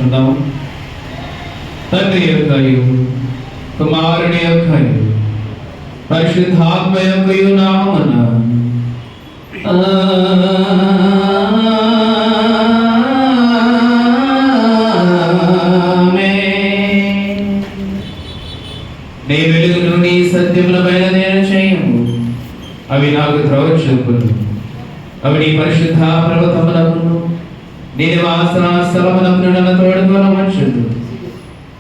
ప్రార్థించుకుందాము. తండ్రి యొక్కయు కుమారుని యొక్కయు పరిశుద్ధాత్మ యొక్కయు నామమున నీ వెలుగును నీ సత్యముల బయలుదేర చేయము. అవి నాకు త్రోవ చూపును. అవి నీ పరిశుద్ధ పర్వతములకును నీ నివాస స్థలములకును నన్ను తోడుకొనవచ్చును.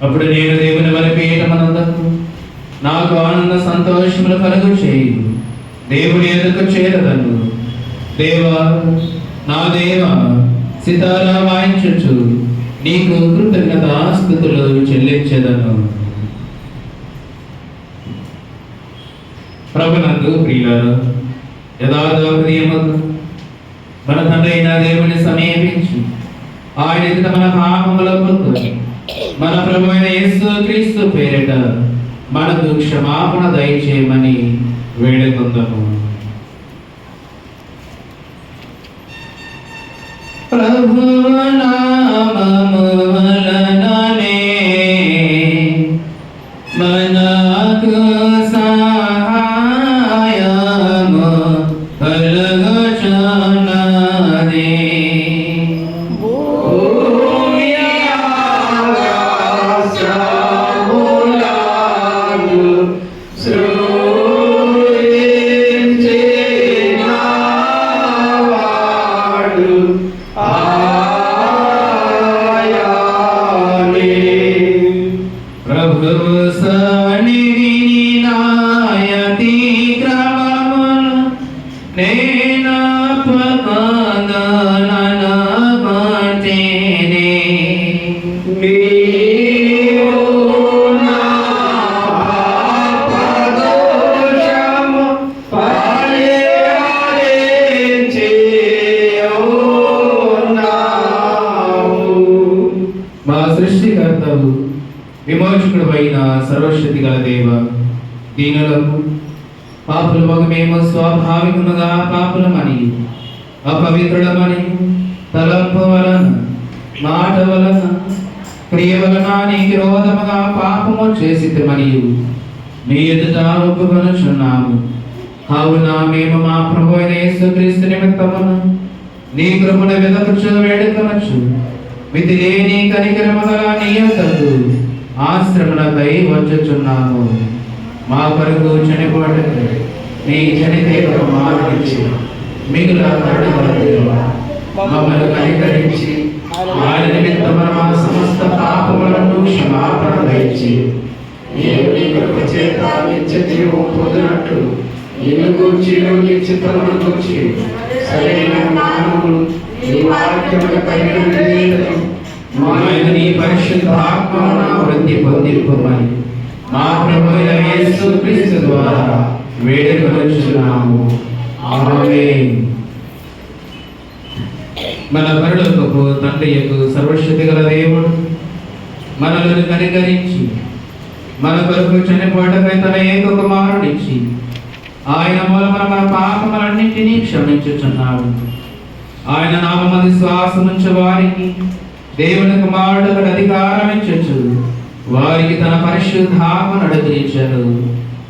అప్పుడు నేను దేవుని వలె పీఠమనందకు నాకు ఆనంద సంతోషములు కలుగు చేయు. దేవుని ఎదుకు చేరదను. దేవా నా దేవా సితారా వాయించుచు నీకు కృతజ్ఞతాస్తుతులు చెల్లించెదను. ప్రభునందు ప్రియులారా, యథార్థ హృదయముతో మన తండ్రి అయిన దేవుని సమీపించి ఆయన ఎదుట మన పాపములకు మన ప్రభు అయిన యేసు క్రీస్తు పేరిట మనకు క్షమాపణ దయచేయమని వేడుకొందాము. ప్రభు నామము వలననే మనకు సహాయము కలుగుచున్నది. విమోచకుడు అయిన సర్వశక్తి గల దేవ, దీనులకు పాపుల మేము స్వాభావికముగా పాపులమని అపవిత్రులమని తలంపు వలన మాట వలన క్రియ వలన నీకు విరోధముగా పాపము చేసితిమని నీ ఎదుట ఒప్పుకొనుచున్నాము. కావున మేము మా ప్రభువైన యేసుక్రీస్తు నిమిత్తమున నీ కృపను వెదకుచు వేడుకొనొచ్చు. మితి లేని కనికరము గల నీ యొద్దకు ఆశ్రమలపై వచ్చుచున్నాము. మా కొరకు చనిపోవటకు నీ చనితేకు మారించి మిగుల మమ్మల్ని కనికరించి ఆయన నిమిత్తమున మా సమస్త పాపములను క్షమాపణ దయచి దేవుని కృప చేత నిత్య జీవం పొందినట్లు నిన్ను గూర్చి నీ చిత్తమును గూర్చి సరైన జ్ఞానమును నీ వాక్యమును కలిగిన నీ పరిశుద్ధాత్మను వృద్ధి పొందింపమని మా ప్రభువైన యేసుక్రీస్తు ద్వారా వేడుకొనుచున్నాము. ఆమేన్. మన పరలోకపు తండ్రియగు సర్వశక్తి గల దేవుడు మనలను కనికరించి మన కొరకు చనిపోవటకై తన ఏక కుమారుడిచ్చి ఆయన మూలమున మన పాపములన్నింటినీ క్షమించుచున్నాడు. ఆయన నామమున శ్వాసముంచు వారికి దేవుని కుమారుడు అధికారం ఇచ్చుచు వారికి తన పరిశుద్ధాత్మను అనుగ్రహించెను.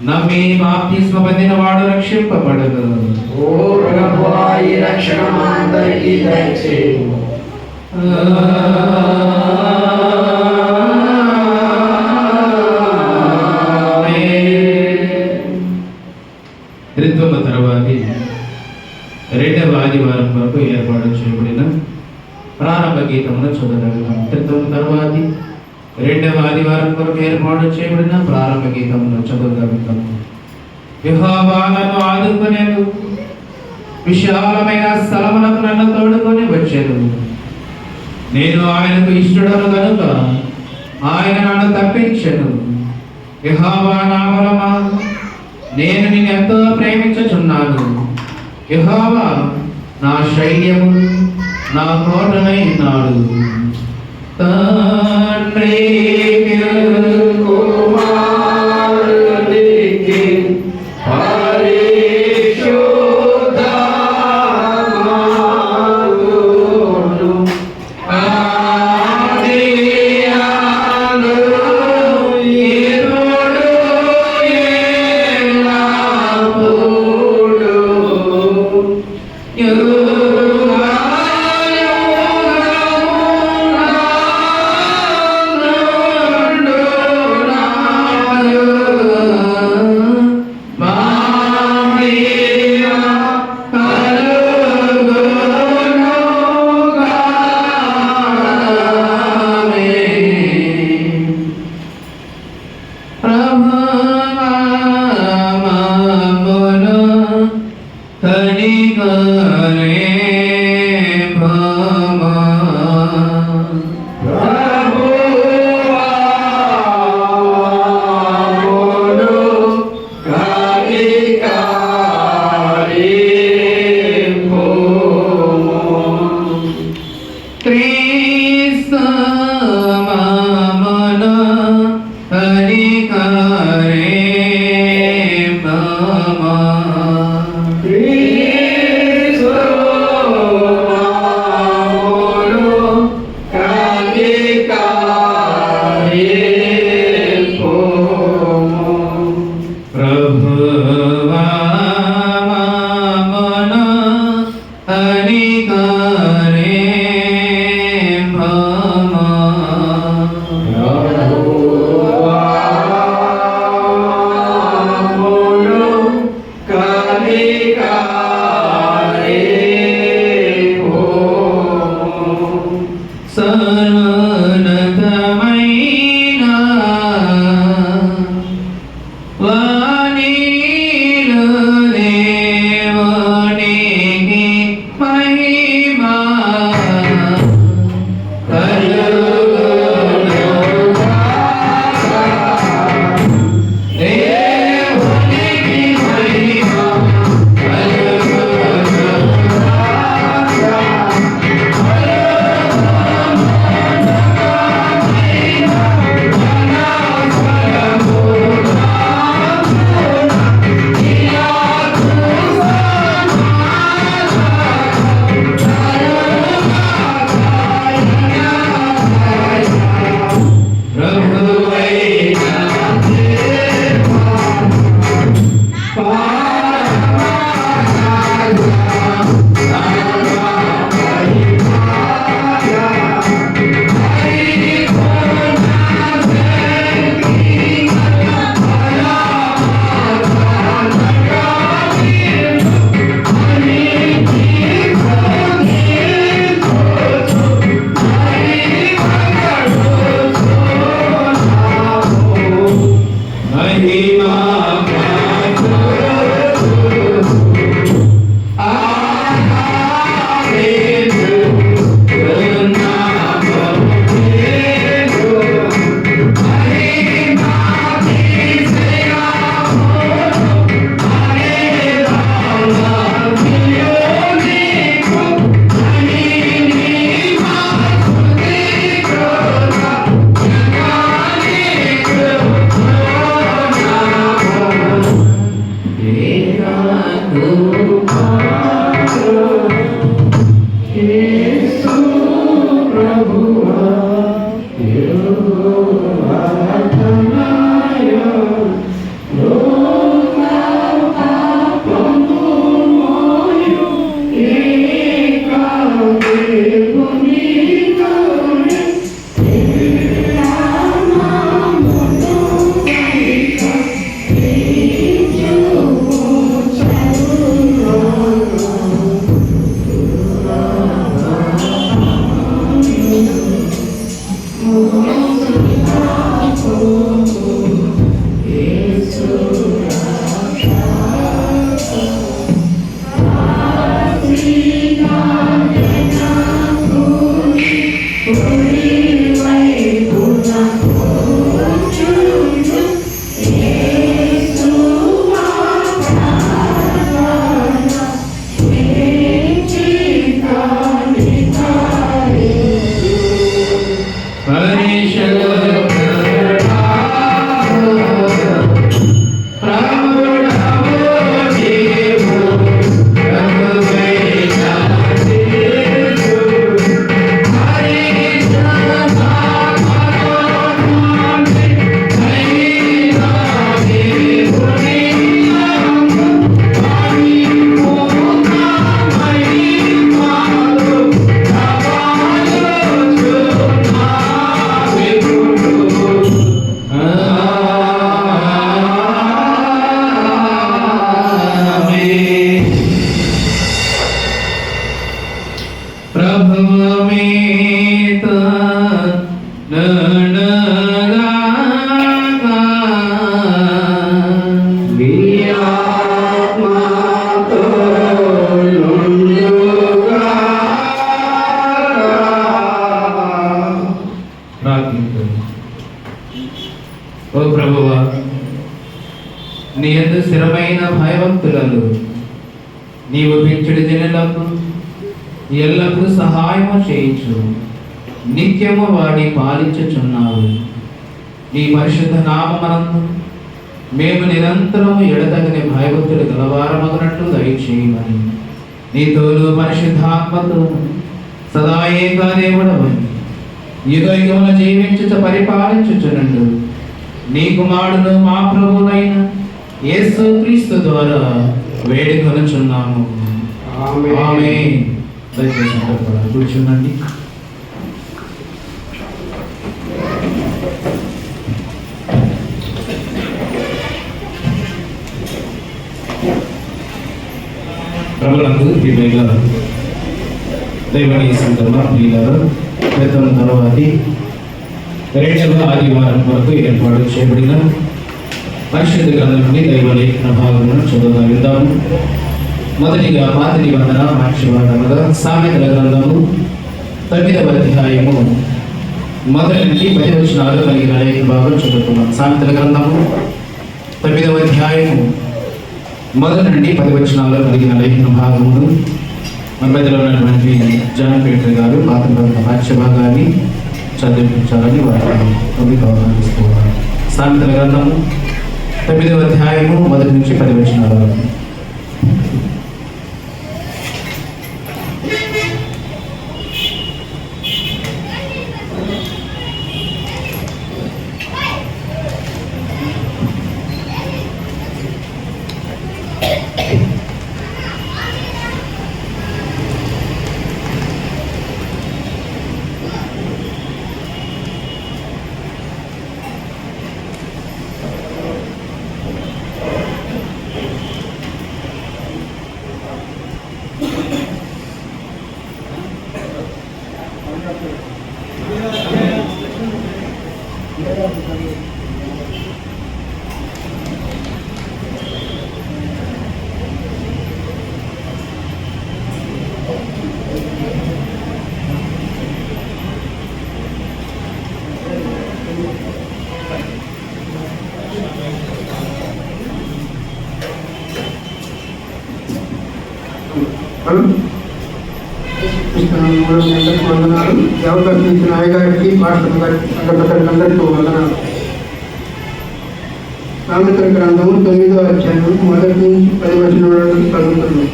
నమ్మి బాప్తిస్మ పొందిన వాడు రక్షింపబడదు. ఓ ప్రభువా, ఈ రక్షణ అందరికీ దయచేయు. త్రిత్వము తర్వాతి రెండవ ఆదివారం వరకు ఏర్పాటు చేయబడిన ప్రారంభ గీతమును చదవగలుగుతాం. త్రిత్వము తర్వాతి రెండవ ఆదివారం వరకు ఏర్పాటు చేయబడిన ప్రారంభ గీతమును చదవగలుగుతాము. యెహోవా నన్ను ఆదుకొనెను, విశాలమైన స్థలమునకు నన్ను తోడుకొని వచ్చెను. నేను ఆయనకు ఇష్టడను కనుక ఆయన నన్ను తప్పించెను. యెహోవా నా మూలమా నేను నిన్ను ఎంతో ప్రేమించుచున్నాను. యెహోవా నా శైర్యము నా కోటనై ఉన్నాడు. తండ్రి కుమారునికి పరిశుద్ధాత్మను ఆది ఓ ప్రభువా, నీ యందు స్థిరమైన భయభక్తులను నీవు పెంచుడు దినలకు ఎల్లప్పుడూ సహాయము చేయించు. నిత్యము వాడి పాలించుచున్నావు. నీ పరిశుద్ధ నామమునందు మేము నిరంతరము ఎడతగని భయభక్తులు గలవారమగునట్లు దయచేయమని నీతోను పరిశుద్ధాత్మతో సదా ఏకాదేవుడవని యుగయుగముల జీవించుచ పరిపాలించుచునండు నీ కుమారుడు మా ప్రభువైన యేసుక్రీస్తు ద్వారా వేడుకొనుచున్నాము. ఆమేన్. దయచేసి అందరూ కూర్చుండండి. ప్రభునందు ప్రియమైన దైవనీయ సంగమ ప్రియులారా, క్రితం తర్వాతి రెండవ ఆదివారం వరకు ఏర్పాటు చేయబడిన పరిశుద్ధ గ్రంథం నుండి దైవలేఖన భాగమును చదువుదాము. మొదటిగా పాత నిబంధన సాక్ష్యవాదముగా సామెతల గ్రంథము 9వ అధ్యాయము మొదటి నుండి 10 వచనాలు కలిగిన లేఖన భాగం చదువుతున్నాం. సామెతల గ్రంథము 9వ అధ్యాయము మొదటి నుండి 10 వచనాలు కలిగిన లేఖన భాగమును మన మధ్యలో ఉన్నటువంటి జాన్ పీటర్ గారు పాత గ్రంథ పాఠ్య భాగాన్ని చదివించాలని వారిని ఆహ్వానిస్తున్నారు. సామెతల గ్రంథము 9వ అధ్యాయము మొదటి నుంచి 10 వచనాల వరకు. వందనాలు. అవకాశం ఇచ్చిన అయ్యగారికి, పాస్టర్ గారికి, అందరికీ వందనాలు. సామెతల గ్రంథము 9వ అధ్యాయం మొదటి నుంచి 10 వచనాలను చదువుతున్నాం.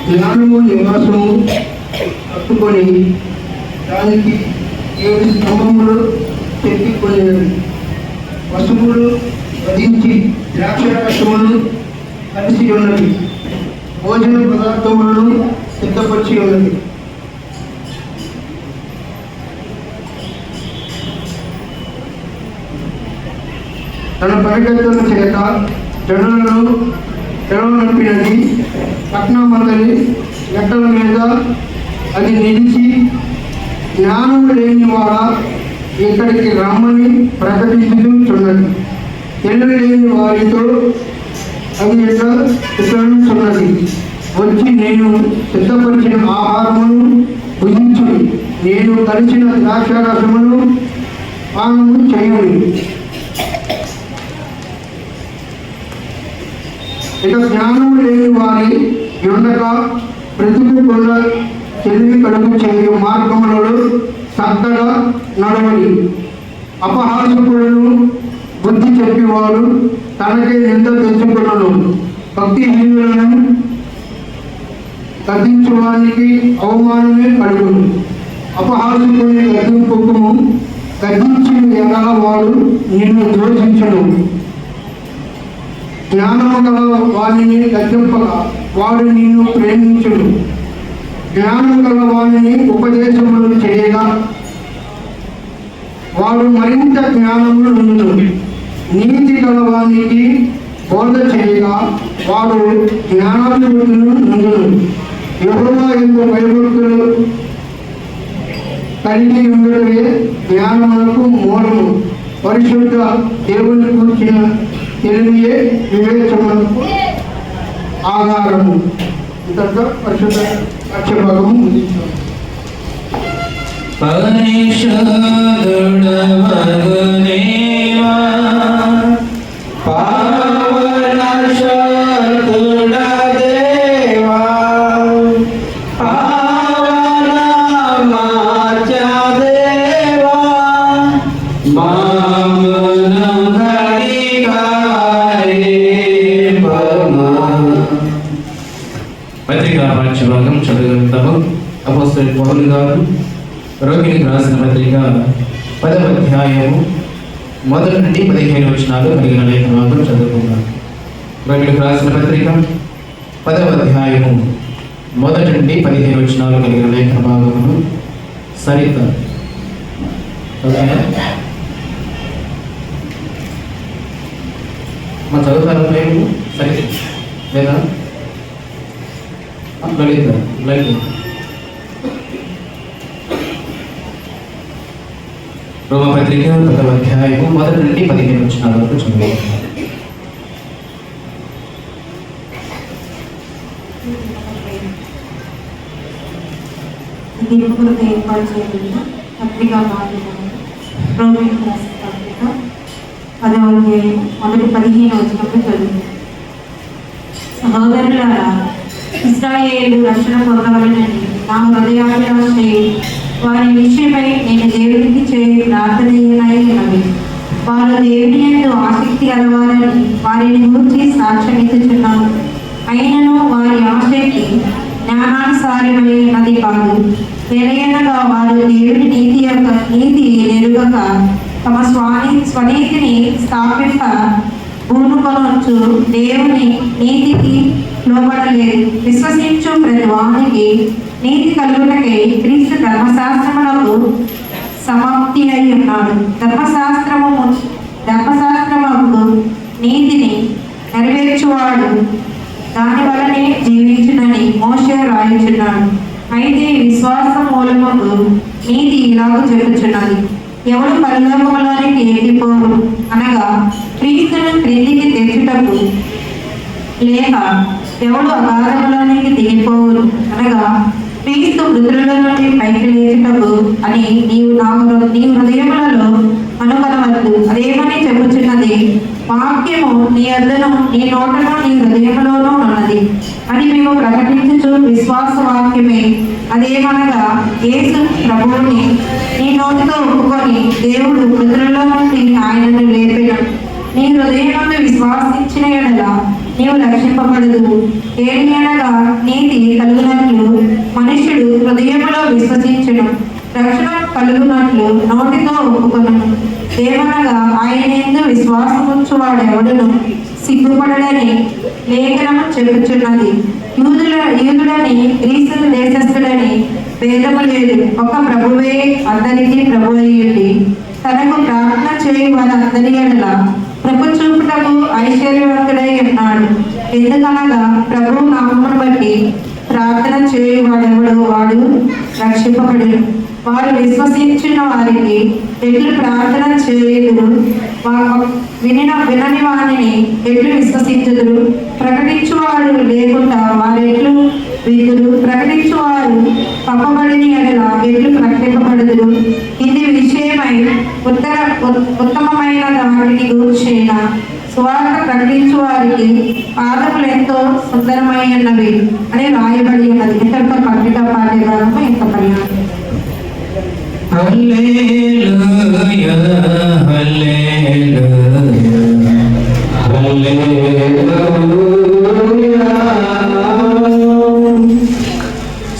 జ్ఞానము నివాసము కట్టుకొని దానికి 7 స్తంభములు చెక్కికొనినవి. పశువులు వధించి ద్రాక్షరసములు కలిసి ఉన్నవి. భోజన పదార్థములను సిద్ధపరిచి ఉన్నది. తన పరిగెత్తుల చేత జనులను నడిపినది. పట్నమందలి గట్టల మీద అది నిలిచి, జ్ఞానము లేని వాడ ఇక్కడికి రమ్మని ప్రకటించుచున్నది. తెలివి లేని వారితో అది ఇట్లనుచున్నది, వచ్చి నేను సిద్ధపరిచిన ఆహారమును భుజించుడి, నేను కలిసిన ద్రాక్షారసమును పానము చేయుడి. ఇక జ్ఞానము లేని వారి ఉండక ప్రతికూల తెలివి కలుగు చేయు మార్గములలో చక్కగా నడవడి. అపహాసకులను బుద్ధి చెప్పేవాడు తనకే నింద తెచ్చుకున్నాను. భక్తిహీనులను గద్దించడానికి అవమానమే కలుగును. అపహాసకుని గద్దింపుము గద్దించి ఎగలవాడు నిన్ను ద్రోషించను. జ్ఞానము గల వాణిని గద్దింపగా వాడు నిన్ను ప్రేమించును. జ్ఞానము గల వాణిని ఉపదేశములు చేయగా వాడు మరింత జ్ఞానములు నుండును. నీతి గల వానికి బోధ చేయగా వాడు జ్ఞానాభివృద్ధిని నుండును. యెహోవా యందు భయభక్తులు కలిగి ఉండడమే జ్ఞానములకు మూలము. పరిశుద్ధ దేవుని కూర్చిన తెలివియే వివేచనకు ఆధారము. ఇంతగా పరిశుద్ధ అక్షభాగము ముగించాము. పరిశుద్ధుడవగునేవా పావన శక్తుడ దేవా పావన మాచ దేవా మామును హరిగారే పమా. పత్రికా పాఠ్యభాగం చదువుతాము. అపోస్తలుడైన పౌలు గారు రోమిలకు రాసిన పత్రిక 10వ అధ్యాయము 1 నుండి 15 వచనాలు కలిగిన లేఖ భాగం చదువుకున్నాం. రోమిలకు రాసిన పత్రిక 10వ అధ్యాయము 1 నుండి 15 వచనాలు కలిగిన లేఖ భాగమును సరిత మా చదువుతారు మేము సరిత లేదా లలిత లలిత రోమపత్రిక 10వ అధ్యాయము 1 నుండి 15 వచనాల వరకు చదువుకుందాం. దీనికి ఏర్పాటు చేయబడిన పత్రికా బాధ్యతలు రోమిలకు రాసిన పత్రిక 10వ అధ్యాయం 1-15 వచనంలో చదువు. సహోదరులారా, ఇశ్రాయేలు రక్షణ పొందవలనని నా హృదయాభిలాష వారి విషయమై నేను దేవునికి చేయ ప్రార్థనయ్యనై ఉన్నది. వారు దేవుని యందు ఆసక్తి గలవారని వారిని గురించి సాక్ష్యమిచ్చుచున్నాను. అయినను వారి ఆశకి జ్ఞానానుసారమైనది కాదు. ఎలయనగా వారు దేవుని నీతి నెరుగక తమ స్వనీతిని స్థాపింప పూనుకొనొచ్చు దేవుని నీతికి లోబడలేదు. విశ్వసించు ప్రతి వానికి నీతి కలుగుటకై క్రీస్తు ధర్మశాస్త్రములకు సమాప్తి అయి ఉన్నాడు. ధర్మశాస్త్రముకు నీతిని నెరవేర్చువాడు దాని వలనే జీవించునని మోషే రాయించున్నాడు. అయితే విశ్వాసం మూలముకు నీతి ఇలాగూ చెప్పుచున్నది, ఎవడు పరలోకములోనికి ఎక్కిపోరు అనగా క్రీస్తును క్రిందికి తెచ్చుటకు, లేక ఎవడు అగాధములోనికి దిగిపోవును అనగా క్రీస్తు మృతుల నుండి పైకి లేచుటకు అని నీవు హృదయములలో అనుకొనవద్దు. అదేమని చెప్పుచున్నది, వాక్యము నీ యొద్దను నీ నోటను నీ హృదయములోనూ ఉన్నది అని మేము ప్రకటించుచు విశ్వాస వాక్యమే. అదేమనగా యేసు ప్రభువుని నీ నోటితో ఒప్పుకొని దేవుడు మృతులలో నుండి ఆయనను లేపెను. నీ హృదయమును విశ్వాసించిన ఎడల నీవు రక్షింపబడదు. ఏది అనగా నీతి కలుగునట్లు మనుష్యుడు హృదయములో విశ్వసించును, రక్షణ కలుగునట్లు నోటితో ఒప్పుకొను. ఏమనగా ఆయన యందు విశ్వాసముంచువాడు ఎవడును సిగ్గుపడని లేఖనము చెప్పుచున్నది. యూదుడని గ్రీసు దేశస్థుడని భేదము లేదు, ఒక ప్రభువే అందరికీ ప్రభు అయ్యుండి తనకు ప్రార్థన చేయి వారందరి ఎడల కృప చూపుటకు ఐశ్వర్యవంతుడై ఉన్నాడు. ఎందుకనగా ప్రభు నామమును బట్టి ప్రార్థన చేయువాడెవడు వాడు రక్షింపబడును. వారు విశ్వసించిన వారికి ఎట్లు ప్రార్థన చేయుదురు, వినని వారిని ఎట్లు విశ్వసించుదురు? ప్రకటించువాడు లేకుండా వారు ఎట్లు విందురు? ప్రకటించువారు పంపబడిన ఎడల ఎట్లు ప్రకటింపబడుదురు? ఇది విషయమై ఉత్తమమైన వాటిని గూర్చిన సువార్త ప్రకటించు వారికి పాదములు ఎంతో సుందరమైనవి అని రాయబడి ఉన్నది. ఇంతటితో పత్రికా పాఠ్యభాగము ఇంత పరిణామం. హల్లెలూయా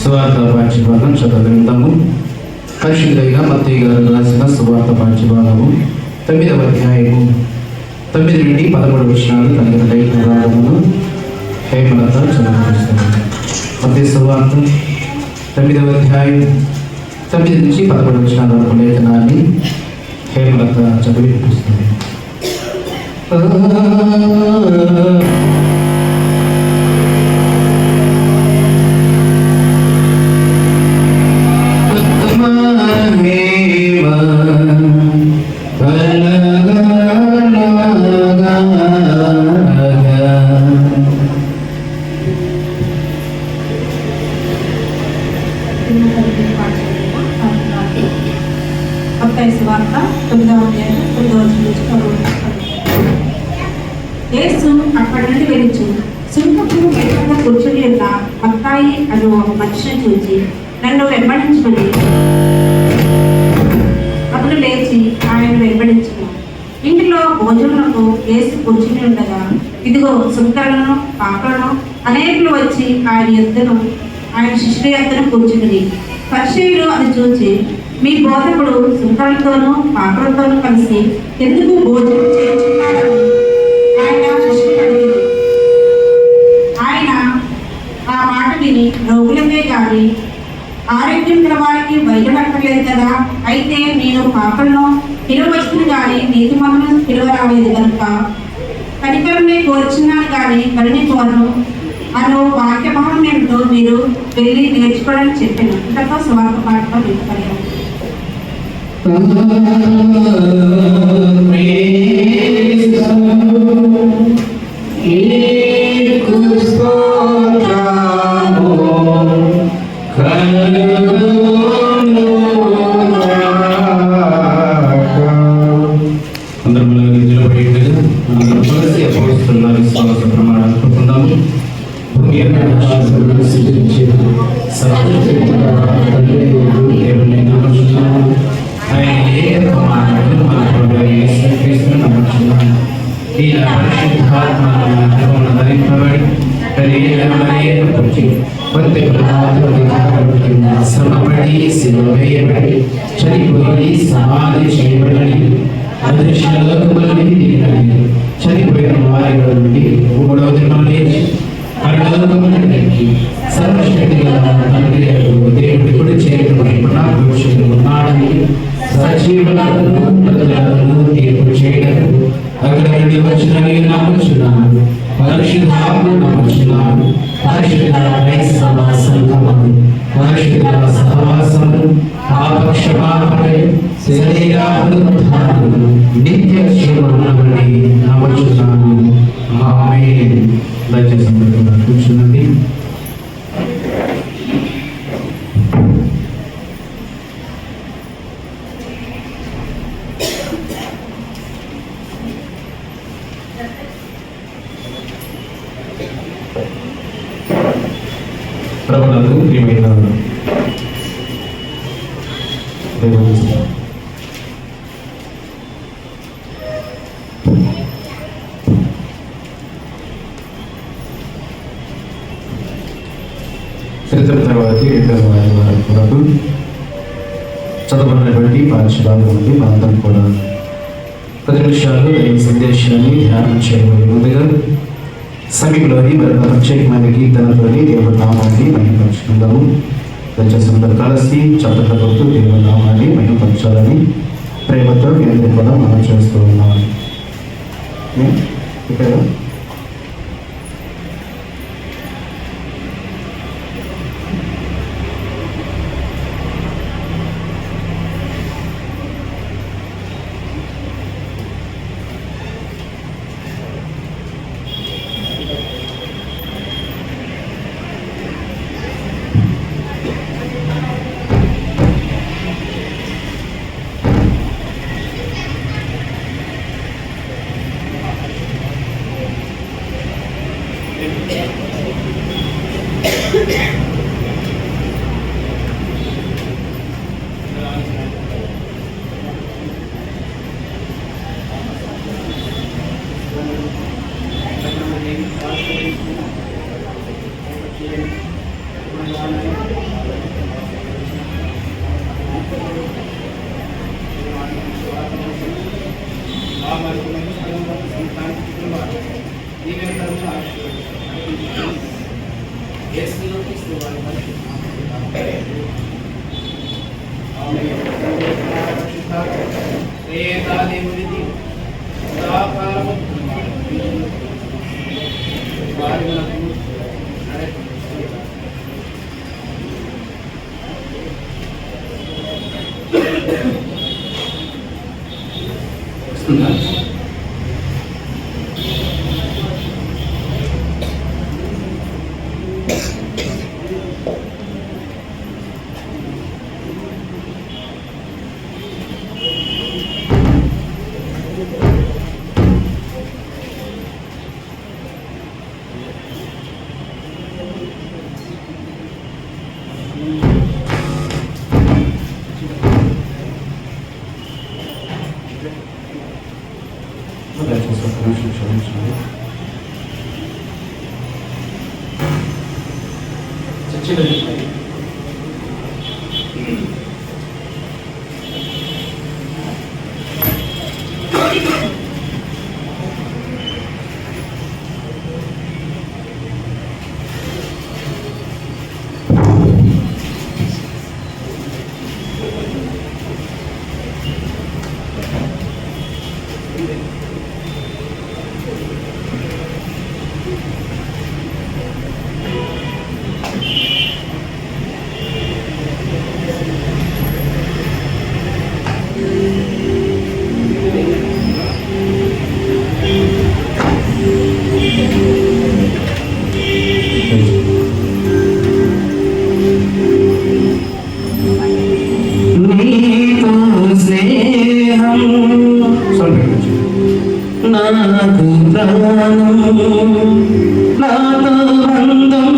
సువార్త పాఠ్యభాగం చదవగలుగుతాము. పరిశుద్ధైన మత్తయి గారు రాసిన సువార్త పాఠ్యభాగము 9వ అధ్యాయము 9 నుండి 13 వచనాలు కలిగిన లేఖన భాగమును హేమలత చదవనిస్తాను. మత్తయి సువార్త 9వ అధ్యాయం 9 నుంచి 11 వచనాల వరకు లేఖనాన్ని హేమలత చదివి వినిపిస్తుంది. మత్తయి సువార్త 9వ అధ్యాయం 9వ వచనం నుంచి 11వ వచనం. యేసు అక్కడి నుండి వెళ్ళుచు సుంకపు మేకగా కూర్చుని ఉన్న మత్తాయి అను ఒక మనిషిని చూచి నన్ను వెంబడించమని అతను లేచి ఆయన వెంబడించను. ఇంటిలో భోజనములకు యేసు కూర్చుని ఉండగా ఇదిగో సుంకరులను పాపలను అనేకులు వచ్చి ఆయన శిష్యుల యొద్దను కూర్చుని పరిసయ్యులు అది చూచి మీ బోధకుడు సుంకరులతోనూ పాపలతోనూ కలిసి ఎందుకు భోజనం చేయించున్నాడని ఆయన శిష్యులు అడిగారు. ఆయన ఆ మాట విని రోగులకే కానీ ఆరోగ్యం గల వారికి వైద్యుడు అక్కర్లేదు కదా, అయితే నేను పాపలను పిలువచ్చును కానీ నీతిమంతులను పిలువ రాలేదు కనుక కనికరమే కోరుచున్నాను కానీ కరుణి కోరను అను వాక్య భావం ఏమిటో మీరు వెళ్ళి నేర్చుకోవడానికి చెప్పాను. ఇంతతో సువార్త పాఠం వింటారు. శ్రమపడి సిలువవేయబడి చనిపోయి సమాధి చేయబడి చనిపోయిన వారి నుండి 3వ దినం లేచి పరలోకమునకు సర్వశక్తి గల తండ్రి దేవుడి కుడి చేతుల వైపున కూర్చుని ఉన్నాడని సజీవులను మృతులను తీర్పు చేయడం అక్కడ నుండి వచ్చిన నేను నమ్ముచున్నాను. పరిశుద్ధాత్మను నమ్ముచున్నాను. పరిశుద్ధ క్రైస్తవ సంఘమును పరిశుద్ధ సహవాసమును పాపక్షమాపణై శరీర పునరుద్ధానమును నిత్య జీవమునని నమ్ముచున్నాను. ఆమేన్. దయచేసి కూర్చున్నది. ప్రభునందు ప్రియమైన చరిత్ర తర్వాత 2వ ఆదివారం కొరకు చదవబడినటువంటి పాఠశాల నుండి మనందరం కూడా 10 నిమిషాలు దైవ సందేశాన్ని ధ్యానం చేయబోయే ముందుగా సమీపంలోని మరొక ప్రత్యేకమైన కీర్తనతోని దేవుడి నామాన్ని మహిమపరుచుకుందాము. దయచేసి అందరూ కలిసి చప్పట్లతో దేవుడి నామాన్ని మహిమపరచాలని ప్రేమతో నేను కూడా మనం చేస్తూ ఉన్నాను. ఇక్కడ నీతో స్నేహం నాకు ప్రాణం, నాతో బంధం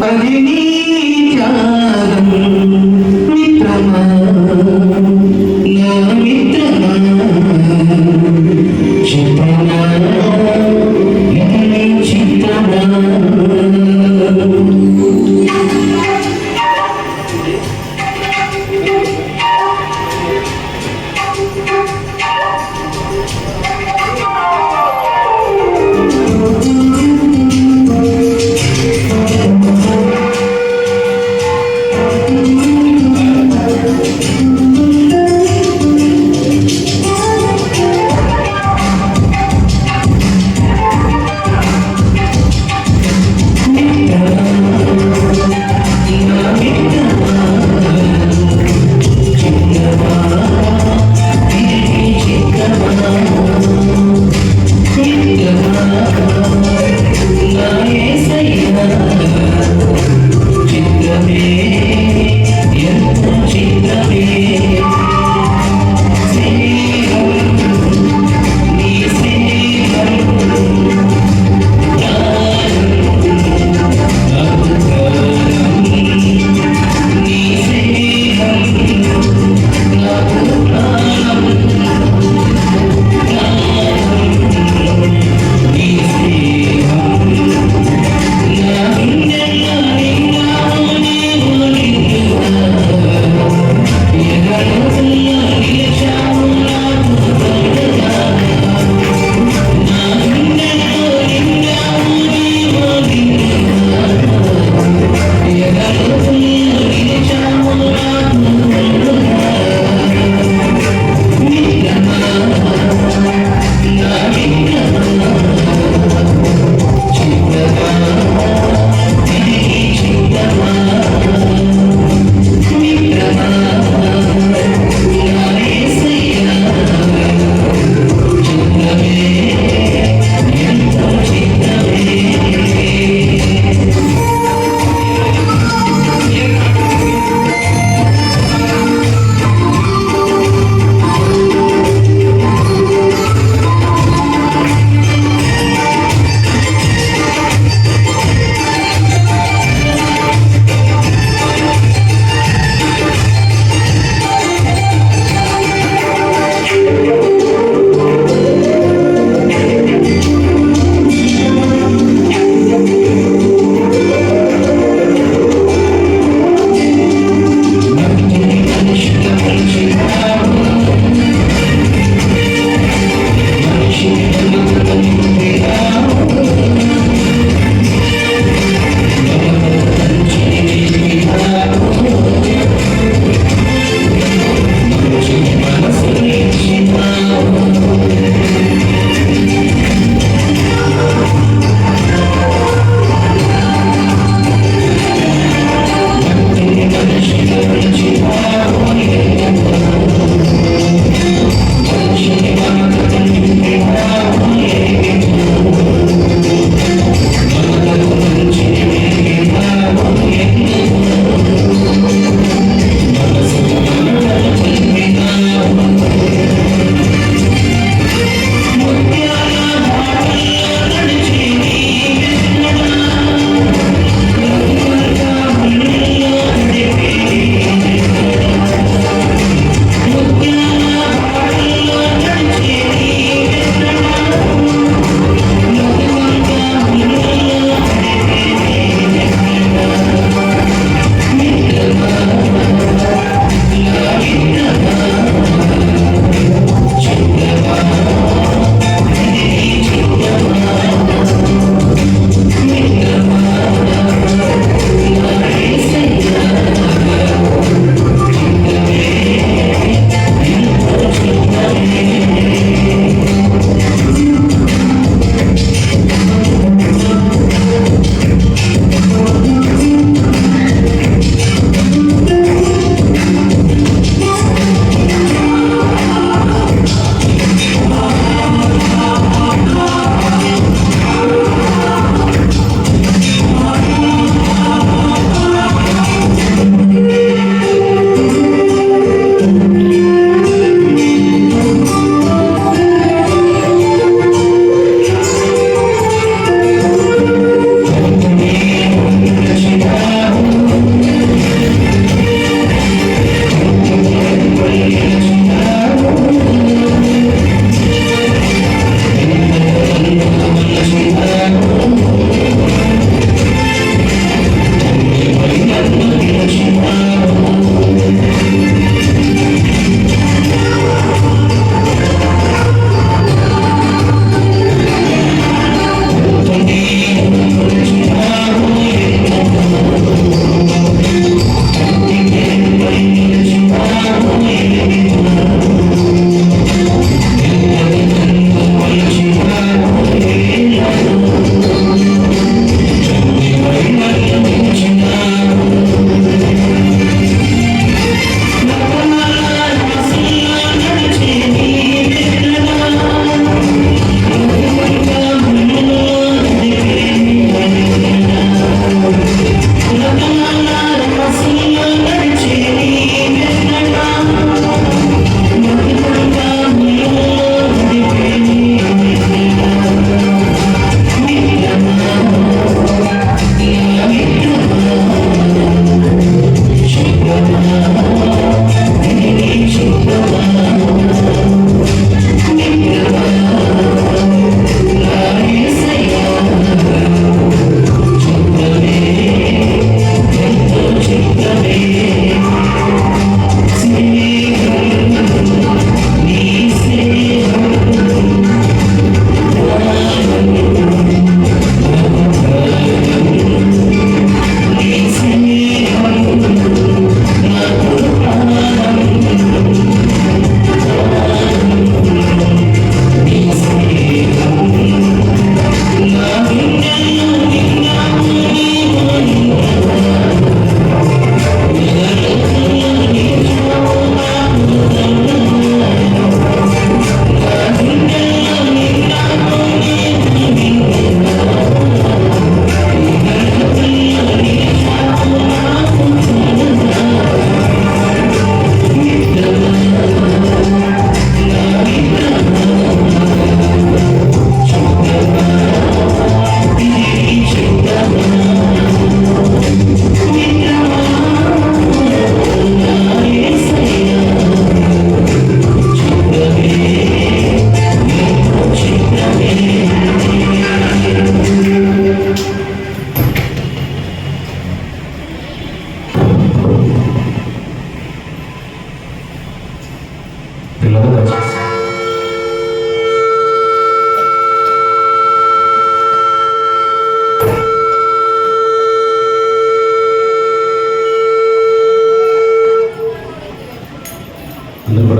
అది నీ త్యాగం. మిత్రమా నా మిత్రమా, చిత్రమా ఇది నీ చిత్రమా.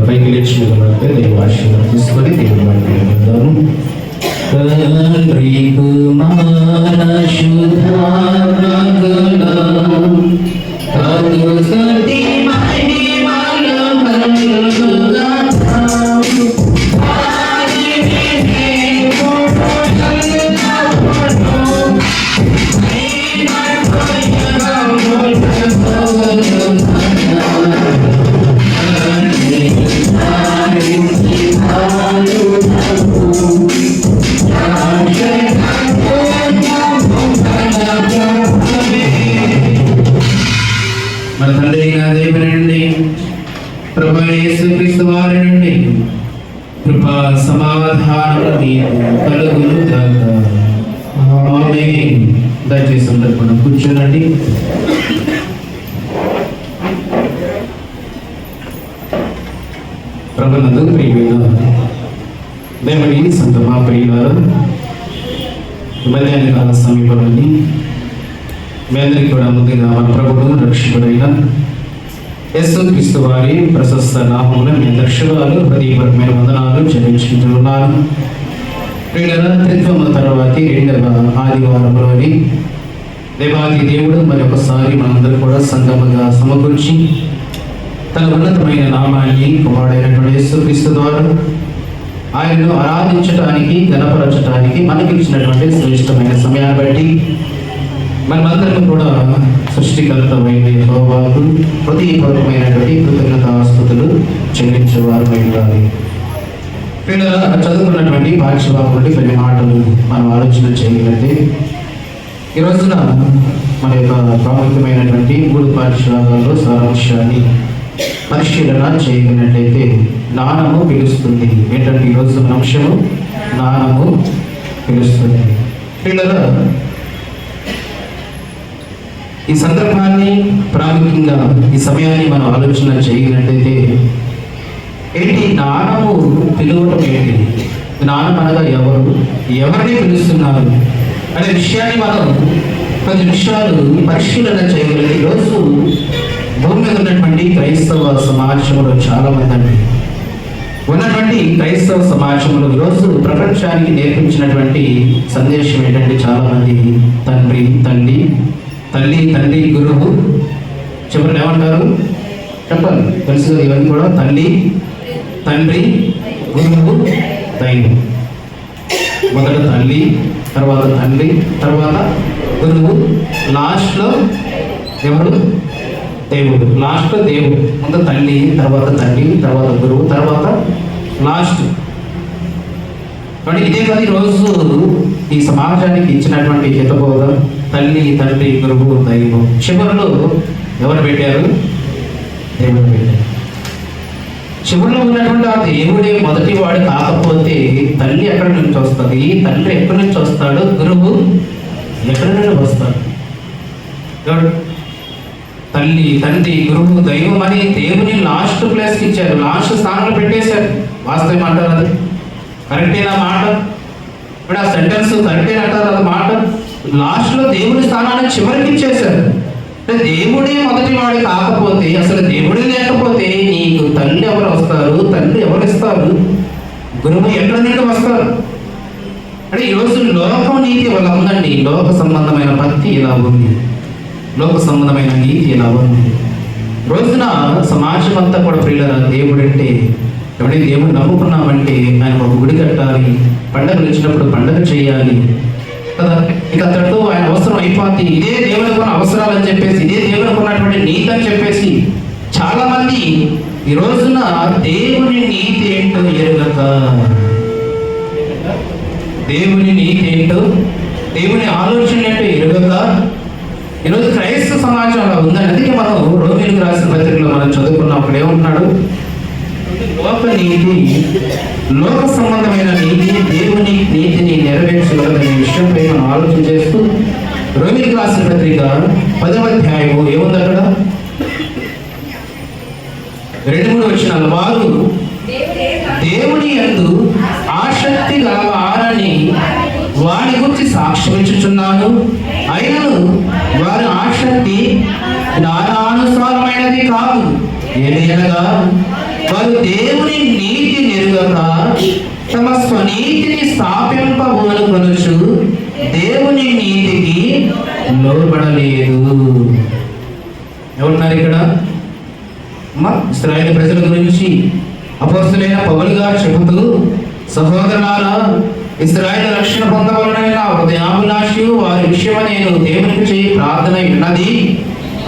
పైకి లేచిన తర్వాత దేవుడు ఆశీర్వాదం తీసుకొని దేవుడు మాట్లాడదాము. తండ్రి కుమార శుద్ధాత్మగణ తగు స్తుతి మహిమలు కలుగుగాక. మన తండ్రి అయిన దేవుని నుండి ప్రభు యేసుక్రీస్తు వారి నుండి కృపా సమాధానములు మీకు కలుగును గాక. ఆమేన్. దయచేసి అందరూ కూడా కూర్చోనండి. ప్రభునందు ప్రియమైన దేవుని సంతమా ప్రియులారా, మధ్యాహ్న కాల సమీపంలోని మీ అందరికీ కూడా ముందుగా మన ప్రభువును రక్షకుడైన యేసుక్రీస్తు వారి ప్రశస్త నామమున మీ దర్శనాలు హృదయపూర్వకమైన వందనాలు చెల్లించుకుంటున్నాను. ప్రియులారా, త్రిత్వము తర్వాతి రెండవ ఆదివారంలోని దేవాది దేవుడు మరి ఒకసారి మనందరూ కూడా సంగముగా సమకూర్చి తన ఉన్నతమైన నామాన్ని కుమారుడైనటువంటి యేసుక్రీస్తు ద్వారా ఆయనను ఆరాధించడానికి గణపరచడానికి మనకి ఇచ్చినటువంటి శ్రేష్టమైన సమయాన్ని బట్టి మనమందరం కూడా సృష్టికర్తమైన యెహోవాకు హృదయపూర్వకమైనటువంటి కృతజ్ఞతాస్తుతులు చెల్లించేవారు ఉండాలి. పిల్లల చదువుకున్నటువంటి పాఠ్యభాగం నుండి కొన్ని మాటలు మనం ఆలోచన చేయగలిగితే ఈ రోజున మన యొక్క ప్రాముఖ్యమైనటువంటి 3 పాఠ్యభాగాల్లో సారాంశాన్ని పరిశీలన చేయగలిగినట్లయితే జ్ఞానము పిలుస్తుంది. ఏంటంటే ఈరోజు మన అంశము జ్ఞానము పిలుస్తుంది. పిల్లల ఈ సందర్భాన్ని ప్రాముఖ్యంగా ఈ సమయాన్ని మనం ఆలోచన చేయగలిగినట్లయితే ఏంటి జ్ఞానము పిలువటం ఏంటి, జ్ఞానం అనగా ఎవరిని పిలుస్తున్నారు అనే విషయాన్ని మనం కొన్ని నిమిషాలు పరిశీలన చేయగలిగితే ఈరోజు భూమి మీద ఉన్నటువంటి క్రైస్తవ సమాజంలో చాలా మంది ఉన్నటువంటి క్రైస్తవ సమాజంలో ఈరోజు ప్రపంచానికి నేర్పించినటువంటి సందేశం ఏంటంటే చాలా మంది తండ్రి తల్లి తల్లి తండ్రి గురువు చివరిని ఏమంటారు చెప్పాలి, తెలుసు కదా ఇవన్నీ కూడా తల్లి తండ్రి గురువు దైవం. మొదట తల్లి, తర్వాత తండ్రి, తర్వాత గురువు, లాస్ట్లో ఎవరు దేవుడు. లాస్ట్లో దేవుడు, ముందు తల్లి, తర్వాత తండ్రి, తర్వాత గురువు, తర్వాత లాస్ట్. కానీ ఇదే కదా ఈరోజు ఈ సమాజానికి ఇచ్చినటువంటి హితబోధ తల్లి తండ్రి గురువు దైవం. చివరిలో ఎవరు పెట్టారు? దేవుడు పెట్టారు. చివరిలో ఉన్నటువంటి ఆ దేవుడే మొదటి వాడు కాకపోతే తల్లి ఎక్కడి నుంచి వస్తుంది, తండ్రి ఎక్కడి నుంచి వస్తాడు, గురువు ఎక్కడి నుండి వస్తాడు? తల్లి తండ్రి గురువు దైవం అని దేవుని లాస్ట్ ప్లేస్కి ఇచ్చారు, లాస్ట్ స్థానంలో పెట్టేశారు. వాస్తవం అంటారు, అది కరెక్టేనా మాట? ఇప్పుడు ఆ సెంటెన్స్ కరెక్టేనా అంటారు అది మాట? లాస్ట్లో దేవుని స్థానాన్ని చివరికి ఇచ్చేశారు. అంటే దేవుడే మొదటి వాడు కాకపోతే, అసలు దేవుడే లేకపోతే నీకు తల్లి ఎవరు వస్తారు, తండ్రి ఎవరు ఇస్తారు, గురువు ఎక్కడి నుండి వస్తారు? అంటే ఈరోజు లోకం నీతి ఇలా ఉందండి. లోక సంబంధమైన భక్తి ఇలా ఉంది, లోక సంబంధమైన నీతి ఇలా ఉంది. రోజున సమాజం అంతా కూడా ప్రియులారా, దేవుడు అంటే ఎవడే దేవుడు నమ్ముకున్నామంటే ఆయన ఒక గుడి కట్టాలి, పండుగలు వచ్చినప్పుడు పండుగ చేయాలి కదా, ఇక అతడితో ఆయన అవసరం అయిపోతుంది. ఇదే దేవునికి ఉన్న అవసరాలు అని చెప్పేసి, ఇదే దేవునికి ఉన్నటువంటి నీతి అని చెప్పేసి చాలా మంది ఈ రోజున దేవుని నీతి ఏంటో ఎరుగక, దేవుని నీతి ఏంటో, దేవుని ఆలోచన ఏంటో ఎరుగక ఈరోజు క్రైస్తవ సమాజం అలా ఉందని. అందుకే మనం రోమిలకు రాసిన పత్రికలో మనం చదువుకున్నప్పుడు ఏమంటున్నాడు? లోక నీతి, లోక సంబంధమైన నీతి దేవుని నీతిని నెరవేర్చగలదనే విషయంపై మనం ఆలోచన చేస్తూ రోమిలకు రాసిన పత్రిక 10వ అధ్యాయము ఏముంది అక్కడ? 2-3 వచనాలు. వారు దేవుని యందు ఆసక్తి గలవారని వారి గురించి సాక్ష్యం ఇచ్చుచున్నాను, అయినను వారి ఆసక్తి జ్ఞానానుసారమైనది కాదు. ఏదైనగా వారు దేవుని నీతి నెరుగక తమ స్వనీతిని స్థాపింపబోనుకొనుచు దేవుని నీతికి లోబడలేదు. ఎవరున్నారు ఇక్కడ? ఇశ్రాయేలు ప్రజల గురించి అపోస్తలుడైన పౌలు గారు చెబుతూ, సహోదరులారా, ఇశ్రాయేలు రక్షణ పొందవలనని నా హృదయాభిలాషయు వారి విషయమై నేను దేవునికి చేయి ప్రార్థన ఉన్నది.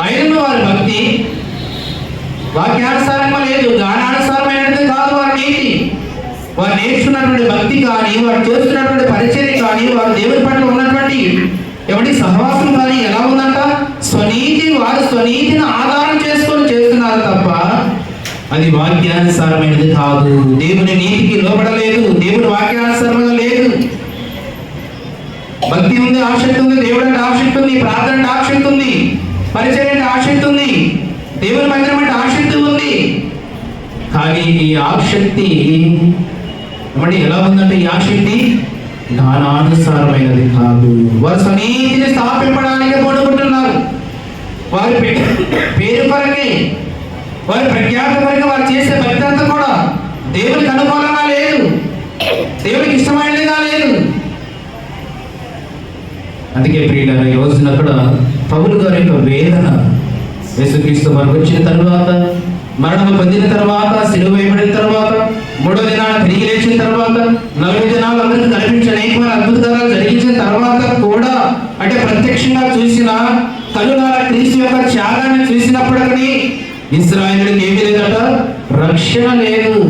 అయినను వారి భక్తి వాక్యానుసారంగా లేదు, గానానుసారమైనది కాదు. వారి నీతి, వారు నేర్చుకున్నటువంటి భక్తి కానీ, వారు చేస్తున్నటువంటి పరిచర్య కానీ, వారు దేవుని పట్ల ఉన్నటువంటి ఎవరి సహవాసం కానీ ఎలా ఉందంట? వారు స్వనీతిని ఆధారం చేసుకొని చేస్తున్నారు తప్ప అది వాక్యానుసారమైనది కాదు. దేవుని నీతికి లోబడలేదు, దేవుని వాక్యానుసారంగా లేదు. భక్తి ఉంది, ఆసక్తి ఉంది, దేవుడు అంటే ఆసక్తి ఉంది, ప్రార్థన అంటే ఆసక్తి ఉంది, పరిచర్య అంటే ఆసక్తి ఉంది, దేవుని మందిరం అంటే ఆసక్తి ఉంది. కానీ ఈ ఆసక్తి ఎలా ఉందంటే, ఈ ఆసక్తి జ్ఞానానుసారమైనది కాదు. వారు స్వనీతిని స్థాపింపడానికి పూనుకుంటున్నారు. వారి పేరు కొరకే, వారి ప్రఖ్యాత కొరకే వారు చేసే భక్తి అంతా కూడా దేవునికి అనుకూలంగా లేదు, దేవునికి ఇష్టమైనదిగా లేదు. అందుకే ప్రియులారా, ఈ రోజున అక్కడ పౌలు గారి యొక్క వేదన, యేసుక్రీస్తు మనకు వచ్చిన తర్వాత, మరణం పొందిన తర్వాత, సిలువ వేయబడిన తర్వాత, 3వ దినాన తిరిగి లేచిన తర్వాత, 40 దినాలు అందరికీ కనిపించిన అనేకమైన అద్భుతాలు జరిగించిన తర్వాత కూడా, అంటే ప్రత్యక్షంగా చూసిన కనులారా క్రీస్తు యొక్క త్యాగాన్ని చూసినప్పటికీ ఇశ్రాయేలుకి ఏమీ లేదట, రక్షణ లేదు.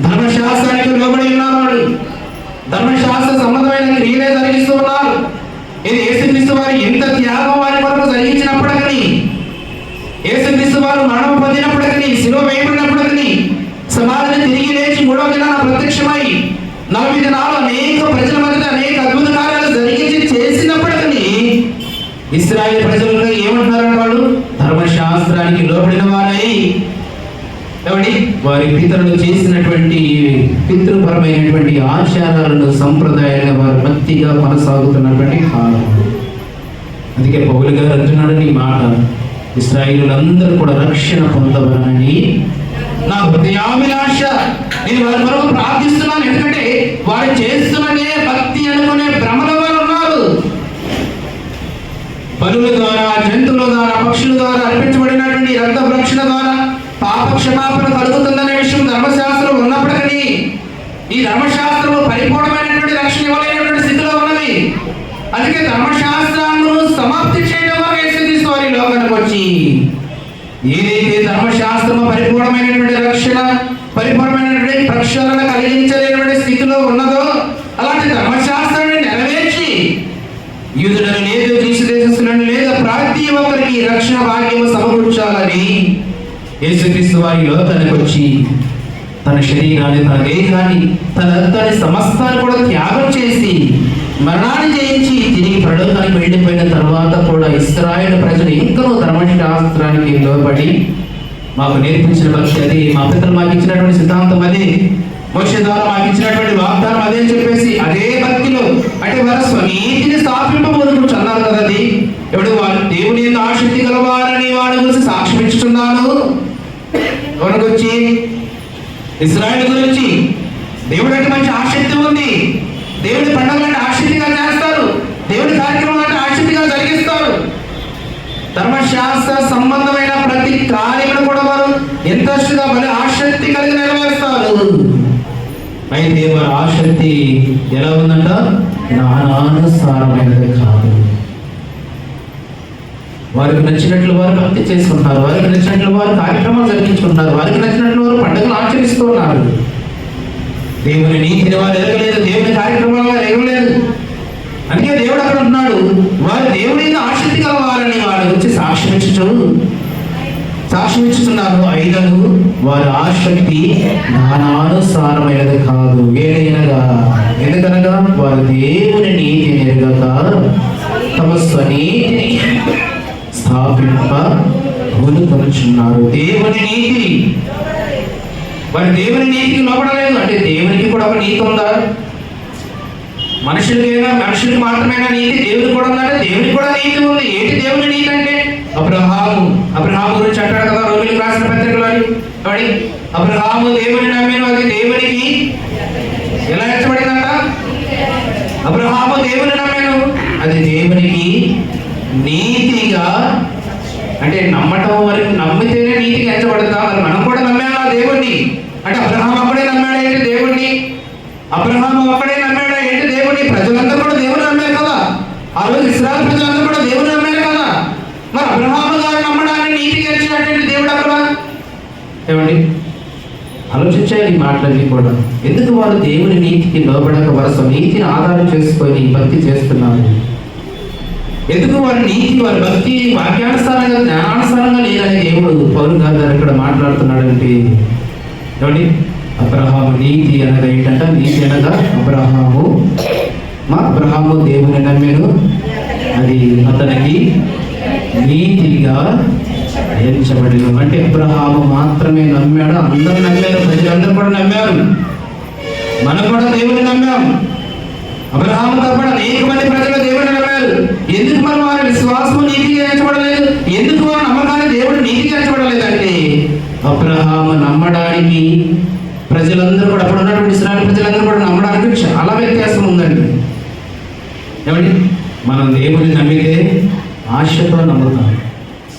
ధర్మశాస్త్రానికి లోబడి ఉన్నారు, వాడు ధర్మశాస్త్ర సంబంధమైన క్రియలే జరిగిస్తూ ఉన్నారు. ఇది యేసుక్రీస్తు వారి ఎంత త్యాగం వారి కొరకు జరిగించినప్పటికీ, యేసుక్రీస్తు వారు మరణం పొందినప్పటికీ, శిలువ వేయబడినప్పటికీ, సమాధిని తిరిగి లేచి 3వ దినాన ప్రత్యక్షమై 40 దినాలు అనేక ప్రజల మధ్య అనేక అద్భుత కార్యాలు జరిగించి చేసినప్పటికీ ఇశ్రాయేలు ప్రజలు ఏమంటున్నారంటే, వాళ్ళు ధర్మశాస్త్రానికి లోబడిన వారై వారి పితరులు చేసినటువంటి పితృపరమైనటువంటి ఆచారాలను, సంప్రదాయాలను వారు భక్తిగా కొనసాగుతున్నటువంటి కాలం. అందుకే పౌలు గారు అంటున్నాడు ఈ మాట, ఇశ్రాయేలులందరూ కూడా రక్షణ పొందవలనని నా హృదయాభిలాష. నేను వారి కొరకు ప్రార్థిస్తున్నాను. ఎందుకంటే వారు చేస్తున్నదే భక్తి అనుకునే భ్రమలో వారు ఉన్నారు. బలుల ద్వారా, జంతువుల ద్వారా, పక్షుల ద్వారా అర్పించబడినటువంటి రక్త రక్షణ ద్వారా పాప క్షమాపణ కలుగుతుందనే విషయం ధర్మశాస్త్రం ఉన్నప్పటికీ ఈ ధర్మశాస్త్రము పరిపూర్ణమైనటువంటి రక్షణ ఇవ్వలేనటువంటి స్థితిలో ఉన్నది. అందుకే ధర్మశాస్త్రాలను సమాప్తి చేయడం వల్ల యేసుక్రీస్తు వారి లోకానికి వచ్చి, ఏదైతే ధర్మశాస్త్రము పరిపూర్ణమైనటువంటి రక్షణ, పరిపూర్ణమైనటువంటి ప్రక్షాళన కలిగించలేనటువంటి స్థితిలో ఉన్నదో అలాంటి ధర్మశాస్త్రాన్ని నెరవేర్చి యూదులను లేదు, గ్రీసు దేశస్తులను లేదు, ప్రతి ఒక్కరికి రక్షణ భాగ్యము సమకూర్చాలని యేసుక్రీస్తు వారి లోకానికి వచ్చి తన శరీరాన్ని, తన దేహాన్ని, తన అంతటి సమస్తాన్ని కూడా త్యాగం చేసి మరణాన్ని జయించి తిరిగి పరలోకానికి వెళ్ళిపోయిన తర్వాత కూడా ఇశ్రాయేలు ప్రజలు ఇంకనూ ధర్మశాస్త్రానికి లోబడి మాకు నేర్పించిన భక్తి అది, మా పితరులు మాకు ఇచ్చినటువంటి సిద్ధాంతం అదే, మోషే ద్వారా మాకు ఇచ్చినటువంటి వాగ్దానం అదే అని చెప్పేసి అదే భక్తిలో, అంటే వారు స్వనీతిని స్థాపింపబోనుకుంటూ అన్నారు కదా. అది ఎవడు వారు దేవుని యొక్క ఆసక్తి గలవారని వాడి గురించి సాక్ష్యం ఇచ్చుతున్నాను. ఎవరికి వచ్చి? ఇశ్రాయేలు గురించి. దేవుడు అంటే మంచి ఆసక్తి ఉంది, దేవుడి పండుగలంటే ఆసక్తిగా చేస్తారు, దేవుడి కార్యక్రమాలు ఆసక్తిగా జరిగిస్తారు. ధర్మశాస్త్ర సంబంధమైన ప్రతి కార్యమును కూడా వారు ఎంతగా మరి ఆసక్తి కలిగి నెరవేరుస్తారు. అయితే వారి ఆసక్తి ఎలా ఉందంట? జ్ఞానానుసారమైనది కాదు. వారికి నచ్చినట్లు వారు భక్తి చేసుకుంటారు, వారికి నచ్చినట్లు వారు కార్యక్రమాలు జరిగించుకుంటారు, వారికి నచ్చినట్లు వారు పండుగలు ఆచరిస్తూ ఉన్నారు. దేవుని నీతిని వారు ఎరగలేదు, దేవుని కార్యక్రమాలు వారు ఎరగలేదు. అందుకే దేవుడు అక్కడ ఉంటున్నాడు, వారు దేవుడి ఆసక్తి కలవారని వారి గురించి సాక్ష్యం ఇచ్చుతున్నారు. ఐదను వారి ఆసక్తి జ్ఞానానుసారమైనది కాదు. ఎందుకనగా వారు దేవుని నీతిని ఎరగక తమ స్వనీతిని స్థాపింపబోనుకొనుచున్నారు. దేవుని నీతి, వారు దేవుని నీతికి లోపడలేదు. అంటే దేవునికి కూడా ఒక నీతి ఉందా? మనుషులకి మాత్రమేనా నీతి? దేవుడికి కూడా ఉందంటే దేవుడికి కూడా నీతి ఉంది. ఏంటి దేవుని నీతి అంటే? అబ్రహాము గురించి అంటాడు కదా రోమిలికి రాసిన పత్రికలో. అబ్రహాము దేవుని నమ్మిన అది దేవునికి ఎలా ఎంచబడిందంట? అబ్రహాము దేవుని నమ్మాను, అది దేవునికి నీతిగా, అంటే నమ్మటం వరకు నమ్మితేనే నీతిగా ఎంచబడతా. మరి మనం కూడా నమ్మాము ఆ దేవుణ్ణి. అంటే అబ్రహాం అప్పుడే నమ్మాడు ఏంటి దేవుణ్ణి? అబ్రహాం అప్పుడే నమ్మాడు ఏంటి దేవుణ్ణి? ప్రజలందరూ కూడా దేవుని నమ్మారు కదా. ఆ రోజు ఇశ్రాయేలు ప్రజలందరూ కూడా దేవుని నమ్మారు కదా. మరి అబ్రహాము గారు నమ్మడాన్ని నీతిగా ఎంచినటువంటి దేవుడు అక్కడ ఏమండి? ఆలోచించాలి ఈ మాటలన్నీ కూడా. ఎందుకు వారు దేవుని నీతికి లోబడక వారు నీతిని ఆధారం చేసుకొని భక్తి చేస్తున్నారు? ఎందుకు వారి నీతి, వారి భక్తి వాక్యానుసారంగా జ్ఞానానుసారంగా లేదని దేవుడు పౌలు గారు ఇక్కడ మాట్లాడుతున్నాడంటే ఏమండి? అబ్రహాము నీతి అనగా ఏంటంట? నీతి అనగా అబ్రహాము దేవుని నమ్మాను, అది అతనికి నీతిగా ఎంచబడిన. అంటే అబ్రహాము మాత్రమే నమ్మాడు, అందరూ నమ్మారు, ప్రజలందరూ కూడా నమ్మారు. మనం కూడా దేవుని నమ్మాం. అబ్రహాము తప్ప అనేక మంది ప్రజలు దేవుని నమ్మారు. ఎందుకు మరి వారి విశ్వాసం నీతిగా ఎంచబడలేదు? ఎందుకు వారి నమ్మకాన్ని దేవుడు నీతిగా ఎంచబడలేదంటే అబ్రహాము నమ్మడానికి ప్రజలందరూ కూడా, అప్పుడు ఉన్నటువంటి ఇశ్రాయేలు ప్రజలందరూ కూడా నమ్మడానికి చాలా వ్యత్యాసం ఉందండి. ఏమండి? మనం దేవుని నమ్మితే ఆశతో నమ్ముతాం.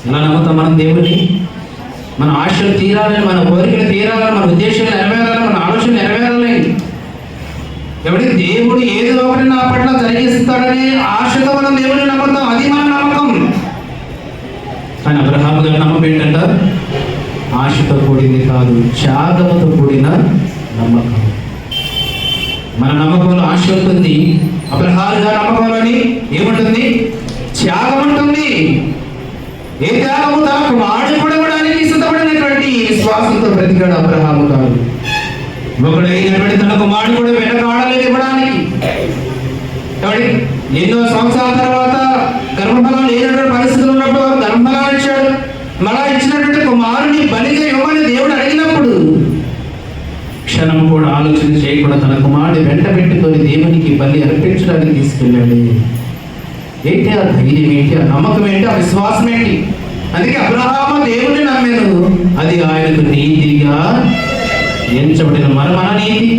ఎలా నమ్ముతాం మనం దేవుని? మన ఆశలు తీరాలని, మన కోరికలు తీరాలని, మన ఉద్దేశాలు నెరవేరాలని, మన ఆలోచన నెరవేరాలని. ఎవడి దేవుడు ఏదో ఒకటి నా పట్ల జరిగిస్తాడని ఆశతో మనం దేవుడిని నమ్ముతాం. అది మన నమ్మకం. కానీ అబ్రహాము గారి నమ్మకం ఏంటంట? ఆశతో కూడింది కాదు, త్యాగంతో కూడిన నమ్మకం. మన నమ్మకంలో ఆశ ఉంటుంది, అబ్రహాము గారి నమ్మకంలోని ఏముంటుంది? త్యాగం ఉంటుంది. ఏ త్యాగము? తన కుమారుడు కూడా ఇవ్వడానికి సిద్ధపడినటువంటి విశ్వాసంతో బ్రతికాడు అబ్రహాము గారు. ఒకడైనటువంటి తన కుమారుడు కూడా వెనకాడలేదు ఇవ్వడానికి. ఎన్నో సంవత్సరాల తర్వాత గర్భఫలం లేనటువంటి పరిస్థితులు ఉన్నప్పుడు గర్భఫలాన్ని ఇచ్చాడు. మళ్ళా ఇచ్చినటువంటి కుమారుని బలిగా ఇవ్వమని దేవుడు అడిగినప్పుడు క్షణం కూడా ఆలోచన చేయకుండా తన కుమారుడు వెంట పెట్టుకొని దేవునికి బలి అర్పించడానికి తీసుకెళ్ళాడు. ఏంటి ఆ ధైర్యం ఏంటి? ఆ నమ్మకం ఏంటి? ఆ విశ్వాసం ఏంటి? అందుకే అబ్రహాము దేవుని నమ్మాను, అది ఆయనకు నీతిగా ఎంచబడిన. మన నీతి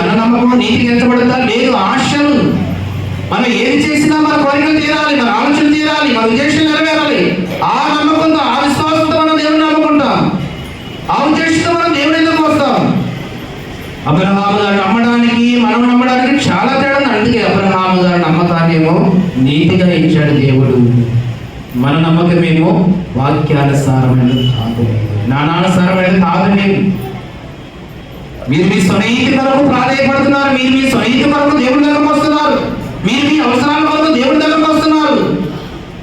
మన నమ్మకం నీతిగా ఎంచబడతా లేదు. ఆశలు మనం ఏది చేసినా మన కోరికలు తీరాలి, మన ఆలోచన తీరాలి, మన ఉద్దేశం నెరవేరాలి. ఆ నమ్మకంతో, ఆ విశ్వాసంతో మనం దేవుని నమ్ముకుంటాం. ఆ ఉద్దేశంతో మనం దేవుని ఎందుకు వస్తాం? అబ్రహాము గారు నమ్మడానికి మనం నమ్మడానికి చాలా తేడా. అందుకే అబ్రహాము గారు నమ్మకాన్నేమో నీతిగా ఇచ్చాడు దేవుడు. మన నమ్మకమేమో వాక్యానుసారమైనది కాదు, జ్ఞానానుసారమైనది కాదండి. మీరు మీ స్వనీతి కొరకు ప్రాధాన్యపడుతున్నారు, మీరు మీ స్వనీతి కొరకు దేవుడి దగ్గరకు వస్తున్నారు, మీరు మీ అవసరాల కొరకు దేవుడి దగ్గరకు వస్తున్నారు.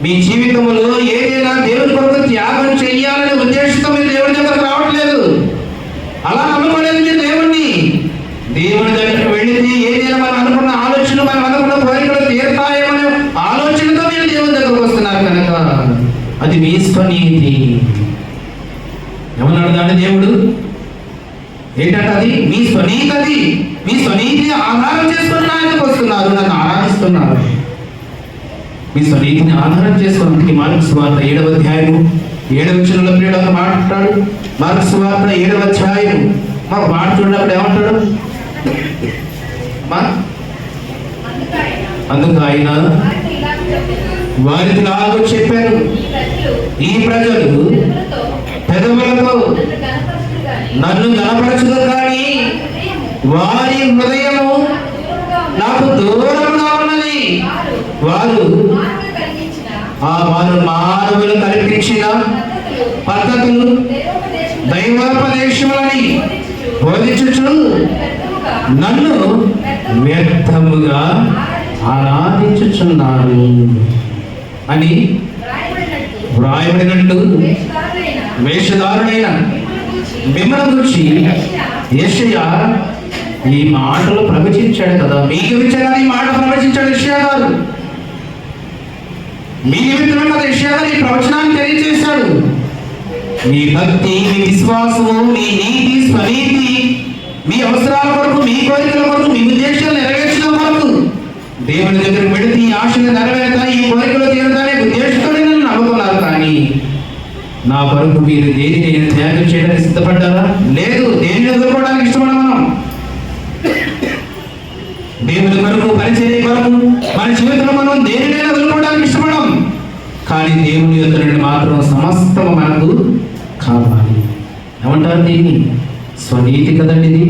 మీ జీవితంలో ఏదైనా దేవుడి కొరకు త్యాగం చెయ్యాలనే ఉద్దేశంతో మీరు దేవుడి దగ్గరకు రావట్లేదు. అలా నమ్మకలేదు మీరు దేవుణ్ణి. దేవుని దగ్గరికి వెళితే ఏదైనా మనం అనుకున్న ఆలోచన, మనం అనుకున్న కోరికలు తీరుతాయేమనే ఆలోచనతో మీరు దేవుని దగ్గరకు వస్తున్నారు కనుక అది మీ స్వనీతి. ఏమన్నాడు దాన్ని దేవుడు? ఏంటంటే అది మీ స్వనీతి. అది మీ స్వనీతిని ఆధారం చేసుకుని నా దగ్గరకు వస్తున్నారు, నన్ను ఆరాధిస్తున్నారు. మీ స్వనీతిని ఆధారం చేసుకున్నట్టుకి మార్కు సువార్త 7వ అధ్యాయము 7వ వచనంలో ప్రియుడు మాట్లాడు. మార్కు సువార్త 7వ అధ్యాయం మాకు మాట చూడప్పుడు ఏమంటాడు? అందుకు ఆయన వారికి లాగా చెప్పారు, ఈ ప్రజలు పెదవులతో నన్ను గణపరచుదు కానీ వారి హృదయము నాకు దూరంగా ఉన్నది. వారు మానవులు కల్పించిన పద్ధతులు దైవోపదేశములని బోధించుచు నన్ను వ్యర్థముగా ఆరాధించుచున్నారు అని వ్రాయబడినట్టు వేషధారుడైన మిమ్మల్ని గురించి యెషయా ఈ మాటలు ప్రవచించాడు కదా. మీ గురించి ఈ మాట ప్రవచించాడు యెషయా గారు. మీ నిమిత్తమే కదా యెషయా గారు ఈ ప్రవచనాన్ని తెలియజేశాడు. మీ భక్తి, మీ విశ్వాసము, మీ నీతి, స్వనీతి మీ అవసరాల కొరకు, మీ కోరికల కొరకు, మీ ఉద్దేశాలు నెరవేర్చడం కొరకు దేవుని దగ్గరికి వెళితే ఈ ఆశలు నెరవేరుతాయి, ఈ కోరికలు తీరుతానే ఉద్దేశంతో నన్ను నమ్ముకున్నారు. కానీ నా కొరకు మీరు దేనిని నేను త్యాగం చేయడానికి సిద్ధపడ్డారా? లేదు. దేనిని ఎదుర్కోవడానికి ఇష్టపడ మనం దేవుని కొరకు, పరిచర్య కొరకు మన జీవితంలో మనం దేనినైనా ఎదుర్కోవడానికి ఇష్టపడం. కానీ దేవుని యొక్క నుండి మాత్రం సమస్తం మనకు కావాలి. ఏమంటారు దీన్ని? స్వనీతి కదండి ఇది,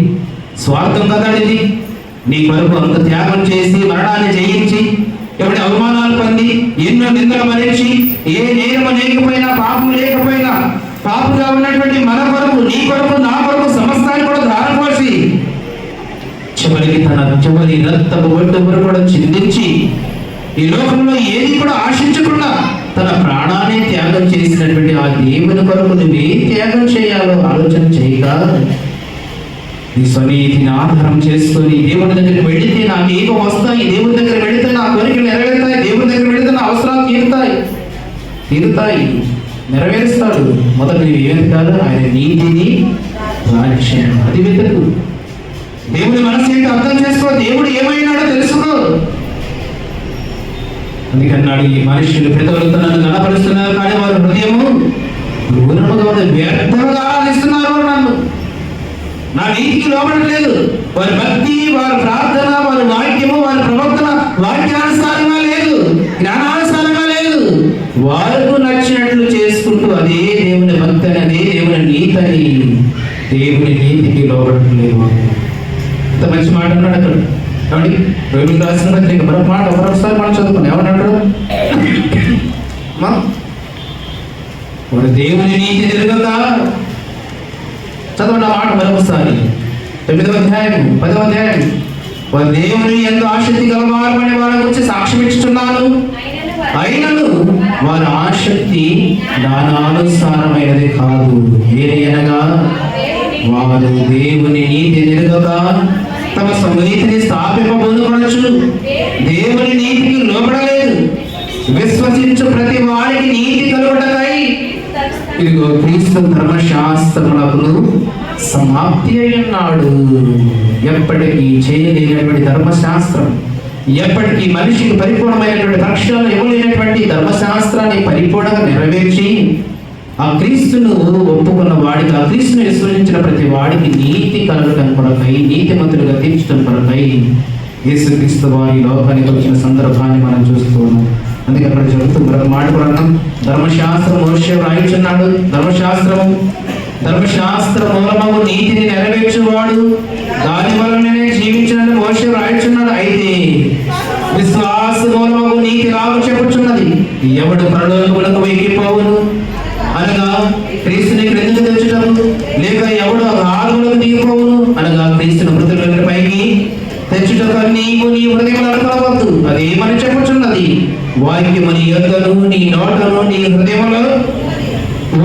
స్వార్థం కదండి ఇది. నీ కొరకు అంత త్యాగం చేసి, మరణాన్ని జయించి, ఎవరి అవమానాలు పొంది, ఎన్నో నిందలు భరించి, ఏ నేరము లేకపోయినా, పాపం లేకపోయినా, పాపుగా ఉన్నటువంటి మన కొరకు, నీ కొరకు, నా కొరకు సమస్తాన్ని కూడా ధారపోసి చివరికి తన చివరి రక్తపు బొట్టు కూడా చిందించి, ఈ లోకంలో ఏది కూడా ఆశించకుండా తన ప్రాణాన్ని త్యాగం చేసినటువంటి ఆ దేవుని కొరకు నువ్వేం త్యాగం చేయాలో ఆలోచన చేయక, నీ స్వనీతిని ఆధారం చేసుకొని దేవుని దగ్గరికి వెళితే నాకు ఏమో వస్తాయి, దేవుని దగ్గర వెళితే నా కోరికలు నెరవేరుతాయి, దేవుని దగ్గర వెళితే నా అవసరాలు తీరుతాయి, నెరవేరుస్తాడు. మొదట నీవు ఏమి కాదు, ఆయన నీతిని, రాజ్యం, అది వెతుకు. దేవుని మనసు ఏంటో అర్థం చేసుకో, దేవుడు ఏమైనాడో తెలుసుకో. అందుకన్నాడు, ఈ మనుషులు పితరులతో నన్ను గణపరుస్తున్నారు, కానీ వారి హృదయము దూరముగా ఉంది, వ్యర్థముగా ఆరాధిస్తున్నారు నన్ను, నా నీతికి లోబడలేదు. వారి భక్తి, వారి ప్రార్థన, వారి వాక్యము, వారి ప్రవర్తన వాక్యానుసారంగా లేదు, జ్ఞానానుసారంగా లేదు. వారికి నచ్చినట్లు చేసుకుంటూ అదే దేవుని భక్తి అని, అదే దేవుని నీతి అని, దేవుని నీతికి లోబడలేదు. ఇంత మంచి మాట అన్నాడు అక్కడ. ఏమండి, రోమిలకు రాసిన పత్రిక మరొక మాట మరొకసారి మనం చదువుకున్నాం. ఏమన్నాడు? వాడు దేవుని నీతి తిరగదా, చదవండి ఆ మాట మరొకసారి. 9వ అధ్యాయం 10వ అధ్యాయం. వారు దేవుని ఎంతో ఆసక్తి గలవారమని వారి గురించి సాక్ష్యం ఇస్తున్నాను, అయినను వారి ఆసక్తి దానానుసారమైనది కాదు. ఏదైనగా వారు దేవుని నీతి తిరగక తమ స్వనీతిని స్థాపింపబోనుకొనొచ్చు, దేవుని నీతికి లోబడలేదు. విశ్వసించు ప్రతి వారికి నీతి కలుగుటకై ఇదిగో క్రీస్తు ధర్మశాస్త్రములకు సమాప్తి అయి ఉన్నాడు. ఎప్పటికీ చేయలేనటువంటి ధర్మశాస్త్రం, ఎప్పటికీ మనిషికి పరిపూర్ణమైనటువంటి పక్షాలు ఇవ్వలేనటువంటి ధర్మశాస్త్రాన్ని పరిపూర్ణంగా నెరవేర్చి ఆ క్రీస్తును ఒప్పుకున్న వాడికి, ఆ క్రీస్తును విశ్వసించిన ప్రతి వాడికి నీతి కలగటం కొరకై, నీతిమంతులుగా తీర్చడం కొరకై యేసుక్రీస్తు వారి లోకానికి వచ్చిన సందర్భాన్ని మనం చూస్తూ ఉన్నాం. అందుకే అక్కడ చెబుతూ మరొక మాట కూడా అన్నాం. ధర్మశాస్త్రం మోషే రాయించున్నాడు. ధర్మశాస్త్ర మూలము నీతిని నెరవేర్చువాడు దాని వలననే జీవించినట్టు మోషే రాయించున్నాడు. అయితే విశ్వాస మూలము నీతి లాగా చెప్పుచున్నది, ఎవడు పరలోకములకు ఎక్కిపోవును అనగా క్రీస్తుని క్రిందకు తెచ్చడం, లేక ఎవడు ఆరుగులకు దిగిపోవును అనగా క్రీస్తుని మృతుల పైకి తెచ్చుటకు నీవు నీ హృదయం నడపవద్దు. అదేమని చెప్పుచున్నది, వాక్యము నీ యొద్దను, నీ నోటను, నీ హృదయంలో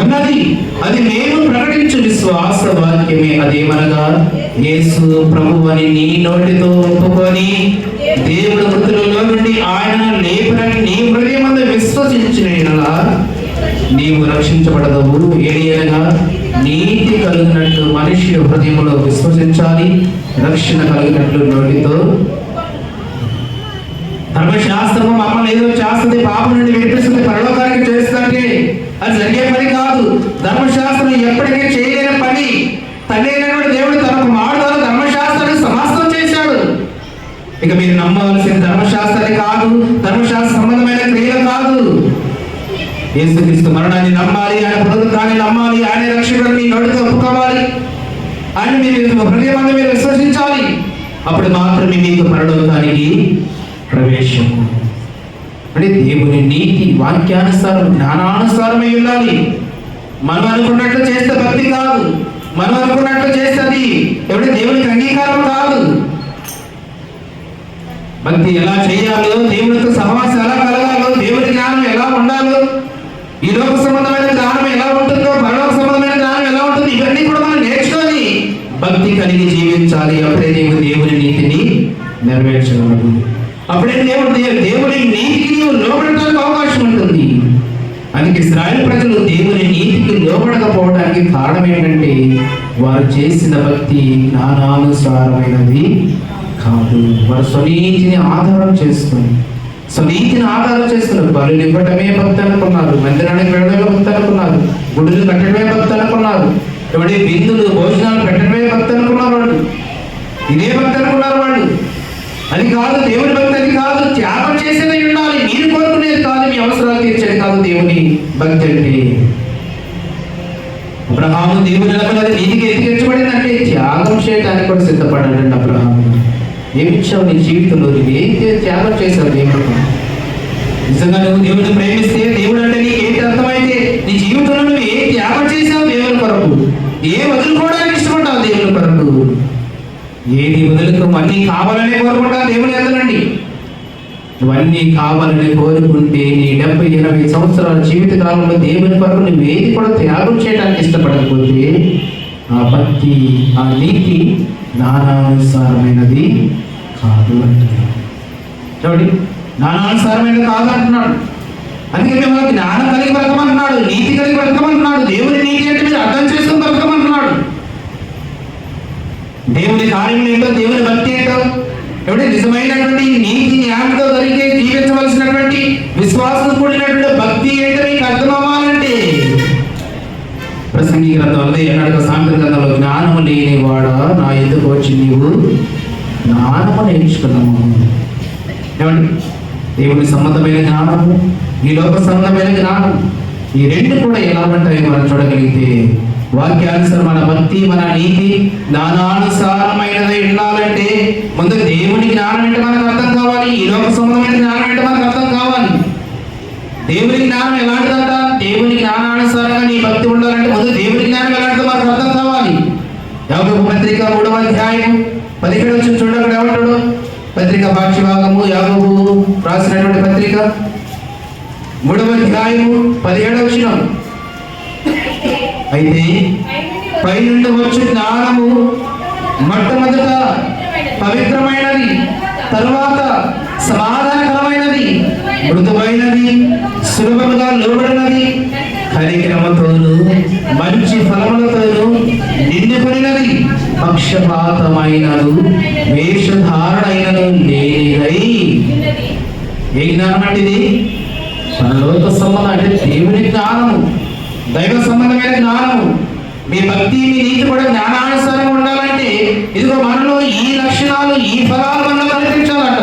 ఉన్నది, అది మేము ప్రకటించు విశ్వాస వాక్యమే. అదేమనగా యేసు ప్రభువు అని నీ నోటితో ఒప్పుకొని దేవుడు మృతులలో నుండి ఆయన లేపనని నీ హృదయమందు విశ్వసించిన యెడల నీవు రక్షించబడదవు. ఏలియనగా నీతి కలిగినట్లు మనిషి హృదయంలో విశ్వసించాలి, రక్షణ కలిగినట్లు నోటితో. ధర్మశాస్త్రము మమ్మల్ని ఏదో చేస్తుంది, పాపం నుండి విడిపిస్తుంది, పరలోకానికి చేస్తుంటే అది జరిగే పని కాదు. ధర్మశాస్త్రం ఎప్పటికీ చేయలేని పని. తండ్రి అయినటువంటి దేవుడు తన కుమారుడు ధర్మశాస్త్రాన్ని సమాప్తం చేశాడు. ఇక మీరు నమ్మవలసిన ధర్మశాస్త్రాన్ని కాదు, ధర్మశాస్త్ర సంబంధమైన క్రియలు కాదు. యేసుక్రీస్తు మరణాన్ని నమ్మాలి, ఆయన పునరుత్థానాన్ని నమ్మాలి, ఆయన రక్షకుడిని నోటితో ఒప్పుకోవాలి, ఆయన మీరు హృదయమందు మీరు విశ్వసించాలి. అప్పుడు మాత్రమే మీకు పరలోకానికి ప్రవేశం. అంటే దేవుని నీతి వాక్యానుసారం, జ్ఞానానుసారమై ఉండాలి. మనం అనుకున్నట్లు చేస్తే భక్తి కాదు, మనం అనుకున్నట్లు చేస్తే అది ఎవరి దేవునికి అంగీకారం కాదు. భక్తి ఎలా చేయాలో, దేవుడితో సహవాసం ఎలా కలగాలో, దేవుడి జ్ఞానం ఎలా ఉండాలో, ఈ లోక సంబంధమైన జ్ఞానం ఎలా ఉంటుందో, పరలోక సంబంధమైన జ్ఞానం ఎలా ఉంటుందో, ఇవన్నీ కూడా మనం నేర్చుకొని భక్తి కలిగి జీవించాలి. అప్పుడే నీవు దేవుని నీతిని నెరవేర్చగలడు. అప్పుడే దేవుడి నీతికి నీవు లోబడటానికి అవకాశం ఉంటుంది. అందుకే ఇశ్రాయేలు ప్రజలు దేవుని నీతికి లోబడకపోవడానికి కారణం ఏంటంటే వారు చేసిన భక్తి జ్ఞానానుసారమైనది కాదు. వారు స్వనీతిని ఆధారం చేసుకుని బలులు ఇవ్వటమే భక్తి అనుకున్నారు, మందిరానికి వెళ్ళడమే భక్తి అనుకున్నారు, గుడులు కట్టడమే భక్తి అనుకున్నారు, ఎవరి విందులు భోజనాలు పెట్టడమే భక్తి అనుకున్నారు వాళ్ళు. ఇదే భక్తి అనుకున్నారు వాళ్ళు. అది కాదు దేవుని భక్తి, అది కాదు. త్యాగం చేసేది ఉండాలి, మీరు కోరుకునేది కాదు, మీ అవసరాలు తీర్చేది కాదు దేవుని భక్తి అంటే. అబ్రహాము దేవుని నీతికి ఎదిగించబడిందంటే త్యాగం చేయడానికి కూడా సిద్ధపడ్డాడండి అబ్రహాము. ఏమిచ్చావు నీ జీవితంలో, నువ్వు ఏం త్యాగం చేశావు దేవుడు? నిజంగా నువ్వు దేవుడిని ప్రేమిస్తే, దేవుడు అంటే నీకు ఏంటి అర్థమైతే, నీ జీవితంలో నువ్వు ఏ త్యాగం చేసావు దేవుని కొరకు, ఏ వదులుకోవడానికి ఇష్టపడ్డావు దేవుని కొరకు, ఏది వదులుకో. అన్నీ కావాలనే కోరుకుంటావు దేవుని ఎదురండి. ఇవన్నీ కావాలని కోరుకుంటే నీ 70-80 సంవత్సరాల జీవిత కాలంలో దేవుని కొరకు నువ్వు ఏది కూడా త్యాగం చేయడానికి ఇష్టపడకపోతే ఆ భక్తి, ఆ నీతి జ్ఞానానుసారమైనది కాదు అంటున్నాడు. చూడండి, జ్ఞానానుసారమైనది కాదు అంటున్నాడు. అందుకే మిమ్మల్ని జ్ఞానం కలిగి బ్రతకమంటున్నాడు, నీతి కలిగి బ్రతకమంటున్నాడు. దేవుని నీతి అంటే మీరు అర్థం చేసుకుని బ్రతకమంటున్నాడు. దేవుని కార్యం ఏంటో, దేవుని భక్తి ఏంటో, ఎవరి నిజమైనటువంటి నీతి న్యాయంతో కలిగి జీవించవలసినటువంటి విశ్వాసం కూడినటువంటి భక్తి ఏంటో మీకు అర్థం అవ్వాలంటే ప్రసంగి గ్రంథంలో ఏనాడు సాంఖ్య గ్రంథంలో జ్ఞానము లేనివాడా నా ఎదుకు వచ్చి నీవు జ్ఞానము నేర్చుకున్నాము. ఏమండి, దేవుని సంబంధమైన జ్ఞానము, ఈ లోక సంబంధమైన జ్ఞానం, ఈ రెండు కూడా ఎలా ఉంటాయి మనం చూడగలిగితే, వాక్యానుసారం మన భక్తి, మన నీతి జ్ఞానానుసారమైనది ఉండాలంటే ముందు దేవుని జ్ఞానం ఏంటో మనకు అర్థం కావాలి, ఈ లోక సంబంధమైన జ్ఞానం ఏంటో మనకు అర్థం కావాలి. దేవుని జ్ఞానం ఎలాంటిదంట? దేవుని జ్ఞానానుసారంగా నీ భక్తి ఉండాలంటే ముందు దేవుని జ్ఞానం ఎలాంటిదో మనకు అర్థం కావాలి. యాకోబు పత్రిక 3వ అధ్యాయం 17 చూడకుండా ఏమంటాడు? పత్రిక భాష్యభాగము యాకోబు రాసినటువంటి పత్రిక 3వ అధ్యాయము 17 అయితే పై నుండి వచ్చే జ్ఞానము మొట్టమొదట పవిత్రమైనది, తరువాత సమాధానకరమైనది, మృదువైనది, సులభముగా లోబడినది, కనికరముతోను మంచి ఫలములతోను నిండిపోయినది, పక్షపాతమైనను వేషధారణైనను లేనిదై. ఏ జ్ఞానం అంటే ఇది? పరలోక సంబంధం అంటే దేవుని జ్ఞానము, దైవ సంబంధమైన జ్ఞానము. మీ భక్తి, మీ నీతి కూడా జ్ఞానానుసారంగా ఉండాలంటే ఇదిగో మనలో ఈ లక్షణాలు, ఈ ఫలాలు మనలో కనిపించాలట.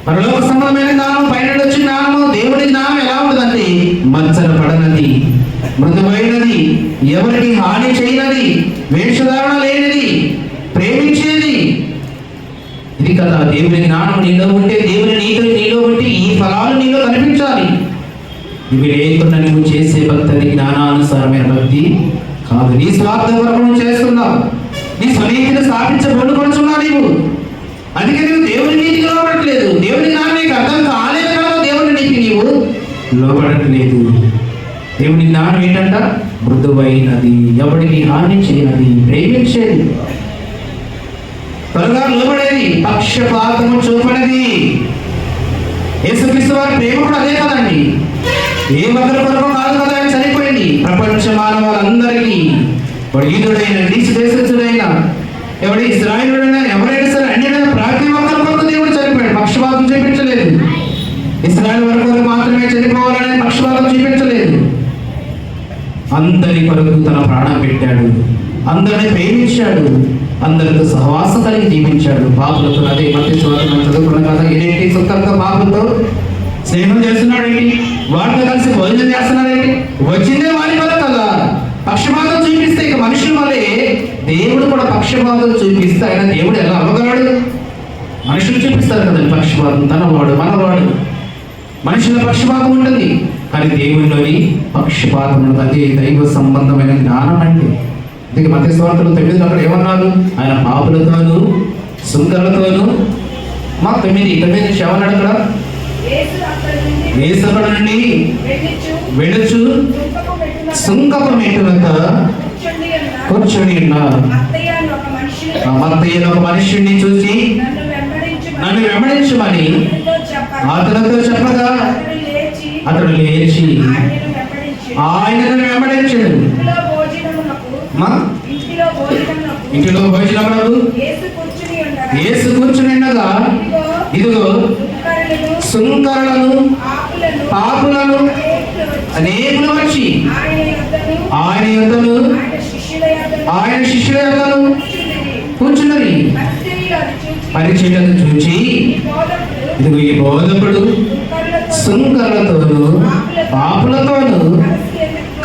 పరలోక సంబంధమైన జ్ఞానం, పైన వచ్చే జ్ఞానము, దేవుని జ్ఞానం ఎలా ఉంటుందంటే మచ్చర పడనది, మృదువైనది, ఎవరికి హాని చేయనది, వేషధారణ లేనిది, ప్రేమించేది. ఇది కదా దేవుని జ్ఞానం నీలో ఉంటే, దేవుని నీతి నీలో ఉంటే ఈ ఫలాలు నీలో కనిపించాలి. ఇవి లేకుండా నువ్వు చేసే భక్తి జ్ఞానానుసారమైన భక్తి కాదు. నీ స్వార్థ వరకు నువ్వు చేస్తున్నావు, నీ స్వనీతిని స్థాపించబడుకొనుచున్నావు నీవు. అందుకే నువ్వు దేవుని నీతికి లోబడట్లేదు, దేవుని జ్ఞానం నీకు అర్థం కాలేదు కదా, దేవుని నీతికి నీవు లోబడట్లేదు. దేవుని జ్ఞానం ఏంటంట? మృదువైనది, ఎవరికి హాని చేయనది, ప్రేమించేది, త్వరగా లోబడేది, పక్షపాతము చూపనిది. యేసుక్రీస్తు వారి ప్రేమ కూడా అదే కదండి. ఏ ఒకరి కొరకు కాదు కదా ఆయన చనిపోయింది, ప్రపంచ మానవాళ్ళందరికీ. వాడు యూదుడైన, గ్రీసు దేశస్థుడైన, ఎవడి ఇశ్రాయేలుడైనా, ఎవరైనా సరే అన్యుడైన ప్రతి ఒక్కరి కొరకు దేవుడు చనిపోయాడు. పక్షపాతం చూపించలేదు. ఇశ్రాయేలు వారి కొరకు మాత్రమే చనిపోవాలని పక్షపాతం చూపించలేదు. అందరి కొరకు తన ప్రాణం పెట్టాడు, అందరిని ప్రేమించాడు, అందరితో సహవాసం కలిగి జీవించాడు. పాపులతో, అదే మధ్య మనం చదువుకున్నాం కదా, ఏంటి సుఖంతో పాపులతో స్నేహం చేస్తున్నాడేంటి, వాటితో కలిసి భోజనం చేస్తున్నాడేంటి, వచ్చిందే వారి వల్ల కదా. పక్షపాతం చూపిస్తే ఇక మనుషుల వల్లే దేవుడు కూడా పక్షపాతం చూపిస్తే ఆయన దేవుడు ఎలా అవ్వగలడు? మనుషులు చూపిస్తారు కదండి పక్షపాతం, తనవాడు మనవాడు, మనుషుల పక్షపాతం ఉంటుంది, కానీ దేవుడిలోని పక్షపాతం ఉండదు. అదే దైవ సంబంధమైన జ్ఞానం అంటే. అందుకే మధ్య స్వార్థలు 9 అక్కడ ఏమన్నారు? ఆయన పాపులతోనూ సుంకర్లతోనూ మా 9 ఏమన్నాడు అక్కడ? యేసు అక్కడ నుండి వెళుచు సుంకపు మెట్టులక కూర్చొని ఉన్నారు. మత్తయ్యను ఒక మనుష్యుడిని చూసి నన్ను వెంబడించమని అతనితో చెప్పగా అతడు లేచి ఆయనను వెంబడించెను. ఆయనను వెంబడించాడు. ఇంటిలో భోజనమునకు మా ఇంటిలో భోజనమునకు యేసు కూర్చుని ఉండగా ఇదిగో సుంకరులను పాపులను అనేకులు వచ్చి ఆయన యొద్దను ఆయన శిష్యుల యొద్దను కూర్చున్నది. పరిచర్యను చూచి ఇదిగో ఈ బోధకుడు సుంకరులతోను పాపులతోను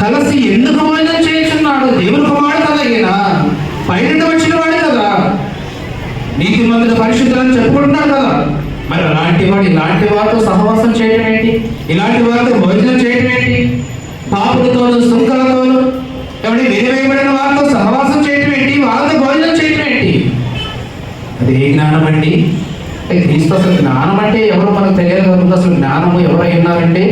కలిసి ఎందుకు భోజనం చేస్తున్నాడు? దేవుని కుమారుడు కదా ఈయన, పైన వచ్చిన వాడు కదా, నీతి మందుల పరిశుద్ధులను చెప్పుకుంటున్నాడు కదా. మరి అలాంటి వాడు ఇలాంటి వారితో సహవాసం చేయడం ఏంటి? ఇలాంటి వారితో భోజనం చేయడం ఏంటి? పాపులతోను సుంకలతోను ఎవరి వేయబడిన వారితో సహవాసం చేయడం ఏంటి? వాళ్ళతో భోజనం చేయడం ఏంటి? అది ఏ జ్ఞానం అండి? క్రీస్తు అసలు జ్ఞానం అంటే ఎవరు మనకు తెలియదు కదా. అసలు జ్ఞానము ఎవరై ఉన్నారంటే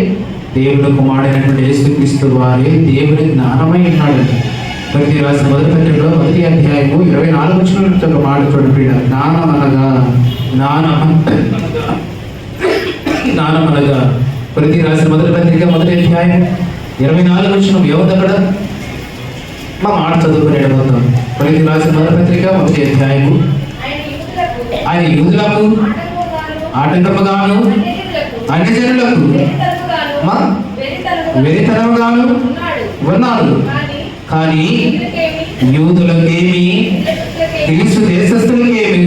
దేవుని కుమారుడైనటువంటి యేసుక్రీస్తు వారే దేవుని జ్ఞానమై ఉన్నాడు. ప్రతి రాసిన మొదటి పత్రికలో 1వ అధ్యాయము 24 వచనం ఒక మాట చూడండి. జ్ఞానం అనగా ప్రతి రాసిన మొదటి పత్రిక 1వ అధ్యాయం 24 వచనం ఏముంది అక్కడ? మా మాట చదువుకునే పోతాం. ప్రతి రాసిన మొదటి పత్రిక 1వ అధ్యాయము ఆయన యూదులకు ఆటంకముగాను అన్యజనులకు వెరితనముగాను ఉన్నాడు. కానీ యూదులకేమి క్రీస్తు దేశస్థులకేమి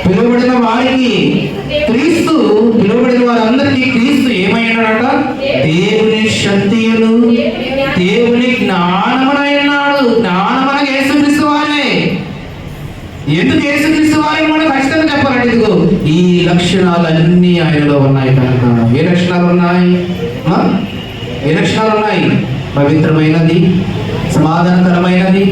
పిలువబడిన వారికి క్రీస్తు, పిలువబడిన వారందరికీ క్రీస్తు ఏమైనాడట? దేవుని శక్తియును దేవుని జ్ఞానమునై ఉన్నాడు. జ్ఞానమన యేసుక్రీస్తు వారే. ఎందుకు యేసుక్రీస్తు వారి మనం ఖచ్చితంగా చెప్పాలంటే ఇదిగో ఈ లక్షణాలన్నీ ఆయనలో ఉన్నాయి కనుక. ఏ లక్షణాలు ఉన్నాయి? ఏ లక్షణాలు ఉన్నాయి? పవిత్రమైనది, సమాధానకరమైనది,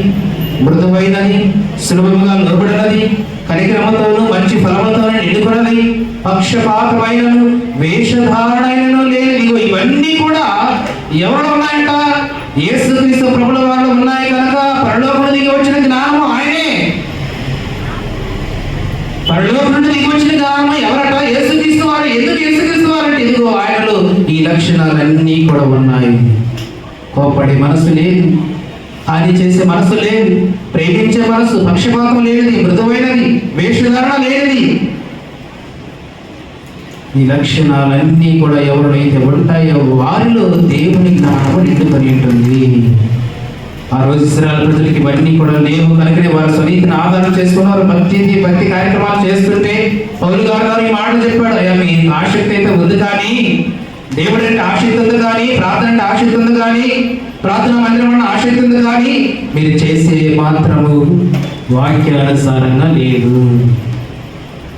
మృదువైనది, సులభముగా లోబడినది, కనిక్రమతోను మంచి ఫలములతోను నిండుకున్నది, పక్షపాతమైనను వేషధారణైనను లేదు. ఇగో ఇవన్నీ కూడా ఎవరు ఉన్నాయంట? యేసుక్రీస్తు ప్రభుల వారిలో ఉన్నాయి కనుక పరలోకము దిగి వచ్చిన జ్ఞానము ఆయనే. పరలోకం నుండి దిగి వచ్చిన జ్ఞానము ఎవరట? యేసుక్రీస్తు వారు. ఎందుకు యేసుక్రీస్తు వారు అంటే ఇదిగో ఆయనలో ఈ లక్షణాలన్నీ కూడా ఉన్నాయి. కోపడే మనసు లేదు, హాని చేసే మనసు లేదు, ప్రేమించే మనసు, పక్షపాతం లేనిది, మృదువైనది, వేషధారణ లేనిది. ఈ లక్షణాలన్నీ కూడా ఎవరైతే ఉంటాయో వారిలో దేవుని జ్ఞానము నిండుకొని ఉంటుంది. ఆ రోజు ఇశ్రాయేలు ప్రజలకి ఇవన్నీ కూడా లేవు కనుకనే వారు స్వనీతిని ఆధారం చేసుకున్నారు. భక్తి కార్యక్రమాలు చేస్తుంటే పౌలు గారు ఈ మాట చెప్పాడు, అయ్యా మీ ఆసక్తి అయితే ఉంది కానీ, దేవుడు అంటే ఆసక్తి ఉంది కానీ, ప్రార్థన అంటే ఆసక్తి ఉంది కానీ, ప్రార్థన మందిరం అన్న ఆసక్తి ఉంది కానీ మీరు చేసే మాత్రము వాక్యానుసారంగా లేదు.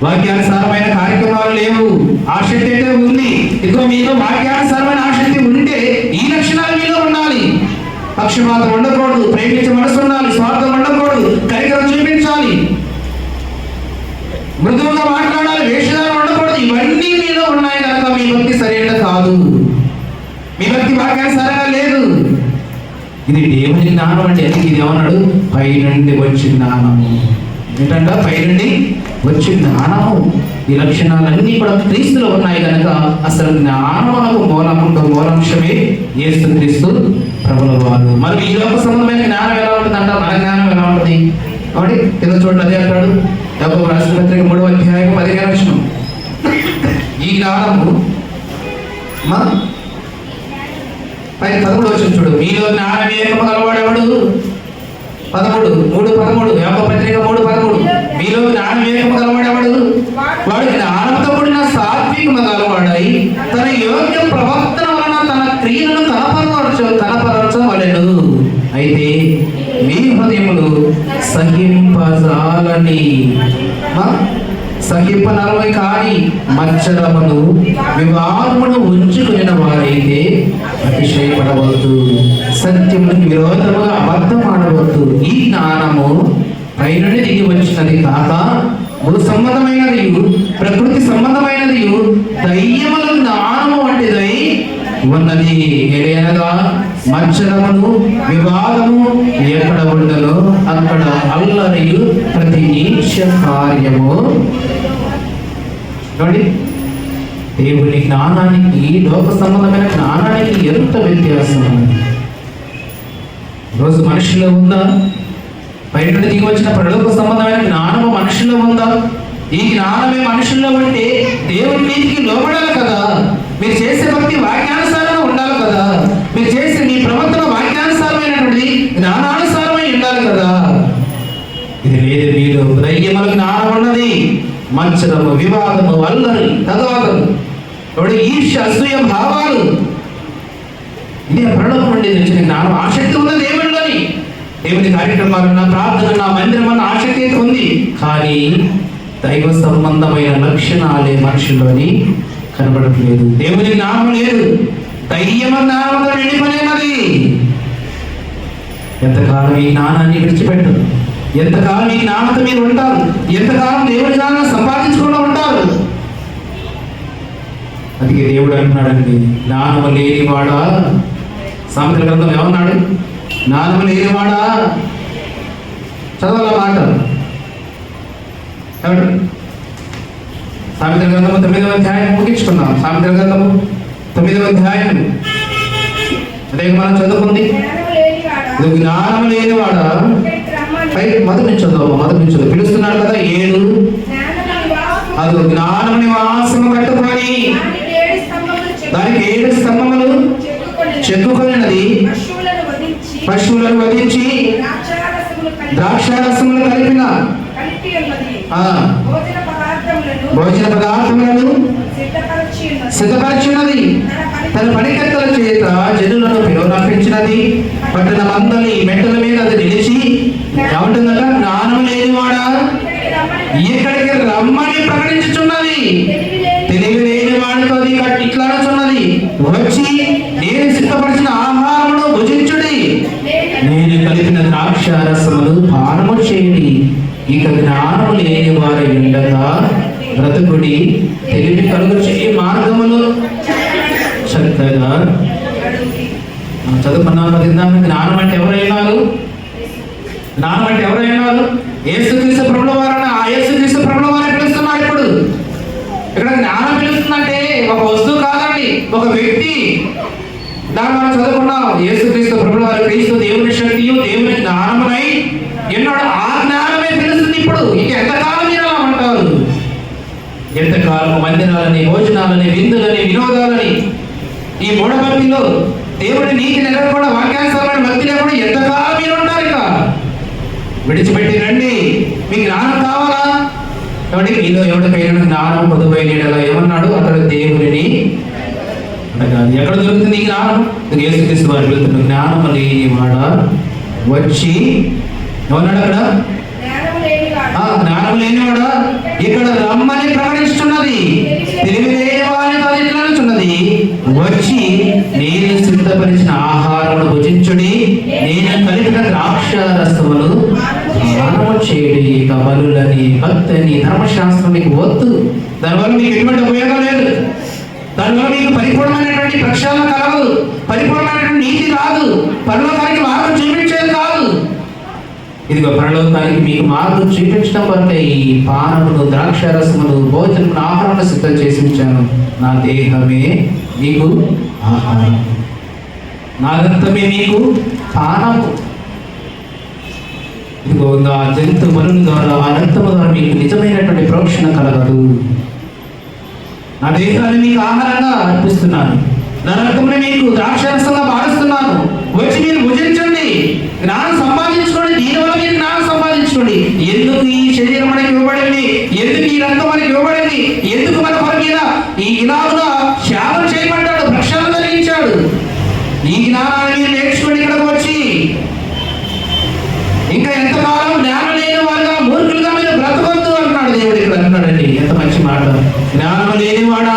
వాక్యానుసారమైన కార్యక్రమాలు లేవు. ఆసక్తి అయితే ఉంది. ఇదిగో మీలో వాక్యానుసారమైన ఆసక్తి ఉంటే ఈ లక్షణాలు మీలో ఉండాలి. పక్షపాతం ఉండకూడదు, ప్రేమించే మనసు ఉండాలి, స్వార్థం ఉండకూడదు, కనికరం చూపించాలి, మృదువుగా మాట్లాడాలి, వేషధారణ ఉండకూడదు. ఇవన్నీ మీలో ఉన్నాయి కనుక మీ భక్తి సరైన కాదు, మీ భక్తి వాక్యానుసారంగా లేదు. ఇది దేవుని జ్ఞానం అంటే ఇది ఏమన్నాడు? పై నుండి వచ్చిన జ్ఞానము. ఏంటంట? పై నుండి వచ్చిన జ్ఞానము. ఈ లక్షణాలన్నీ కూడా క్రీస్తులో ఉన్నాయి కనుక అసలు జ్ఞానమునకు మూలాంశమే యేసుక్రీస్తు ప్రభుల వారు. మరి ఈ లోక సంబంధమైన జ్ఞానం ఎలా ఉంటుంది అంట? మన జ్ఞానం ఎలా ఉంటుంది కాబట్టి తెలుగు చూడండి. అదే అంటాడు యాకోబు రాసిన పత్రిక 3వ అధ్యాయం 15వ వచనం. ఈ జ్ఞానము 13వ వచనం చూడు. మీలో జ్ఞాన వివేకము గలవాడెవడు? 13 యాకోబు పత్రిక 3:13. మీలో జ్ఞాన వివేకము గలవాడెవడు? వాడు జ్ఞానంతో కూడిన సాత్వికము గలవాడై తన యోగ్య ప్రవర్తన వలన తన క్రియలను కనపరచవలెను. అయితే మీ హృదయములు సహింపజాలని సహింపనలమై కాని మచ్చరమును వివాదమును ఉంచుకుని వారైతే అతిశయపడవద్దు, సత్యమునికి విరోధముగా అబద్ధం ఆడవద్దు. ఈ జ్ఞానము పై నుండి దిగి వచ్చినది కాక భూ సంబంధమైనది, ప్రకృతి సంబంధమైనది, దయ్యముల జ్ఞానము వంటిదై ఉన్నది. ఏదైనగా మత్సరమును వివాదము ఎక్కడ ఉండదో అక్కడ అల్లరియు ప్రతి నీచ కార్యము. దేవుని జ్ఞానానికి లోక సంబంధమైన జ్ఞానానికి ఎంత వ్యత్యాసం ఉన్నది. రోజు మనుషుల్లో ఉందా? బయట నుండి దిగి వచ్చిన పరలోక సంబంధమైన జ్ఞానము మనుషుల్లో ఉందా? ఈ జ్ఞానమే మనుషుల్లో ఉంటే దేవుని నీతికి లోబడాలి కదా. మీరు చేసే భక్తి వాక్యానుసారంగా ఉండాలి కదా. మీరు చేసే మీ ప్రవర్తన వాక్యానుసారమైనటువంటి జ్ఞానానుసారమై ఉండాలి కదా. ఇది లేదు. మీలో దయ్యముల జ్ఞానం ఉన్నది. మత్సరము, వివాదము, అల్లరి, తగాదము, ఈర్ష్య, అసూయ భావాలు. ఇదే పరలోకం నుండి తెచ్చిన జ్ఞానం. ఆసక్తి ఉన్న దేవుడిలోని దేవుని కార్యక్రమాలన్నా, ప్రార్థన, మందిరం అన్న ఆసక్తి అయితే ఉంది. కానీ దైవ సంబంధమైన లక్షణాలే మనుషుల్లోని కనబడట్లేదు. దేవుని జ్ఞానం లేదు. దయ్యమ జ్ఞానంతో నిండిపోయినది. ఎంతకాలం ఈ జ్ఞానాన్ని విడిచిపెట్టదు? ఎంతకాలం ఈ జ్ఞానంతో మీరు ఉంటారు? ఎంతకాలం దేవుని జ్ఞానాన్ని సంపాదించుకుంటూ ఉంటారు? అందుకే దేవుడు అంటున్నాడండి, జ్ఞానము లేనివాడా. సామెతల గ్రంథం ఏమన్నాడు? జ్ఞానము లేనివాడా. చదవాల మాట. సామెతల గ్రంథము 9వ అధ్యాయం ముగించుకున్నాం. సామెతల గ్రంథము 9వ అధ్యాయం అదే మనం చదువుకుంది. జ్ఞానం లేనివాడా. మొదటి నుంచి చదువు. పిలుస్తున్నాడు కదా 7. అది జ్ఞానము నివాసము కట్టుకొని దానికి 7 స్తంభములు చెక్కుకొనినది. పశువులను వధించి ద్రాక్షారసములు కలిపిన భోజన పదార్థములను సిద్ధపరిచినది. తన పనికర్తల చేత జనులను పిలువనంపించినది. పట్టణ మందలి మెట్టల మీద అది నిలిచి ఏమంటుందట? జ్ఞానం లేనివాడా, ఇక్కడికి రమ్మని ప్రకటించుచున్నది. తెలివి లేని వాడితో అది ఇట్లా అనుచున్నది, వచ్చి నేను సిద్ధపరిచిన ఆహారమును భుజించుడి, నేను కలిపిన ద్రాక్ష రసములు పానము చేయుడి. ఇక జ్ఞానము లేని వారి ఉండగా బ్రతుకుడి, తెలివి కలుగు చేయి మార్గములు చక్కగా చదువుకున్నాను. జ్ఞానం అంటే ఎవరైనారు? జ్ఞానం అంటే ఎవరైనారు? యేసుక్రీస్తు ప్రభుల వారని ఆ యేసుక్రీస్తు ప్రభుల వారిని పిలుస్తున్నారు. ఇప్పుడు ఇక్కడ జ్ఞానం పిలుస్తుందంటే ఒక వస్తువు కాదండి, ఒక వ్యక్తి. దాన్ని మనం చదువుకున్నాం. యేసుక్రీస్తు ప్రభుల వారి క్రీస్తు దేవుని శక్తియు దేవుని జ్ఞానమునై ఎన్నోడు. ఆ జ్ఞానమే పిలుస్తుంది ఇప్పుడు. ఇక ఎంతకాలం మీరు అలా అంటారు? ఎంతకాలం మందిరాలని, భోజనాలని, విందులని, వినోదాలని, ఈ మూఢభక్తిలో దేవుడి నీతి నెరవేరకుండా వాక్యానుసారమైన భక్తి లేకుండా ఎంతకాలం మీరు ఉంటారు? ఇక విడిచిపెట్టి రండి. మీకు జ్ఞానం కావాలా? కాబట్టి మీలో ఎవరికైనా జ్ఞానం పొదువైన ఏమన్నాడు? అతడు దేవుడిని అడగాలి. ఎక్కడ దొరుకుతుంది ఈ జ్ఞానం? యేసుక్రీస్తు వారు వెళ్తున్న జ్ఞానం లేనివాడా వచ్చి ఏమన్నాడు అక్కడ? జ్ఞానం లేనివాడా ఇక్కడ రమ్మని ప్రకటిస్తున్నది. తెలివి లేని వారితో ఇట్లా అనుచున్నది, వచ్చి నేను సిద్ధపరిచిన ఆహారమును భుజించుడి, నేను కలిపిన ద్రాక్ష రసములు పానము చేయుడి. ఇక బలులని, భక్తిని, ధర్మశాస్త్రం మీకు వద్దు. దానివల్ల మీకు ఎటువంటి ఉపయోగం లేదు. దానివల్ల మీకు పరిపూర్ణమైనటువంటి ప్రక్షాళన కలదు, పరిపూర్ణమైనటువంటి నీతి రాదు, పరలోకానికి మార్గం చూపించేది కాదు. ఇదిగో పరలోకానికి మీకు మార్గం చూపించడం కొరకే ఈ పానములు, ద్రాక్షారసములు, భోజనం, ఆహారాన్ని సిద్ధం చేసి ఉంచాను. నా దేహమే మీకు ఆహారం, నా రక్తమే మీకు పానము. ఇదిగో నా జంతు బలుల ద్వారా, ఆ రక్తము ద్వారా మీకు నిజమైనటువంటి ప్రోక్షణ కలగదు. నా దేహాన్ని మీకు ఆహారంగా అర్పిస్తున్నాను, నా రక్తముని మీకు ద్రాక్షారసంగా మారుస్తున్నాను. వచ్చి మీరు భుజించండి, జ్ఞానం సంపాదించుకోండి. దీనివల్ల మీరు జ్ఞానం సంపాదించుకోండి. ఎందుకు ఈ శరీరం మనకి ఇవ్వబడింది? ఎందుకు ఈ రక్తం మనకి ఇవ్వబడింది? ఎందుకు మన కొరకు ఈ ఇలాగా త్యాగం చేయబడ్డాడు, ప్రక్షాళన కలిగించాడు? ఈ జ్ఞానాన్ని మీరు నేర్చుకోండి. ఇక్కడికి వచ్చి ఇంకా ఎంతకాలం జ్ఞానం లేని వారుగా, మూర్ఖులుగా మీరు బ్రతకొద్దు అంటున్నాడు దేవుడు. ఇక్కడ అంటున్నాడండి, ఎంత మంచి మాట. జ్ఞానం లేనివాడా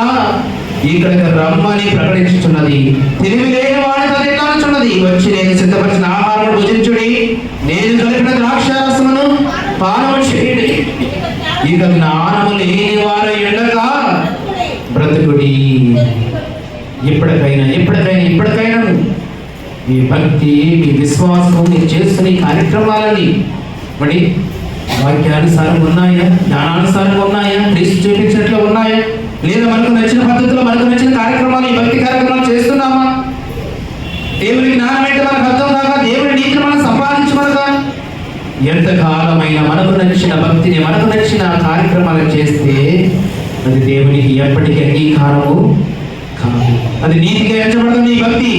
ఇక్కడికి రమ్మని ప్రకటించుతున్నది. తెలివి లేని వాడితో ఎట్లా వచ్చి నేను సిద్ధపరిచిన ఆహారం భుజించుడి, నేను కలిపిన ద్రాక్షారసమును పానము చేయుడి. ఇక జ్ఞానము లేని వారు ఉండగా బ్రతుకుడి. ఇప్పటికైనా మీ భక్తి, మీ విశ్వాసం, మీరు చేస్తున్న ఈ కార్యక్రమాలని మరి వాక్యానుసారం ఉన్నాయా? జ్ఞానానుసారంగా ఉన్నాయా? క్రీస్తు చూపించినట్లు ఉన్నాయా? లేదా మనకు నచ్చిన పద్ధతిలో మనకు నచ్చిన కార్యక్రమాలు, ఈ భక్తి కార్యక్రమాలు చేస్తున్నామా? దేవుని జ్ఞానం ఏంటో మనకు అర్థం కాక దేవుని నీతిని మనం సంపాదించమనగా ఎంతకాలమైన మనకు నచ్చిన భక్తిని, మనకు నచ్చిన కార్యక్రమాలు చేస్తే అది దేవునికి ఎప్పటికీ అంగీకారము కాదు. అది నీతిగా ఎంచబడదు ఈ భక్తి.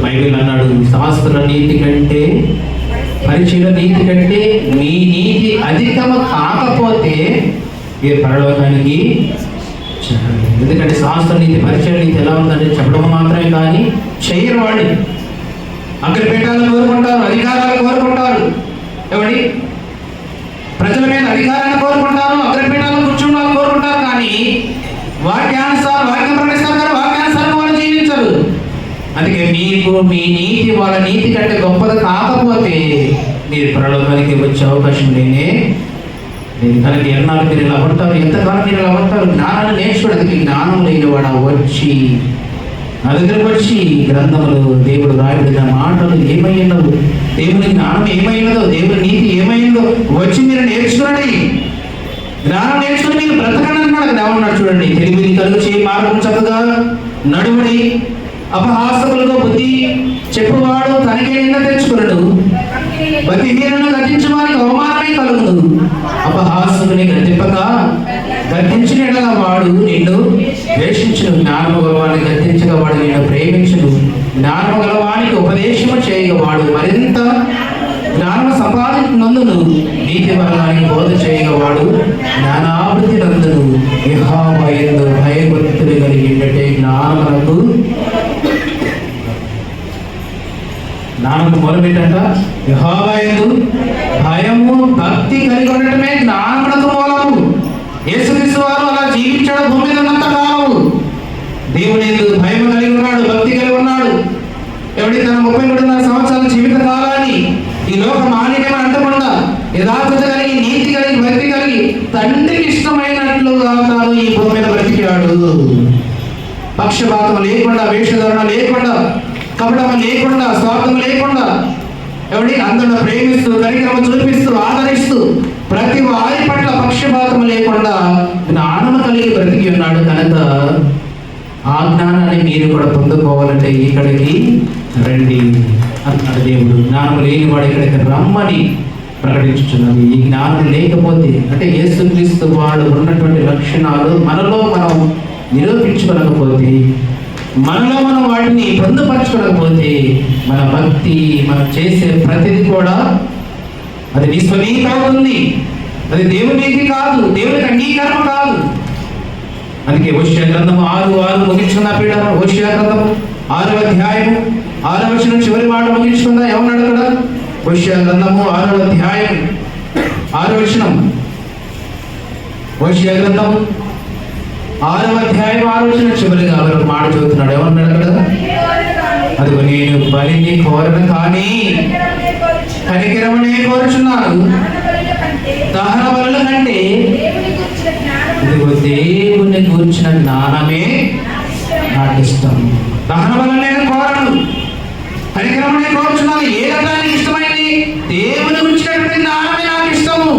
బైబిల్ అన్నాడు, శాస్త్ర నీతి కంటే, పరిచయ నీతి కంటే మీ నీతి అధికము కాకపోతే మీరు పరలోకానికి చేరలేరు. ఎందుకంటే శాస్త్ర నీతి, పరిచయ నీతి ఎలా ఉందంటే చెప్పడం మాత్రమే కానీ చేయరు. వాళ్ళు అగ్రపీఠాలను కోరుకుంటారు, అధికారాలు కోరుకుంటారు. ఎవడి ప్రజల మీద అధికారాన్ని కోరుకుంటారు, అగ్రపీఠాలను కూర్చుండాలని కోరుకుంటారు. కానీ వాక్యానుసారం వాక్యం ప్రకటిస్తారు కానీ వాక్యానుసారం వాళ్ళు జీవించరు. అందుకే మీకు మీ నీతి వాళ్ళ నీతి కంటే గొప్పది కాకపోతే మీరు పరలోకానికి వచ్చే అవకాశం లేనే లేదు. కనుక ఎన్నాళ్ళు మీరు ఇలా ఉంటారు, ఎంతకాలం మీరు ఇలా ఉంటారు? జ్ఞానాన్ని నేర్చుకోవడం. అందుకే జ్ఞానం లేని వాడు వచ్చి నా దగ్గరకు వచ్చి గ్రంథములు, దేవుడు రాయబడిన మాటలు ఏమైనవు, దేవుని జ్ఞానం ఏమైనదో, దేవుని నీతి ఏమైనదో వచ్చి మీరు నేర్చుకోండి. జ్ఞానం నేర్చుకుని మీరు బ్రతకండి అన్నాడు. జ్ఞానం చూడండి, తెలివిని కలుగు చేయి, మార్గం చక్కగా నడువుడి, అపహాసకులుగా బుద్ధి చెప్పువాడు తనకే నింద తెచ్చుకున్నాడు, బతి మీరను గద్దించు వారికి అవమానమే కలుగును. అపహాసకుని గద్దింపక గద్దించిన ఎడల వాడు నిన్ను ద్వేషించును, జ్ఞానము గలవాడిని గద్దించగా వాడు నిన్ను ప్రేమించును, జ్ఞానము గలవానికి ఉపదేశము చేయగవాడు మరింత జ్ఞానము సంపాదించినందును, నీతి వర్గానికి బోధ చేయగవాడు జ్ఞానాభివృద్ధి నందును. యెహోవా యందు భయభక్తులు కలిగింటే జ్ఞానమునకు మూలమేంటంట? యెహోవా యందు భయము భక్తి కలిగి ఉండటమే జ్ఞానమునకు మూలము. యేసుక్రీస్తు వారు అలా జీవించాడు భూమి మీద ఉన్నంత కాలము. దేవుని యందు భయం కలిగి ఉన్నాడు, భక్తి కలిగి ఉన్నాడు. ఎవడి తన 33 సంవత్సరాల జీవిత కాలాన్ని ఈ లోక మాలిన్యం అంటకుండా యథార్థత కలిగి, నీతి కలిగి, భక్తి కలిగి తండ్రికి ఇష్టమైనట్లుగా తాను ఈ భూమి మీద బ్రతికాడు. పక్షపాతం లేకుండా, వేషధారణ లేకుండా, కపటం లేకుండా, స్వార్థం లేకుండా, ఎవడి అందరూ ప్రేమిస్తూ, కనికరమ చూపిస్తూ, ఆదరిస్తూ, ప్రతి వారి పట్ల పక్షపాతం లేకుండా జ్ఞానము కలిగి బ్రతికి ఉన్నాడు. కనుక ఆ జ్ఞానాన్ని మీరు కూడా పొందుకోవాలంటే ఇక్కడికి రండి అన్నాడు దేవుడు. జ్ఞానం లేని వాడు ఇక్కడికి రమ్మని ప్రకటించుతున్నది. ఈ జ్ఞానం లేకపోతే, అంటే యేసుక్రీస్తు వాడు ఉన్నటువంటి లక్షణాలు మనలో మనం నిరూపించుకోలేకపోతే, మనలో మనం వాటిని పొందుపరచుకోలేకపోతే, మన భక్తి, మనం చేసే ప్రతిదీ కూడా అది నిస్వనీతి అవుతుంది. అది దేవుని నీతి కాదు, దేవునికి అంగీకారం కాదు. అందుకే హోషేయ గ్రంథము 6:6 ముగించుకున్న పీడ. హోషేయ గ్రంథము 6వ అధ్యాయము 6వ వచనం చివరి మాట ముగించుకుందా? ఏమన్నాడు అక్కడ? హోషేయ గ్రంథము 6వ అధ్యాయం 6వ వచనం. హోషేయ గ్రంథము 6వ అధ్యాయం 6వ వచనం చివరిగా ఒక మాట చదువుతున్నాడు. ఏమన్నాడు అక్కడ? అదిగో నేను బలిని కోరను కానీ కనికరమునే కోరుచున్నాను, దహన బలుల కంటే ఇదిగో దేవుని కూర్చిన జ్ఞానమే నాకు ఇష్టం. దహన బలులు నేను కోరను, కనికరమునే కోరుచున్నాను. ఏ రకానికి ఇష్టమైంది? దేవుని గురించినటువంటి జ్ఞానమే నాకు ఇష్టము,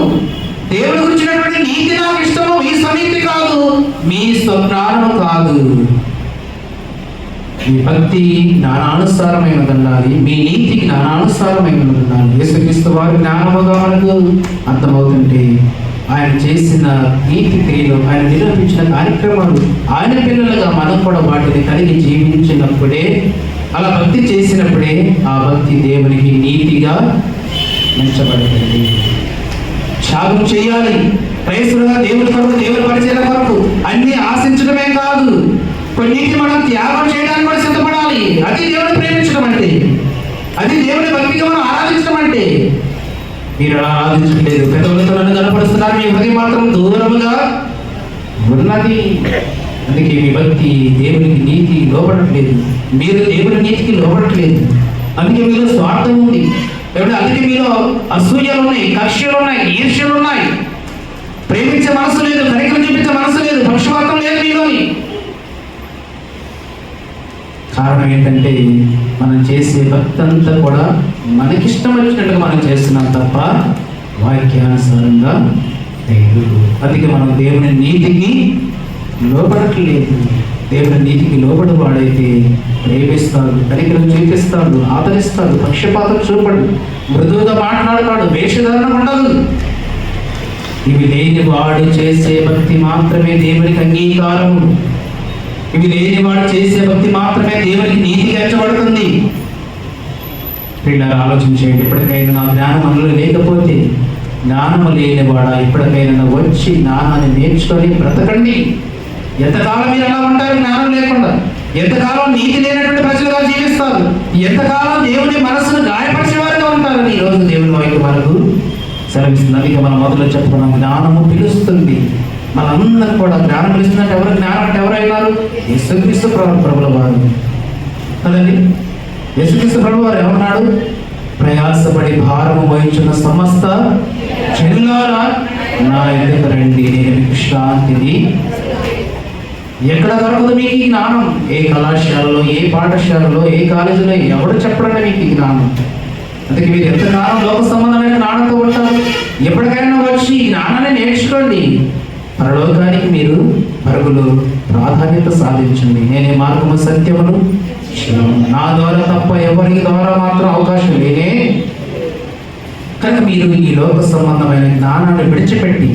దేవుని గురించినటువంటి నీతి నాకు ఇష్టము. మీ స్వనీతి కాదు, మీ స్వజ్ఞానము కాదు. మీ భక్తి జ్ఞానానుసారమైనది ఉండాలి, మీ నీతి జ్ఞానానుసారమైనది ఉండాలి. యేసుక్రీస్తు వారి జ్ఞానముగా మనకు అర్థమవుతుంటే, ఆయన చేసిన నీతి క్రియలు, ఆయన నిరూపించిన కార్యక్రమాలు, ఆయన పిల్లలుగా మనం కూడా వాటిని కలిగి జీవించినప్పుడే, అలా భక్తి చేసినప్పుడే ఆ భక్తి దేవునికి నీతిగా ఎంచబడుతుంది. త్యాగం చేయాలి, ప్రయత్నంగా దేవుని కొరకు, దేవుని పరిచయం కొరకు అన్ని ఆశించడమే కాదు, కొన్నింటి మనం త్యాగం చేయడానికి కూడా సిద్ధపడాలి. అది దేవుని ప్రేమించడం అంటే, అది దేవుని భక్తిగా మనం ఆరాధించడం అంటే. మీరు అలా ఆరాధించట్లేదు, పెద్దలతో నన్ను కనపరుస్తున్నారు, మీ హృదయం మాత్రం దూరముగా ఉన్నది. అందుకే మీ భక్తి దేవునికి నీతి లోపడట్లేదు, మీరు దేవుని నీతికి లోపడట్లేదు. అందుకే మీలో స్వార్థం ఉంది, అందుకే మీలో అసూయలు ఉన్నాయి, కక్షలు ఉన్నాయి, ఈర్ష్యలు ఉన్నాయి, ప్రేమించే మనసు లేదు, కనికరం చూపించే మనసు లేదు, పక్షపాతం లేదు మీలోని. కారణం ఏంటంటే మనం చేసే భక్తి అంతా కూడా మనకిష్టం వచ్చినట్టుగా మనం చేస్తున్నాం తప్ప వాక్యానుసారంగా లేదు. అందుకే మనం దేవుని నీతికి లోబడట్లేదు. దేవుని నీతికి లోబడి వాడైతే ప్రేమిస్తాడు, కనికరం చూపిస్తాడు, ఆదరిస్తాడు, పక్షపాతం చూపడు, మృదువుగా మాట్లాడతాడు, వేషధారణ ఉండదు. ఇవి లేని వాడు చేసే భక్తి మాత్రమే దేవునికి అంగీకారము. ఇవి లేని వాడు చేసే భక్తి మాత్రమే దేవునికి నీతిగా ఎంచబడుతుంది. పిల్లలు ఆలోచించేయండి. ఇప్పటికైనా నా జ్ఞానం మనలో లేకపోతే, జ్ఞానము లేనివాడా ఇప్పటికైనా వచ్చి జ్ఞానాన్ని నేర్చుకొని బ్రతకండి. ఎంతకాలం మీరు అలా ఉంటారు జ్ఞానం లేకుండా? ఎంతకాలం నీతి లేనటువంటి ప్రజలుగా జీవిస్తారు? ఎంతకాలం దేవుని మనసును గాయపరిచేవారుగా ఉంటారు? ఈ రోజు దేవుని వాక్యం మనకు సెలవిస్తుంది. అందుకే మనం మొదలు చెప్పుకున్నాం, జ్ఞానము పిలుస్తుంది. మనందరం కూడా జ్ఞానం పిలుస్తుందంటే ఎవరు? జ్ఞానం అంటే ఎవరైనారు? యేసుక్రీస్తు ప్రభుల వారు కదండి. యేసుక్రీస్తు ప్రభు వారు ఏమన్నాడు? ప్రయాసపడి భారము వహించున్న సమస్త జనులారా నా ఎదుట రండి, నేను మీకు శాంతిని. ఎక్కడ దొరకదు మీకు ఈ జ్ఞానం? ఏ కళాశాలలో, ఏ పాఠశాలలో, ఏ కాలేజీలో ఎవడు చెప్పడండి మీకు ఈ జ్ఞానం? అందుకే మీరు ఎంత జ్ఞానం, లోక సంబంధమైన జ్ఞానంతో ఉంటారు. ఎప్పటికైనా వచ్చి ఈ జ్ఞానాన్ని నేర్చుకోండి. పరలోకానికి మీరు పరుగులు ప్రాధాన్యత సాధించండి. నేనే మార్గము, సత్యమును, నా ద్వారా తప్ప ఎవరికి ద్వారా మాత్రం అవకాశం లేనే. కనుక మీరు ఈ లోక సంబంధమైన జ్ఞానాన్ని విడిచిపెట్టి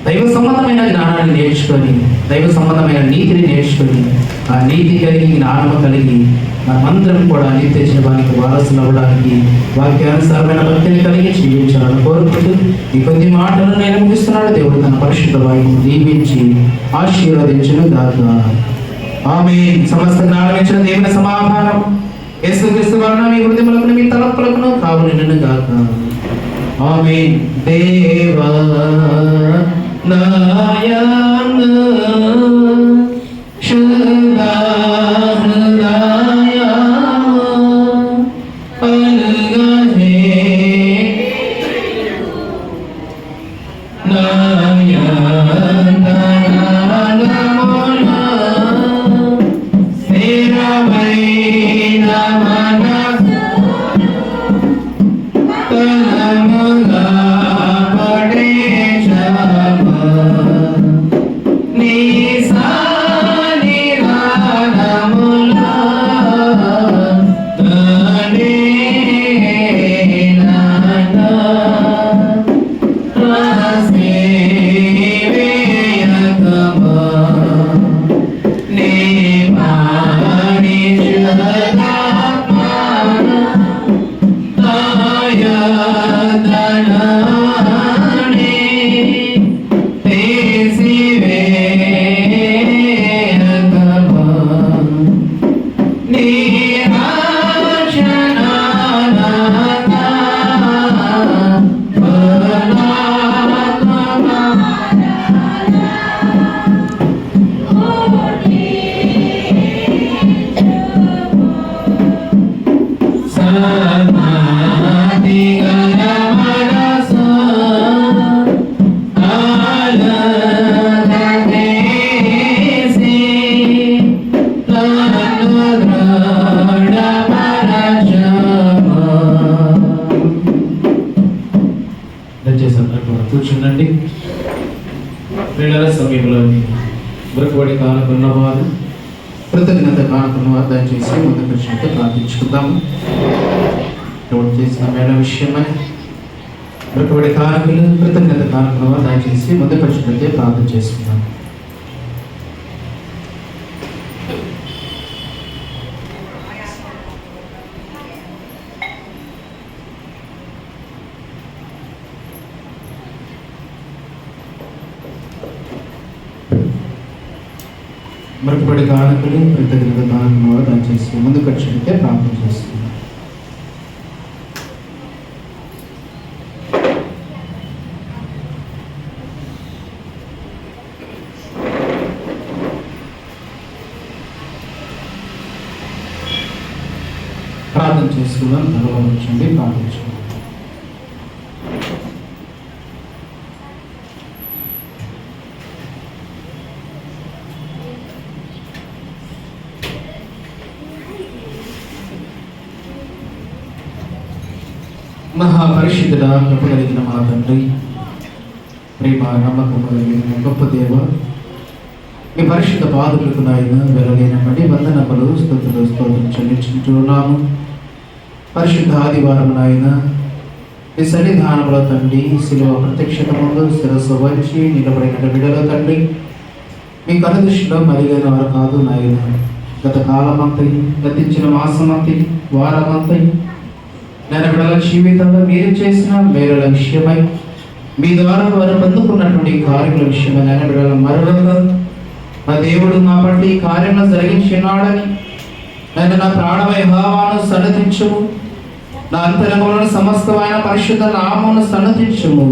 దైవ సంబంధమైన జ్ఞానాన్ని నేర్చుకొని, దైవ సంబంధమైన నీతిని నేర్చుకొని, ఆ నీతి కలిగి, జ్ఞానము కలిగి మనమందరం కూడా నిత్య జీవానికి వారసులు అవ్వడానికి వాక్యానుసారమైన భక్తిని కలిగి జీవించాలని కోరుకుంటూ ఈ కొద్ది మాటలు నేను ముగిస్తున్నాడు. దేవుడు తన పరిశుద్ధ వాక్యం దీవించి ఆశీర్వదించును గాక. ఆమేన్. సమస్త జ్ఞానం ఇచ్చిన దేవుని సమాధానం యేసుక్రీస్తు వలన మీ హృదయములకు, మీ తలపులకు కావును గాక. ఆమేన్. దేవా నాయన శుద్ధ హృదయ అల్గహే కూర్చుందండి. వేళల సమయంలో బ్రకుబడి కానుకున్నవారు, కృతజ్ఞత కానుకున్నవారు దయచేసి ముందు కృష్ణతో ప్రార్థించుకుందాము. నోట్ చేసిన మేళ విషయమని బ్రకుబడి కానుకలు, కృతజ్ఞత కానుకున్నవారు దయచేసి ముందు కృష్ణతో ప్రార్థన చేసుకుందాము. మరొకటి కానుకలు, కృతజ్ఞత కానుకలు దయచేసి ముందు ఖర్చుడితే ప్రార్థన చేస్తున్నాం. ప్రార్థన చేసుకుందాం. తలవంచండి, ప్రార్థించుకుందాం. మహాపరిశుద్ధుడా, కృప కలిగిన మా తండ్రి, ప్రేమ నమ్మకం కలిగిన గొప్ప దేవ, మీ పరిశుద్ధ పాదులకు నాయన వెళ్ళలేనప్పటి వందనములు స్తుతులు స్తోత్రం చెల్లించుకుంటున్నాము. పరిశుద్ధ ఆదివారం నాయన ఈ సన్నిధానంలో తండ్రి శిలువ ప్రత్యక్షత ముందు శిరస్సు వంచి నిలబడిన బిడ్డలో తండ్రి మీ కనుదృష్టిలో మరిగైన వారు కాదు నాయన. గత కాలమంతై గతించిన మాసమంతై వారమంతై నేను బిడ్డల జీవితంలో మీరు చేసిన మేలుల విషయమై మీ ద్వారా వారు పొందుకున్నటువంటి కార్యముల విషయమై నేను బిడ్డల మరొక నా దేవుడు నా పట్ల ఈ కార్యంలో జరిగించినాడని నేను నా ప్రాణమయ భావాన్ని సన్నతించము, నా అంతరంగంలో సమస్తమైన పరిశుద్ధ నామమును సన్నతించము,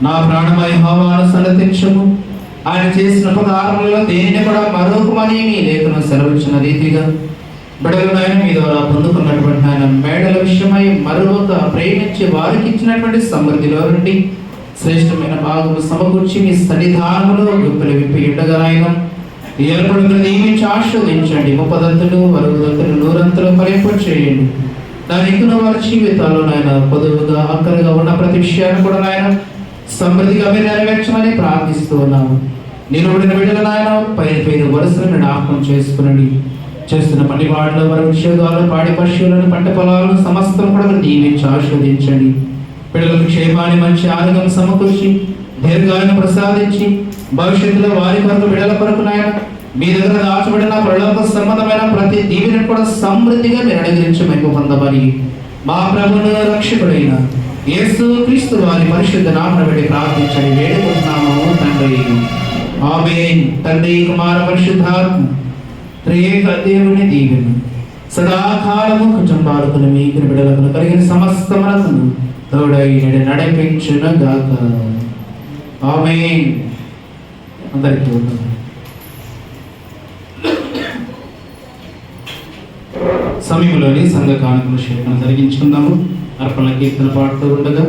నా ప్రాణమయ భావాన్ని సన్నతించము. ఆయన చేసిన ఉపకారములలో దేనిని కూడా మరొకమని మీ లేఖను సెలవించిన రీతిగా బిడ్డలు ఆయన మీ ద్వారా పొందుకున్నటువంటి ఆయన మేడల విషయమై మరొక ప్రేమించి వారికి ఇచ్చినటువంటి సమృద్ధిలో నుండి శ్రేష్టమైన భాగము సమకూర్చి మీ సన్నిధానములో గుప్పలు విప్పి ఉండగా ఆయన ఏర్పడుతున్న దీవించి ఆస్వాదించండి. 30 దంతులు 60 దంతులు 100 దంతులు ఫలింపు చేయండి. దాని ఎక్కువ వారి జీవితాల్లో నాయన పొదువుగా ఆఖరిగా ఉన్న ప్రతి విషయాన్ని కూడా నాయన సమృద్ధిగా మీరు నెరవేర్చమని ప్రార్థిస్తూ ఉన్నాము. నిలబడిన బిడ్డల నాయన పైన వరుసలను జ్ఞాపకం చేసుకునండి. చేస్తున్న పని వాటిలో వారి ఉద్యోగాలు పాడి పశువులను పంట పొలాలను సమస్తం కూడా మీరు దీవించి ఆస్వాదించండి. బిడ్డలకు క్షేమాన్ని మంచి ఆరోగ్యం సమకూర్చి దీర్ఘాలను ప్రసాదించి భవిష్యత్తులో వారి కొరకు బిడ్డల కొరకు నాయన మీ దగ్గర దాచబడిన ప్రలోక సంబంధమైన ప్రతి దీవెన కూడా సమృద్ధిగా మీరు అనుగ్రహించి మేము పొందమని మా ప్రభువును రక్షకుడైన యేసు క్రీస్తు వారి పరిశుద్ధ నామమున బట్టి ప్రార్థించని వేడుకుంటున్నాము తండ్రి. ఆమేన్. తండ్రి కుమార పరిశుద్ధాత్మ త్రియేక దేవుని దీవెన సదాకాలము కుటుంబాలకు మీకు బిడ్డలకు కలిగిన సమస్తములకు తోడై నడిపించును గాక. ఆమేన్. అందరికీ సమయంలోని సంఘ కానుకల శేఖరణ జరిగించుకుందాము. అర్పణ కీర్తన పాడుతూ ఉండగా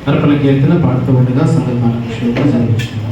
అర్పణ కీర్తన పాడుతూ ఉండగా సంఘ కానుకల శేఖరణ జరిగించుకుందాం.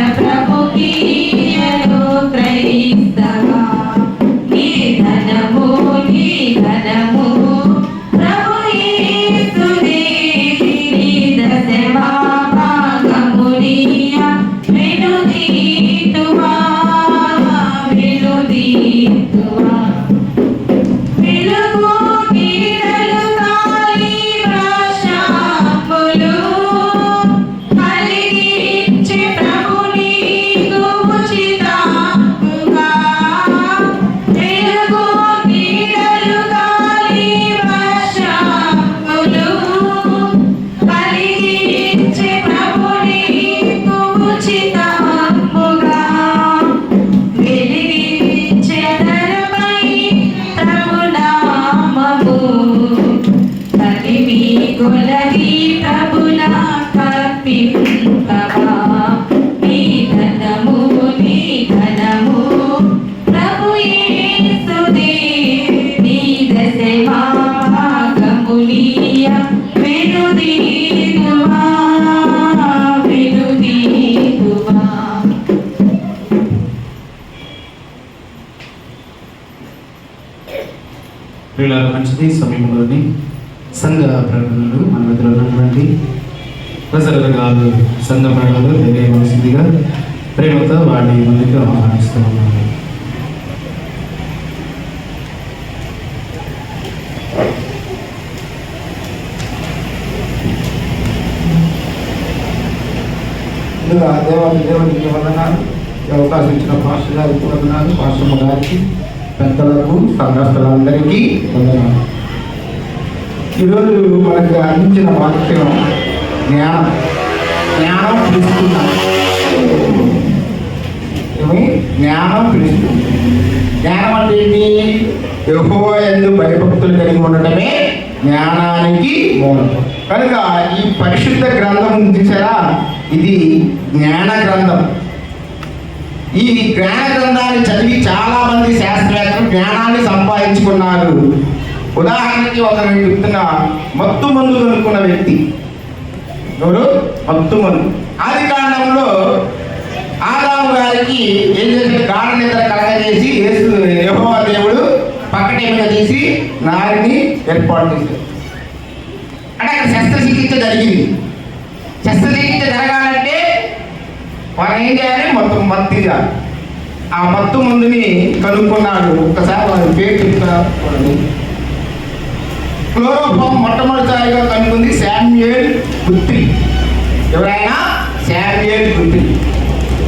ప్రభుకి క్రైస్తవ నీ ధనము ప్రియులారా, మంచిది సమయంలోని సంఘ ప్రకటనలు మన మధ్యలో ఉన్నటువంటి ప్రజలు సంఘ ప్రకటనలు తెలియవలసిందిగా ప్రేమతో వాడి ముందుకు ఆహ్వానిస్తూ ఉన్నాను. దేవునికి వందనాలు. ఈ అవకాశం ఇచ్చిన పాస్టర్ గారికి వందనాలు, పాస్టమ్మ గారికి, పెద్దలకు, సంఘస్థులందరికీ వందనాలు. ఈరోజు మనకి అందించిన వాక్యం జ్ఞానం పిలుస్తున్నాం. జ్ఞానం పిలుస్తుంది. జ్ఞానం అంటే ఏంటి? యెహోవా యందు భయభక్తులు కలిగి ఉండటమే జ్ఞానానికి మూలం. కనుక ఈ పరిశుద్ధ గ్రంథం చూసారా, ఇది జ్ఞాన గ్రంథం. ఈ జ్ఞాన గ్రంథాన్ని చదివి చాలా మంది శాస్త్రవేత్తలు జ్ఞానాన్ని సంపాదించుకున్నారు. ఉదాహరణకి ఒకరు చెప్తున్న మత్తు మందు కనుక్కున్న వ్యక్తి ఎవరు? మత్తు మందు. ఆది కాండంలో ఆదాము గారికి ఏం చేసిన గాఢ నిద్ర కలగజేసి యెహోవా దేవుడు పక్కటేమిగా తీసి నారిని ఏర్పాటు చేశారు. అంటే అక్కడ శస్త్రచికిత్స జరిగింది. శస్త్రచికిత్స జరగాలంటే మనం ఏం చేయాలి? మత్తుగా ఆ మత్తు మందుని కనుక్కున్నాడు. ఒక్కసారి వారి పేరు చెప్తాను. క్లోరోఫామ్ మొట్టమొదటిసారిగా కనుక్కుంది శామ్యూయల్ గుత్రి. ఎవరైనా? శామ్యూయల్ గుత్రి.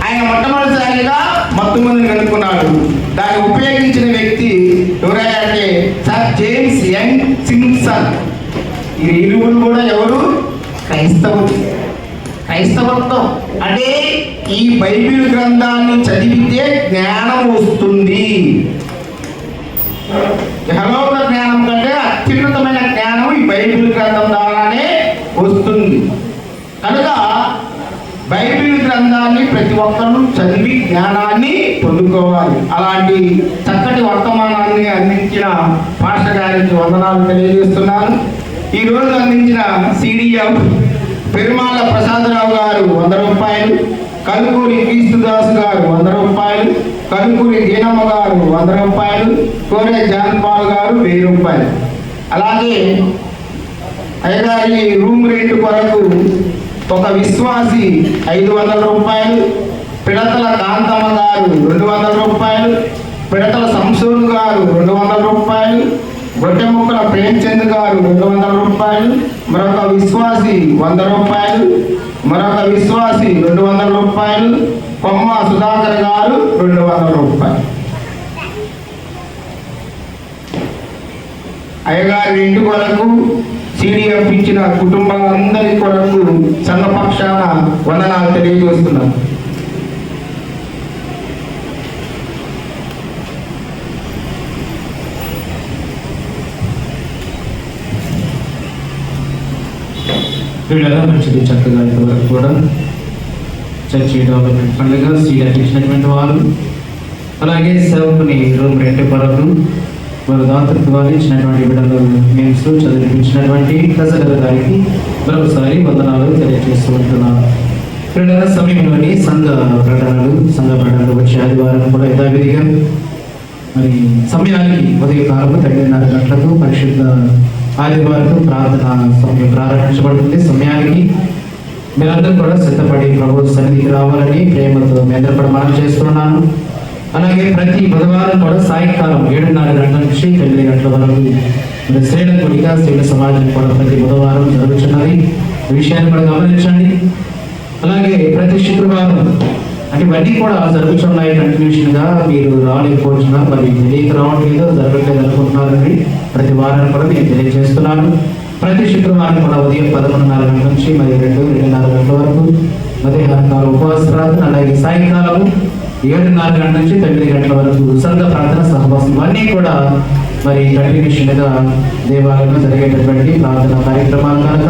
ఆయన మొట్టమొదటిసారిగా మత్తు మందుని కనుక్కున్నాడు. దాన్ని ఉపయోగించిన వ్యక్తి ఎవరైనా అంటే సర్ జేమ్స్ యంగ్ సింప్సన్. ఈ ఇరువురు కూడా ఎవరు? క్రైస్తవత్వం. అంటే ఈ బైబిల్ గ్రంథాన్ని చదివితే జ్ఞానం వస్తుంది. ఇహలోక జ్ఞానం కంటే అత్యున్నతమైన జ్ఞానం ఈ బైబిల్ గ్రంథం ద్వారానే వస్తుంది. కనుక బైబిల్ గ్రంథాన్ని ప్రతి ఒక్కరూ చదివి జ్ఞానాన్ని పొందుకోవాలి. అలాంటి చక్కటి వర్తమానాన్ని అందించిన పాస్టర్ గారికి వందనాలు తెలియజేస్తున్నాను. ఈరోజు అందించిన సిడిఎఫ్ పెరుమాళ్ళ ప్రసాదరావు గారు 100 రూపాయలు, కలుకూరి క్రీస్తుదాస్ గారు 100 రూపాయలు, కలుకూరి దీనమ్మ గారు 100 రూపాయలు, కోరే జాన్పాల్ గారు 1000 రూపాయలు. అలాగే అయ్యగారి రూమ్ రెంట్ కొరకు ఒక విశ్వాసి 500 రూపాయలు, పిడతల కాంతమ్మ గారు 200 రూపాయలు, పిడతల సంసోను గారు 200 రూపాయలు, గొట్టెముక్కల ప్రేమచంద్ గారు 200 రూపాయలు, మరొక విశ్వాసి 100 రూపాయలు, మరొక విశ్వాసి 200 రూపాయలు, కొమ్మ సుధాకర్ గారు 200 రూపాయలు. అయ్యగారి ఇంటి కొరకు సిడిఎఫ్ ఇచ్చిన కుటుంబాలందరి కొరకు సంఘపక్షాన వందనాలు తెలియజేస్తున్నాను. వీళ్ళ మంచిది. చక్కగా ఇంతవరకు కూడా చర్చి డెవలప్మెంట్ ఫండ్గా సీడెట్ ఇచ్చినటువంటి వారు, అలాగే సేవకుని రూమ్ రెంట్ కొరకు వారు దాతృత్వాలు ఇచ్చినటువంటి బిడ్డలు నేమ్స్ చదివించినటువంటి ప్రజల గారికి మరొకసారి వందనాలు తెలియజేస్తూ ఉంటున్నాను. వీళ్ళ సమయంలోని సంఘ ప్రకటనలు వచ్చే ఆదివారం కూడా యథావిధిగా మరి సమయానికి ఉదయకాలము 9:30 గంటలకు పరిశుద్ధ ఆదివారం ప్రార్థన సమయం ప్రారంభించబడుతుంది. సమయానికి మీరందరూ కూడా సిద్ధపడి ప్రభు సన్నిధికి రావాలని ప్రేమతో మీ అందరూ కూడా మనం చేస్తున్నాను. అలాగే ప్రతి బుధవారం కూడా సాయంకాలం 7:30 గంటల నుంచి 9 గంటల వరకు శ్రేణ గుడిగా శ్రేణ సమాజం కూడా ప్రతి బుధవారం జరుగుతున్నది. ఈ విషయాన్ని కూడా గమనించండి. అలాగే ప్రతి శుక్రవారం అంటే ఇవన్నీ కూడా జరుగుతున్నాయి కంటిన్యూషన్గా. మీరు రాలేకపోతున్నా మరి తెలియక రావట్లేదు, జరగట్లేదు అనుకుంటున్నారండి. ప్రతి వారం కూడా నేను తెలియజేస్తున్నాను. ప్రతి శుక్రవారం కూడా ఉదయం 11:30 గంటల నుంచి మరి 2-2:30 గంటల వరకు మధ్యాహ్న కాలం ఉపవాస ప్రార్థన, అలాగే సాయంకాలం 7:30 గంటల నుంచి 9 గంటల వరకు సంఘ ప్రార్థన సహవాసం. ఇవన్నీ కూడా మరి కంటిన్యూషన్గా దేవాలయంలో జరిగేటటువంటి ప్రార్థన కార్యక్రమాలు కనుక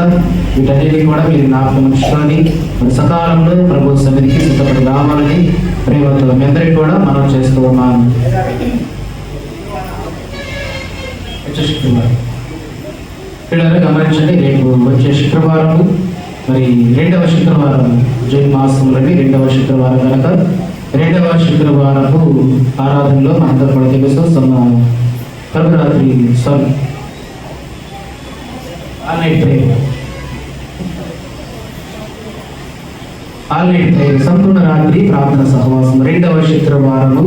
వీటన్నిటినీ కూడా మీరు జ్ఞాపకం ఉంచుకొని మరి సకాలంలో ప్రభు సన్నిధికి సిద్ధపడి రావాలని ప్రేమతో మీ అందరికీ కూడా మనం చేస్తూ ఉన్నాను. శుక్రవారం పిల్లలు గమనించండి. రేపు వచ్చే శుక్రవారం మరి 2వ శుక్రవారం జూన్ మాసంలోని 2వ శుక్రవారం కనుక 2వ శుక్రవారపు ఆరాధనలో మనందరూ కూడా తెలుసు ప్రభురాత్రి స్వామి ఆల్ నైట్ ప్రేయర్ సంపూర్ణ రాత్రి ప్రార్థన సహవాసం 2వ శుక్రవారము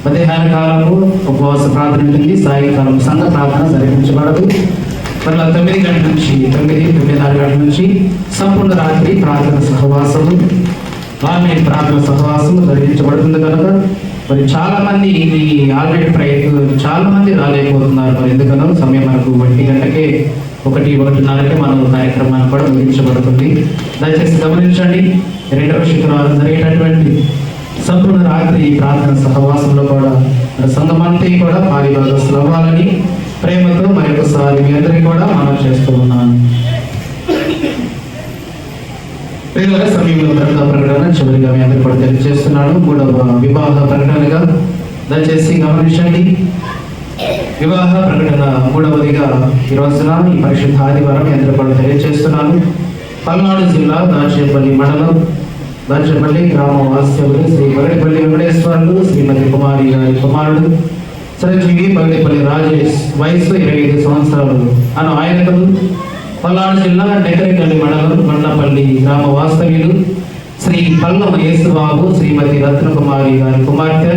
మధ్యాహ్న కాలము ఉపవాస ప్రార్థన ఉంటుంది. సాయంకాలం సంఘ ప్రార్థన జరిపించబడదు. మళ్ళీ 9 గంటల నుంచి 9:30 గంటల నుంచి సంపూర్ణ రాత్రి ప్రార్థన సహవాసము ఆన్లైన్ ప్రార్థన సహవాసము జరిగించబడుతుంది కనుక మరి చాలా మంది ఇది ఆల్రెడీ చాలా మంది రాలేకపోతున్నారు. మరి ఎందుకనో సమయం మనకు 1 గంటకే 1:30కే మన కార్యక్రమాన్ని కూడా ముగించబడుతుంది. దయచేసి గమనించండి. 2వ శుక్రవారం జరిగేటటువంటి సంపూర్ణ రాత్రి ప్రార్థన సహవాసంలో కూడా సంఘమంతా కూడా పాలిభాగస్తులు అవ్వాలని ప్రేమతో మరొకసారి మీ అందరికీ కూడా మనం చేస్తూ ఉన్నాను. సమయంలో ప్రకటన చివరిగా మీ అందరికీ కూడా తెలియజేస్తున్నాను. 3వ వివాహ ప్రకటనగా దయచేసి గమనించండి. వివాహ ప్రకటన 3వదిగా ఈ రోజున ఈ పరిశుద్ధ ఆదివారం మీ అందరికీ కూడా తెలియజేస్తున్నాను. పల్నాడు జిల్లా దాచేపల్లి మండలం దాచేపల్లి గ్రామ వాస్తవులు శ్రీ పగడిపల్లి వెంకటేశ్వరులు శ్రీమతి కుమారి గారి కుమారుడు చిరంజీవి పగడిపల్లి రాజేష్ వయసు 25 సంవత్సరాలు అను ఆయనకులు పల్నాడు జిల్లా నెకరికల్లి మండలం కొండపల్లి గ్రామ వాస్తవ్యులు శ్రీ పల్లం యేసుబాబు శ్రీమతి రత్నకుమారి గారి కుమార్తె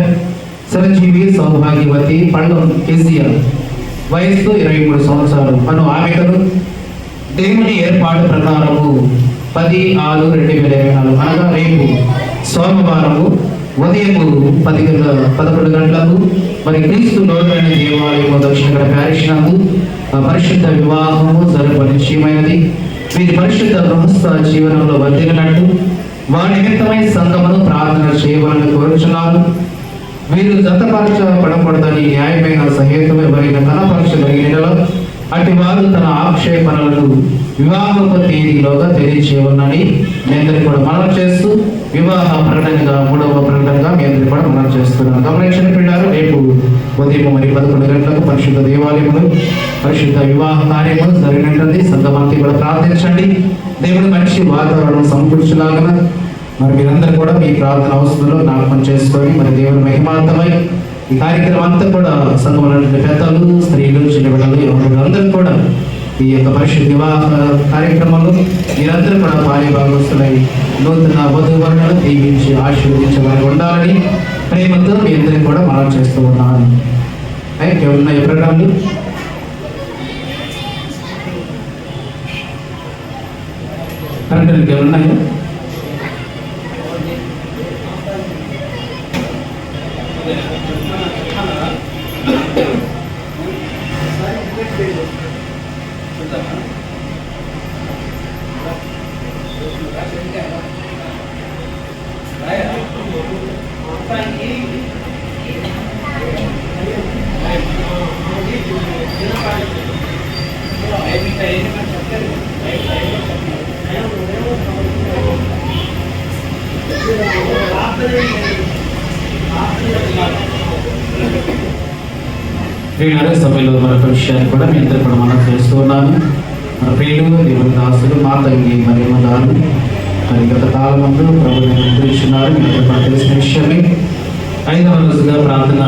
చిరంజీవి సౌభాగ్యవతి పల్లం కేసీఆర్ వయస్సు 23 సంవత్సరాలు అను ఆమెకలు దేవుని ఏర్పాటు ప్రకారము 10/6/2024 అనగా రేపు సోమవారము ఉదయం 11 గంటలకు మరి క్రీస్తు లోకైన దేవాలయము దక్షిణ ప్యారిష్ నందు పరిశుద్ధ వివాహము జరుపు నిశ్చయమైనది. వీరి పరిశుద్ధ గృహస్థ జీవనంలో వర్ధిల్లినట్టు వారి నిమిత్తమై సంఘమును ప్రార్థన చేయవలని కోరుచున్నారు. వీరు జతపరచబడకూడదని న్యాయమైన సహేతులు ఎవరైనా కనపరచగలిగినలో అటు వారు తన ఆక్షేపణలను వివాహపు తేదీలోగా తెలియచేయవలని మీ అందరికీ కూడా మనం చేస్తూ వివాహ ప్రకటనగా 3వ ప్రకటనగా మీ అందరికీ కూడా మనం చేస్తున్నాం. గమనించిన పిల్లలు రేపు ఉదయం 11 గంటలకు పరిశుద్ధ దేవాలయములు పరిశుద్ధ వివాహ కార్యములు జరిగినట్టుంది. సంఘమంతా కూడా ప్రార్థించండి. దేవుడు మంచి వాతావరణం సమకూర్చులాగా మరి మీరందరూ కూడా మీ ప్రార్థన అవసరంలో జ్ఞాపకం చేసుకొని మరి దేవుని మహిమార్థమై ఈ కార్యక్రమం అంతా కూడా సంఘంలో పెద్దలు స్త్రీలు చిన్నబిడ్డలు ఎవరు అందరూ కూడా ఈ యొక్క పరిశుద్ధ వివాహ కార్యక్రమంలో మీరందరూ కూడా పాలిభాగస్తులై నూతన వధువరులను దీవించి ఆశీర్వదించబడి ఉండాలని ప్రేమతో మీ అందరికీ కూడా మనం చేస్తూ ఉన్నాను. అయితే ఉన్నాయి ప్రకటనలు ప్రకటనలు ఉన్నాయి. ప్రియులారా సభలో మరొక విషయాన్ని కూడా మీ అందరూ కూడా మనం చేస్తూ ఉన్నాము. మన ప్రియులు దేవుని దాసులు మా తంగి మరి దారు మరి గత కాలమందు ప్రభుత్వం నిర్వహిస్తున్నారు. మీ అందరూ కూడా తెలిసిన విషయమే. 5వ రోజుగా ప్రార్థన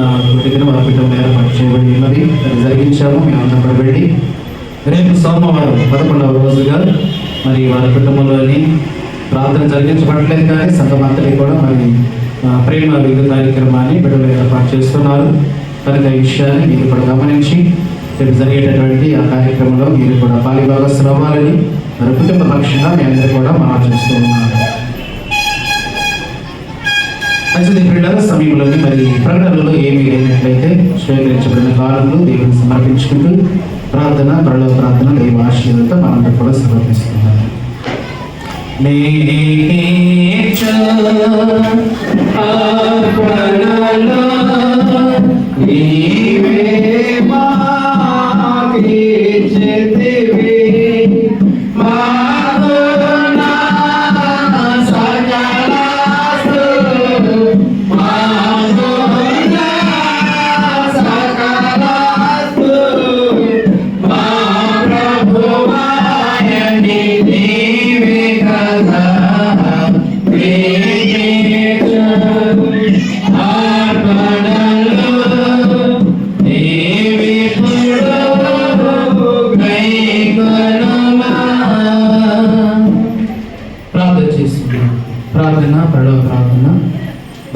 దిన వరపీఠం ఏర్పాటు చేయబడి ఉన్నది. అది జరిగించాము. మేమందరం కూడా వెళ్ళి రేపు సోమవారం 11వ రోజుగా మరి వారి కుటుంబంలోని ప్రార్థన జరిగించబడలేదు. కానీ సంఘమంతటి కూడా మరి ప్రేమ విధి కార్యక్రమాన్ని బిడ్డలు ఏర్పాటు చేస్తున్నారు. కనుక ఈ విషయాన్ని మీరు కూడా గమనించి రేపు జరిగేటటువంటి ఆ కార్యక్రమంలో మీరు కూడా పాలిభాగస్తులు అవ్వాలని మరి కుటుంబ పక్షంగా మీ అందరూ కూడా మనం చేస్తూ ఉన్నారు. మంచిది పిల్లల సమయంలోని మరి ప్రకటనలో ఏమీ లేనట్లయితే స్వీకరించబడిన కాలంలో దేవుని సమర్పించుకుంటూ ప్రార్థన పరలోక ప్రార్థన దైవ ఆశీర్వాదంతో మనందరూ కూడా సమర్పిస్తున్నాము. Amen.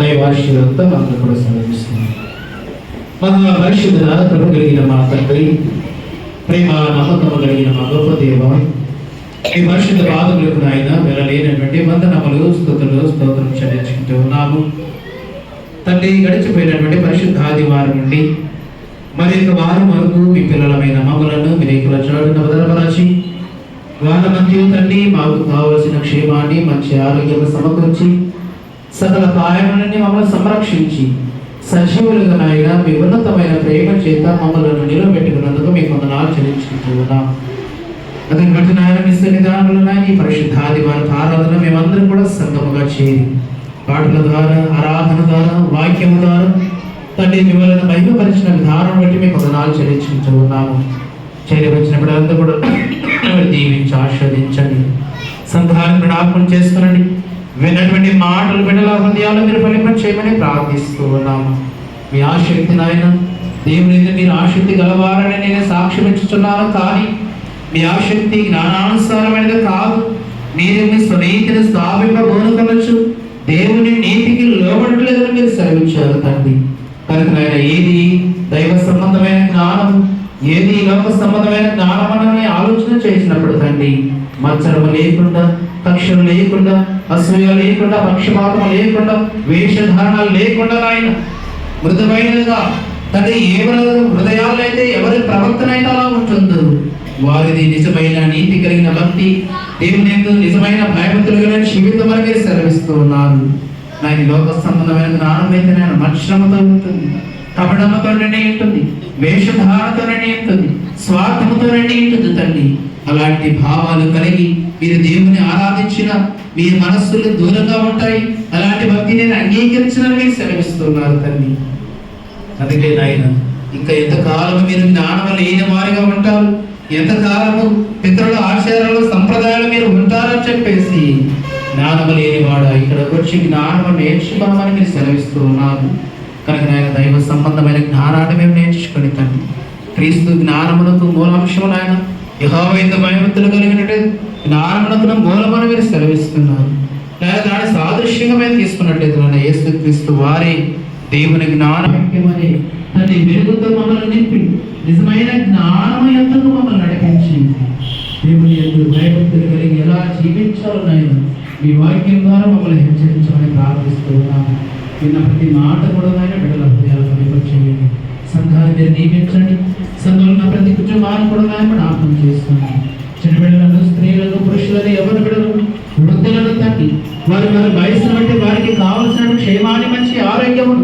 దైవాశీర్వాదంతో మనకు కూడా సెలవిస్తున్నాం. మహా పరిశుద్ధ కృప కలిగిన మా తండ్రి, ప్రేమ నమ్మకము కలిగిన మా గొప్ప దేవ, ఈ పరిశుద్ధ పాదములకు నాయన వెళ్ళలేనటువంటి వందనములు స్తుతులు స్తోత్రం చెల్లించుకుంటూ ఉన్నాము తండ్రి. గడిచిపోయినటువంటి పరిశుద్ధ ఆదివారం నుండి మరి యొక్క వారం వరకు మీ పిల్లలమైన మమ్మలను మీ రేకుల చాటున భద్రపరచి వారి మధ్య తండ్రి మాకు కావలసిన క్షేమాన్ని మంచి ఆరోగ్యం సమకూర్చి సకల పాయములని మమ్మల్ని సంరక్షించి సజీవులుగా నాయన మీ ఉన్నతమైన ప్రేమ చేత మమ్మల్ని నిలబెట్టుకున్నందుకు మీకు వందనాలు చెల్లించుకుంటూ ఉన్నాం. అతని బట్టి నాయన మీ సన్నిధానంలో నాయన ఈ పరిశుద్ధ ఆదివారం ఆరాధన మేమందరం కూడా సంగముగా చేరి పాటల ద్వారా, ఆరాధన ద్వారా, వాక్యము ద్వారా తండ్రి మిమ్మల్ని మహిమపరిచిన విధానం బట్టి మీకు వందనాలు చెల్లించుకుంటూ ఉన్నాము. చేరి వచ్చినప్పుడు అంతా కూడా దీవించి ఆస్వాదించండి, సంతానం జ్ఞాపకం చేసుకునండి. విన్నటువంటి మాటలు బిడ్డల హృదయాలు మీరు ఫలింప చేయమని ప్రార్థిస్తూ ఉన్నాము. మీ ఆసక్తి నాయన దేవుని మీరు ఆసక్తి గలవారని నేను సాక్ష్యం ఇచ్చుచున్నాను, కానీ మీ ఆసక్తి జ్ఞానానుసారమైనది కాదు. మీరు మీ స్వనీతిని స్థాపింపబోనుకొనొచ్చు, దేవుని నీతికి లోబడట్లేదని మీరు సెలవిచ్చారు తండ్రి. కనుక నాయన ఏది దైవ సంబంధమైన జ్ఞానం, ఏది లోక సంబంధమైన జ్ఞానం అని ఆలోచన చేసినప్పుడు తండ్రి మత్సరము లేకుండా, కక్షలు లేకుండా, అసూయ లేకుండా, పక్షపాతం లేకుండా, వేషధారణలు లేకుండా నాయన మృదుమైనదిగా తండ్రి ఎవరి హృదయాల్లో అయితే ఎవరి ప్రవర్తన అయితే అలా ఉంటుందో వారిది నిజమైన నీతి కలిగిన భక్తి, దేవుని యందు నిజమైన భయభక్తులు కలిగిన జీవితం అని మీరు సెలవిస్తూ ఉన్నారు. నాయన లోక సంబంధమైన జ్ఞానం అయితే నేను మత్సరముతో ఉంటుంది, కపటముతో నిండి ఉంటుంది, వేషధారణతో నిండి ఉంటుంది, స్వార్థముతో నిండి ఉంటుంది తండ్రి. అలాంటి భావాలు కలిగి మీరు దేవుని ఆరాధించిన మీ మనస్సులు దూరంగా ఉంటాయి. అలాంటి భక్తి నేను అంగీకరించినని మీరు సెలవిస్తున్నారు తండ్రి. అందుకే నాయన ఇంకా ఎంతకాలము మీరు జ్ఞానం లేని వారిగా ఉంటారు, ఎంతకాలము పితరుల ఆచారాలు సంప్రదాయాలు మీరు ఉంటారని చెప్పేసి జ్ఞానము లేనివాడ ఇక్కడికి వచ్చి జ్ఞానము నేర్చుకోమని మీరు సెలవిస్తూ ఉన్నారు. కనుక నాయన దైవ సంబంధమైన జ్ఞానాన్ని మేము నేర్చుకొని తండ్రి, క్రీస్తు జ్ఞానమునకు మూలాంశము నాయన యెహోవా యందు భయభక్తులు కలిగినట్టు జ్ఞానమునకు మూలమని మీరు సెలవిస్తున్నారు. లేదా దాని సాదృశ్యంగా మేము తీసుకున్నట్లయితే నాయన యేసుక్రీస్తు వారే దేవుని జ్ఞానమని తండ్రి వెలుగుతో మమ్మల్ని నింపి నిజమైన జ్ఞానము యందు మమ్మల్ని నడిపించి దేవుని యందు భయభక్తులు కలిగి ఎలా జీవించాలో నాయన మీ వాక్యం ద్వారా మమ్మల్ని హెచ్చరించమని ప్రార్థిస్తూ ఉన్నాము. విన్న ప్రతి మాట కూడా నాయన బిడ్డల హృదయాలు పరిపరిచేయండి, సంఘాన్ని మీరు నియమించండి. సంఘంలో ఉన్న ప్రతి కుటుంబాన్ని కూడా నాయన జ్ఞాపకం చేసుకోండి. చిన్న బిడ్డలను, స్త్రీలను, పురుషులను, ఎవరి బిడ్డలు, వృద్ధులను తండ్రి వారి వయసును బట్టి వారికి కావలసిన క్షేమాన్ని, మంచి ఆరోగ్యము,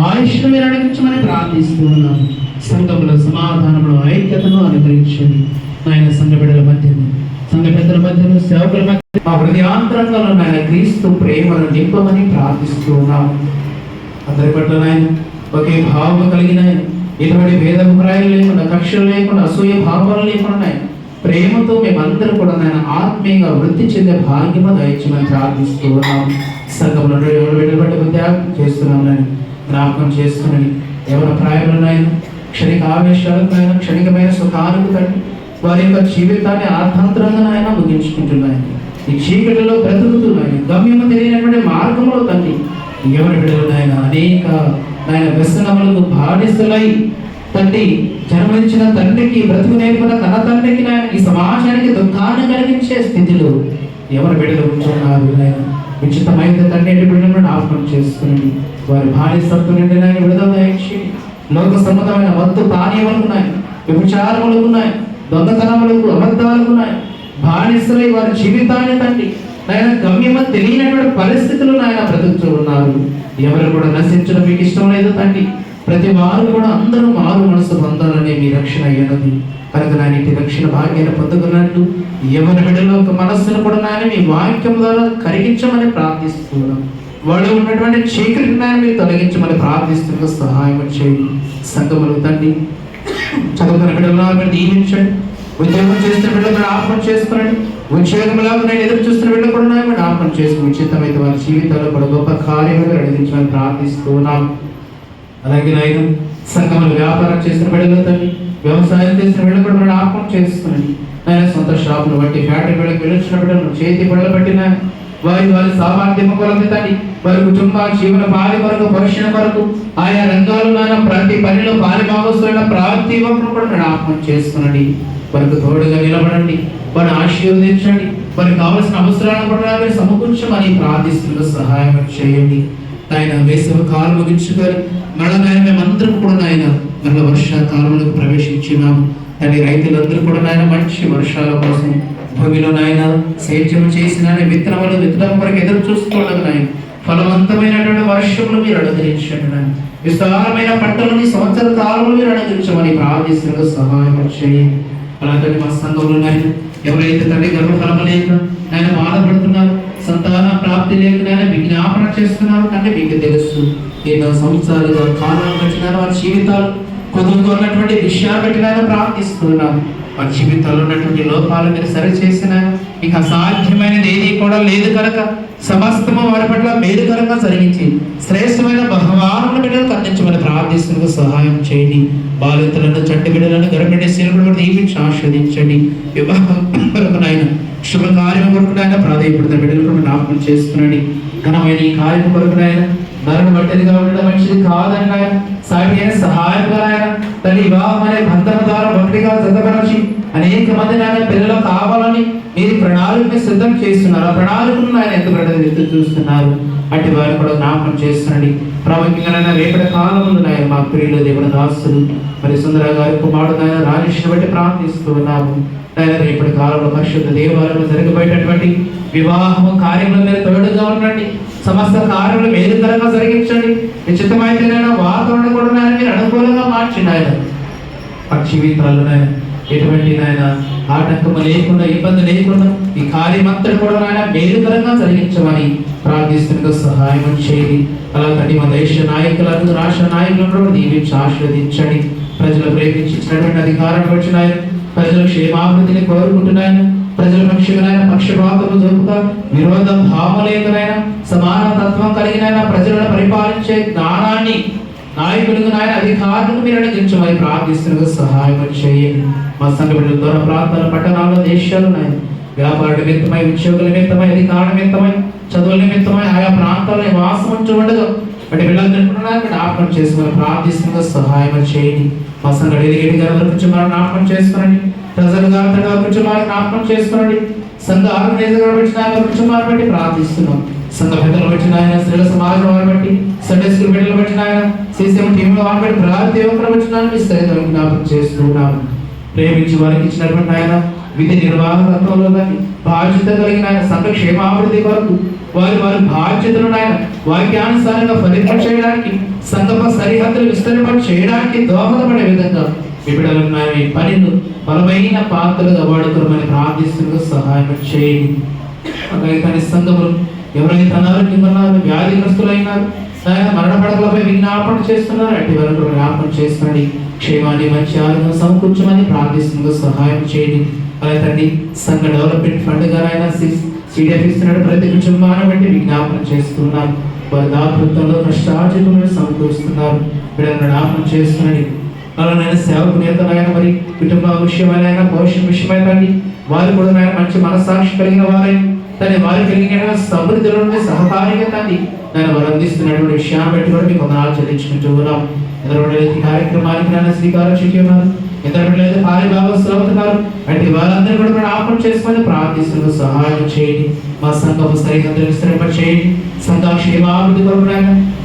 ఆయుష్ను మీరు అడిగించమని ప్రార్థిస్తూ ఉన్నాను. సంఘంలో సమాధానంలో ఐక్యతను అనుగ్రహించండి నాయన. సంఘ బిడ్డల మధ్యను, సంఘ పెద్దల మధ్యను, సేవకుల మధ్య మా హృదయాంతరంగంలో నాయన క్రీస్తు ప్రేమను నింపమని ప్రార్థిస్తూ ఉన్నాము. అందరి పట్ల నాయన ఒకే భావం కలిగిన ఎటువంటి భేదాభిప్రాయాలు లేకుండా, కక్షలు లేకుండా, అసూయ భావాలు లేకుండా ప్రేమతో మేమందరూ కూడా నాయన ఆత్మీయంగా వృద్ధి చెందే భాగ్యము దయచేయమని ప్రార్థిస్తూ ఉన్నాము. సంఘంలో ఎవరు బిడ్డలు బట్టి త్యాగం చేస్తున్నాం నాయన, జ్ఞాపకం చేస్తున్నాను. ఎవరి ప్రాయంలో నాయన క్షణిక ఆవేశాలకు నాయన, క్షణికమైన సుఖానికి తండ్రి వారి యొక్క జీవితాన్ని ఆర్థాంతరంగా నాయన ముగించుకుంటున్నాయి. ఈ చీకటిలో బ్రతుకుతున్నాయి, గమ్యము తెలియనటువంటి మార్గంలో తండ్రి ఎవరి బిడ్డలు నాయన అనేక నాయన వ్యసనములకు బానిసలై తండ్రి జన్మించిన తండ్రికి, బ్రతుకు నేర్పిన కన్న తండ్రికి నాయన ఈ సమాజానికి దుఃఖాన్ని కలిగించే స్థితిలో ఎవరి బిడ్డలు ఉంటున్నారు నాయన. ఉచితమైన తండ్రి బిడ్డలను జ్ఞాపకం చేసుకుని వారి బానిసత్వం నుండి నాయన విడుదల దయచేయండి. లోక సంబంధమైన మత్తు పానీయములకు ఉన్నాయి, వ్యభిచారములకు ఉన్నాయి, దొంగతనములకు, అబద్ధాలకు ఉన్నాయి, బానిసలై వారి జీవితాన్ని తండ్రి నాయన గమ్యము తెలియనటువంటి పరిస్థితులు నాయన బ్రతుకుతూ ఉన్నారు. ఎవరు కూడా నశించడం మీకు ఇష్టం లేదు తండ్రి. ప్రతి వారు కూడా అందరూ మారు మనసు పొందాలనే మీ రక్షణ అయ్యన్నది. కనుక నాయన ఇటు రక్షణ భాగ్యాన్ని పొందుకున్నట్లు ఎవరి బిడ్డలో ఒక మనస్సును కూడా నాయన మీ వాక్యం ద్వారా కరిగించమని ప్రార్థిస్తున్నాం. వాళ్ళు ఉన్నటువంటి చీకటి నాయన మీరు తొలగించమని ప్రార్థిస్తున్న సహాయం చేయండి. సంఘములు తండ్రి చదువుకున్న బిడ్డలు మీరు దీవించండి. ఉద్యోగం చేస్తున్న బిడ్డలు జ్ఞాపకం చేసుకోండి. ఉద్యోగంలాగా నేను ఎదురు చూస్తున్న బిడ్డలు కూడా నాయన జ్ఞాపకం చేసుకుని ఉచితమైతే వారి జీవితాల్లో కూడా గొప్ప కార్యములు అడిగించమని ప్రార్థిస్తున్నాం. అలాగే నాయన సంఘములు వ్యాపారం చేసిన బిడ్డలు తండ్రి, వ్యవసాయం చేసిన బిడ్డలు కూడా జ్ఞాపకం చేసుకుని నాయన సొంత షాపును బట్టి ఫ్యాక్టరీ బిడ్డలకు వెళ్ళొచ్చిన బిడ్డలు చేతి బిడ్డలు బట్టి నాయన వారి వారి సామర్థ్యం కొరకు తండ్రి వారి కుటుంబ జీవన పాలి కొరకు పోషణ కొరకు ఆయా రంగాల్లో ప్రతి పనిలో పాలి భాగస్తున్న ప్రతి ఒక్కరు కూడా జ్ఞాపకం చేసుకునండి. వారికి తోడుగా నిలబడండి, వారిని ఆశీర్వదించండి, వారికి కావలసిన అవసరాలను కూడా మీరు సమకూర్చమని ప్రార్థిస్తున్న సహాయం చేయండి. ఆయన వేసవి కాలం ముగించుకొని మళ్ళీ నాయన మేమందరం కూడా నాయన మళ్ళీ వర్షాకాలంలోకి ప్రవేశించినాము. తండ్రి రైతులందరూ కూడా నాయన మంచి వర్షాల కోసం భూమిలో నాయన సేద్యం చేసిన విత్తనములు విత్తనం కొరకు ఎదురు చూసుకోవడం నాయన ఫలవంతమైనటువంటి వర్షములు మీరు అనుగ్రహించండి నాయన. విస్తారమైన పంటలని సంవత్సర కాలంలో మీరు అనుగ్రహించమని ప్రార్థిస్తున్న సహాయం చేయండి. అలాగే మా సంఘంలో నాయన ఎవరైతే తండ్రి గర్భఫలం లేక ఆయన బాధపడుతున్నారు, సంతాన ప్రాప్తి లేక నాయన విజ్ఞాపన చేస్తున్నారు అంటే మీకు తెలుసు. ఎన్నో సంవత్సరాలుగా కాలం వచ్చినారు వారి జీవితాలు కొద్దిగా ఉన్నటువంటి విషయాలు పెట్టినాయన ప్రార్థిస్తున్నాం. వారి జీవితాల్లో ఉన్నటువంటి లోపాలు మీరు సరిచేసిన ఇక అసాధ్యమైనది ఏది కూడా లేదు కనుక సమస్తము వారి పట్ల మేలుకరంగా జరిగించి శ్రేష్టమైన బహుమానముల బిడ్డలకు అందించమని ప్రార్థిస్తున్న సహాయం చేయండి. బాలింతలను చంటి బిడ్డలను గర్భిణీ శీలను దీవించి ఆస్వాదించండి. వివాహం కొరకు నాయన శుభకార్యం కొరకు నాయన ప్రాధాన్యపడుతున్న బిడ్డలకు జ్ఞాపకం చేసుకునండి. ఘనమైన ఈ కార్యం కొరకు నాయన మరణ బట్టదిగా ఉండడం మంచిది కాదని ఆయన సాటి అయిన సహాయంగా ఆయన తల్లి వివాహం అనే బంధం ద్వారా భక్తిగా జతపరచి అనేక మంది ఆయన పిల్లలు కావాలని మీరు ప్రణాళికని సిద్ధం చేస్తున్నారు. ఆ ప్రణాళికను ఆయన ఎంత ఎదురు చూస్తున్నారు. అటు వారు కూడా జ్ఞాపకం చేస్తున్నాడు. ప్రాముఖ్యంగా రేపటి కాలంలో ఆయన మా ప్రియులు దేవుని దాసులు మరి సుందర గారి కుమారుడు ఆయన రాజేష్ని బట్టి ప్రార్థిస్తూ ఉన్నాము. ఆయన రేపటి కాలంలో పరిశుద్ధ దేవాలయంలో జరగబోయేటటువంటి వివాహము కార్యంలో మీరు తోడుగా ఉండండి. సమస్త కార్యములు మేలుకరంగా జరిగించండి. నిశ్చితమైతే వాతావరణం కూడా నాయన మీరు అనుకూలంగా మార్చండి. ఆయన ఆ జీవితాల్లో నాయన ఎటువంటి నాయన ఆటంకము లేకుండా ఇబ్బంది లేకుండా ఈ కార్యం అంతటి కూడా నాయన మేలుకరంగా జరిగించమని ప్రార్థిస్తున్న సహాయం చేయండి. అలాగే మా దేశ నాయకులను రాష్ట్ర నాయకులను కూడా దీవించి ఆశీర్వదించండి. ప్రజలు ప్రేమించినటువంటి అధికారం వచ్చిన ప్రజల క్షేమాభివృద్ధిని కోరుకుంటున్నాను. ప్రజల పక్షంగా పక్షపాతము జరుపుతా విరోధ భావలేకనైనా సమాన తత్వం కలిగిన ప్రజలను పరిపాలించే జ్ఞానాన్ని నాయకులకు నాయన అధికారులకు మీరు అనుగ్రహించమని ప్రార్థిస్తున్న సహాయం చేయండి. మా సంఘ బిడ్డల ద్వారా ప్రాంతాల పట్టణాల్లో దేశాలు నాయన వ్యాపార నిమిత్తమై ఉద్యోగుల నిమిత్తమై అధికార నిమిత్తమై చదువుల నిమిత్తమై ఆయా ప్రాంతాల్లో నివాసం ఉంచి ఉండగా అంటే వీళ్ళందరికీ జ్ఞాపకం చేసుకుని ప్రార్థిస్తున్న సహాయం చేయండి. మా సంఘ డెలిగేట్ గారి గురించి మనం జ్ఞాపకం చేసుకోండి. ప్రజలు గారి గురించి మనం జ్ఞాపకం చేసుకోండి. సంఘ ఆర్గనైజర్ వచ్చిన గురించి మనం బట్టి ప్రార్థిస్తున్నాం. సంఘ పెద్దలు వచ్చిన ఆయన స్త్రీల సమాజం వారి బట్టి సండే స్కూల్ బిడ్డలు వచ్చిన ఆయన సీసీఎం టీంలో వారి బట్టి ప్రతి ఒక్కరు వచ్చిన విస్తరితం జ్ఞాపకం చేస్తున్నాము. ప్రేమించి వారికి ఇచ్చినటువంటి ఆయన విధి నిర్వాహకత్వంలో కానీ బాధ్యత కలిగిన ఆయన సంఘ క్షేమాభివృద్ధి కొరకు వారి వారి బాధ్యతలను ఆయన వాక్యానుసారంగా ఫలితం చేయడానికి సంఘప సరిహద్దులు విస్తరింప చేయడానికి దోహదపడే విధంగా విభిడలను ఆయన ఈ పనిను బలమైన పాత్రలుగా వాడుకోమని ప్రార్థిస్తున్న సహాయం చేయండి. అలాగే సంఘములు ఎవరైతే అనారోగ్యంగా ఉన్నారు, వ్యాధిగ్రస్తులైనారు, ఆయన మరణ పడకలపై విజ్ఞాపన చేస్తున్నారు, అట్టి వరకు జ్ఞాపనం చేస్తున్నాడు. క్షేమాన్ని మంచి ఆరోగ్యం సమకూర్చమని ప్రార్థిస్తున్న సహాయం చేయండి. అలాగే తండ్రి సంఘ డెవలప్మెంట్ ఫండ్ గా ఆయన సిడిఎఫ్ ఇస్తున్నాడు. ప్రతి కుటుంబాన్ని బట్టి విజ్ఞాపన చేస్తున్నారు. వారి దాతృత్వంలో కష్టార్జితములను సమకూరుస్తున్నారు. వీళ్ళని జ్ఞాపనం చేస్తున్నాడు. అలానైనా సేవకు నేతలైన మరి కుటుంబ విషయమైన పోషణ విషయమైనండి వారు కూడా ఆయన మంచి మనస్సాక్షి కలిగిన వారై తన వారి కలిగిన సమృద్ధిలో నుండి సహకారిగా తండ్రి నేను వారు అందిస్తున్నటువంటి విషయాన్ని బట్టి కూడా మీకు వందనాలు చెల్లించుకుంటూ ఉన్నాం. ఎదురు కార్యక్రమానికి నన్ను శ్రీకారం చుట్టున్నారు. ఇతరులైతే భారీ భాగస్వాములు అవుతున్నారు. అంటే వారందరూ కూడా జ్ఞాపకం చేసుకొని ప్రార్థిస్తున్న సహాయం చేయండి. మా సంఘము సరిహద్దులు విస్తరింప చేయండి. సంఘ క్షేమాభివృద్ధి కొరకు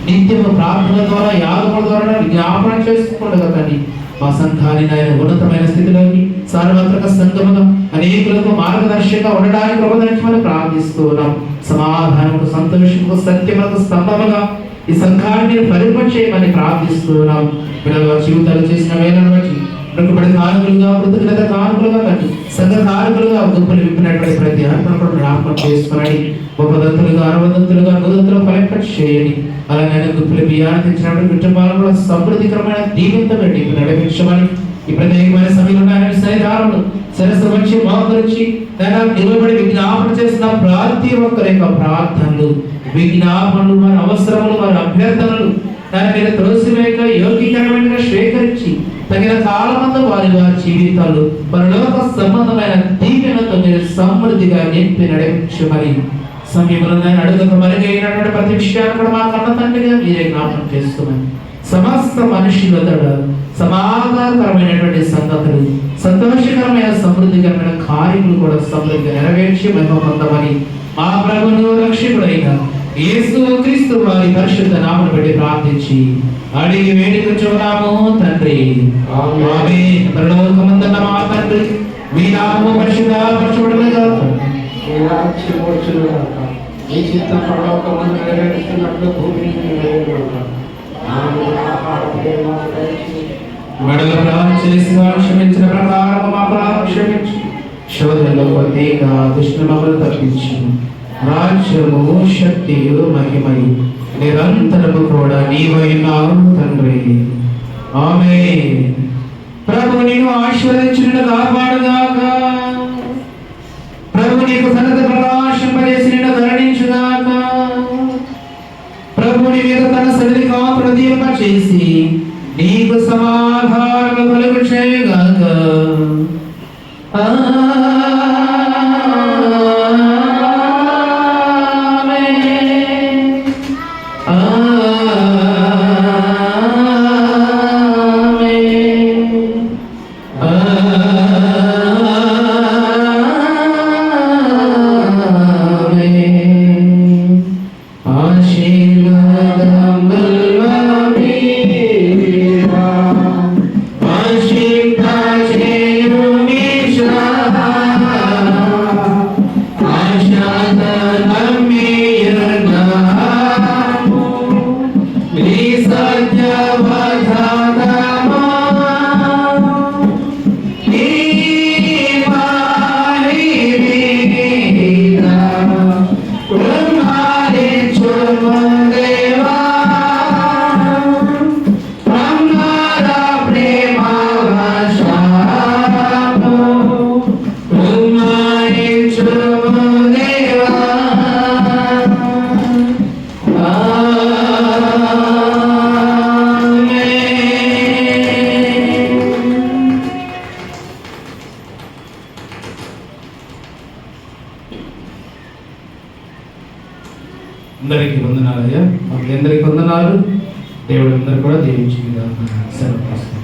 నిత్యము ప్రార్థన ద్వారా యాగముల ద్వారా జ్ఞాపనం చేసుకోండి కదండి. మా సంఘాన్ని ఆయన ఉన్నతమైన స్థితిలోకి సార్వత్రిక సంఘముగా అనేకులకు మార్గదర్శకంగా ఉండడానికి ప్రబోధించమని ప్రార్థిస్తూ ఉన్నాం. సమాధానము సంతోషము సత్యములకు స్తంభముగా ఈ సంఘాన్ని పరిపూర్ణ చేయమని ప్రార్థిస్తూ ఉన్నాం. పిల్లల జీవితాలు చేసిన వేలను బట్టి ప్రకృతి కానుకలుగా కృతజ్ఞత కానుకలుగా కానీ సంఘ కానుకలుగా గుంపులు విప్పినటువంటి ప్రతి అర్పణ కూడా జ్ఞాపకం చేసుకున్నాడు. ఉపదంతులుగా అరవదంతులుగా నూదంతులు ఫలింప చేయండి. అలాగే గుంపులు బియ్యాన్ని తెచ్చినటువంటి కుటుంబాలను కూడా సమృద్ధికరమైన దీవించబడి నడిపించమని ఈ ప్రత్యేకమైన సమయంలో ఆయన సన్నిధానంలో శిరస్సు వచ్చి మోకరించి నిలబడి విజ్ఞాపన చేసిన ప్రతి ఒక్కరి యొక్క ప్రార్థనలు విజ్ఞాపనలు వారి అవసరములు వారి అభ్యర్థనలు దాని మీద తులసివేక యోగీకరమైన స్వీకరించి తగిన కాలమందు వారి వారి జీవితాలు పరలోక సంబంధమైన దీవెనతో మీరు సమృద్ధిగా నింపి నడిపించమని సమయంలో నేను అడుగుతూ మరుగైనటువంటి ప్రతి విషయాన్ని కూడా మా కన్న తండ్రిగా మీరే జ్ఞాపకం చేస్తున్నాను. సమస్త మనుషుల సమాధానకరమైనటువంటి సంగతులు, సంతోషకరమైన సమృద్ధికరమైన కార్యములు కూడా సమృద్ధిగా నెరవేర్చి మహిమ పొందమని మా ప్రభువును రక్షకుడైన యేసు క్రీస్తు వారి పరిశుద్ధ నామమును బట్టి ప్రార్థించి అడిగి వేడుకొంచున్నాము తండ్రి. ఆమేన్. పరలోకమందున్న మా తండ్రి, మీ నామము పరిశుద్ధపరచబడునుగాక. మీ రాజ్యం వచ్చునుగాక. మీ చిత్తం పరలోకమందు నెరవేరుస్తున్నట్లు భూమి మీద నెరవేరునుగాక. మెడల చేసిన క్షమించిన ప్రకారం మా పాపం క్షమించు. శోధనలో కొద్దిగా దుష్టులను తప్పించు. రాజ్యము, శక్తియు, మహిమయు నిరంతరము కూడా నీవైనావు తండ్రి. ఆమేన్. ప్రభు నిన్ను ఆశీర్వదించును కాపాడుగాక. ప్రభు నీకు సన్నత ప్రకాశింపజేసి నిన్ను ధరణించుగాక. ప్రభు నీ మీద తన సన్నిధి కాంతులు దీపచేసి నీకు సమాధానము కలుగు చేయగాక. అందరికీ వందనాలయ్యా. అందరికీ వందనాలు. దేవుడు అందరూ కూడా దీవించింది. సెలవు.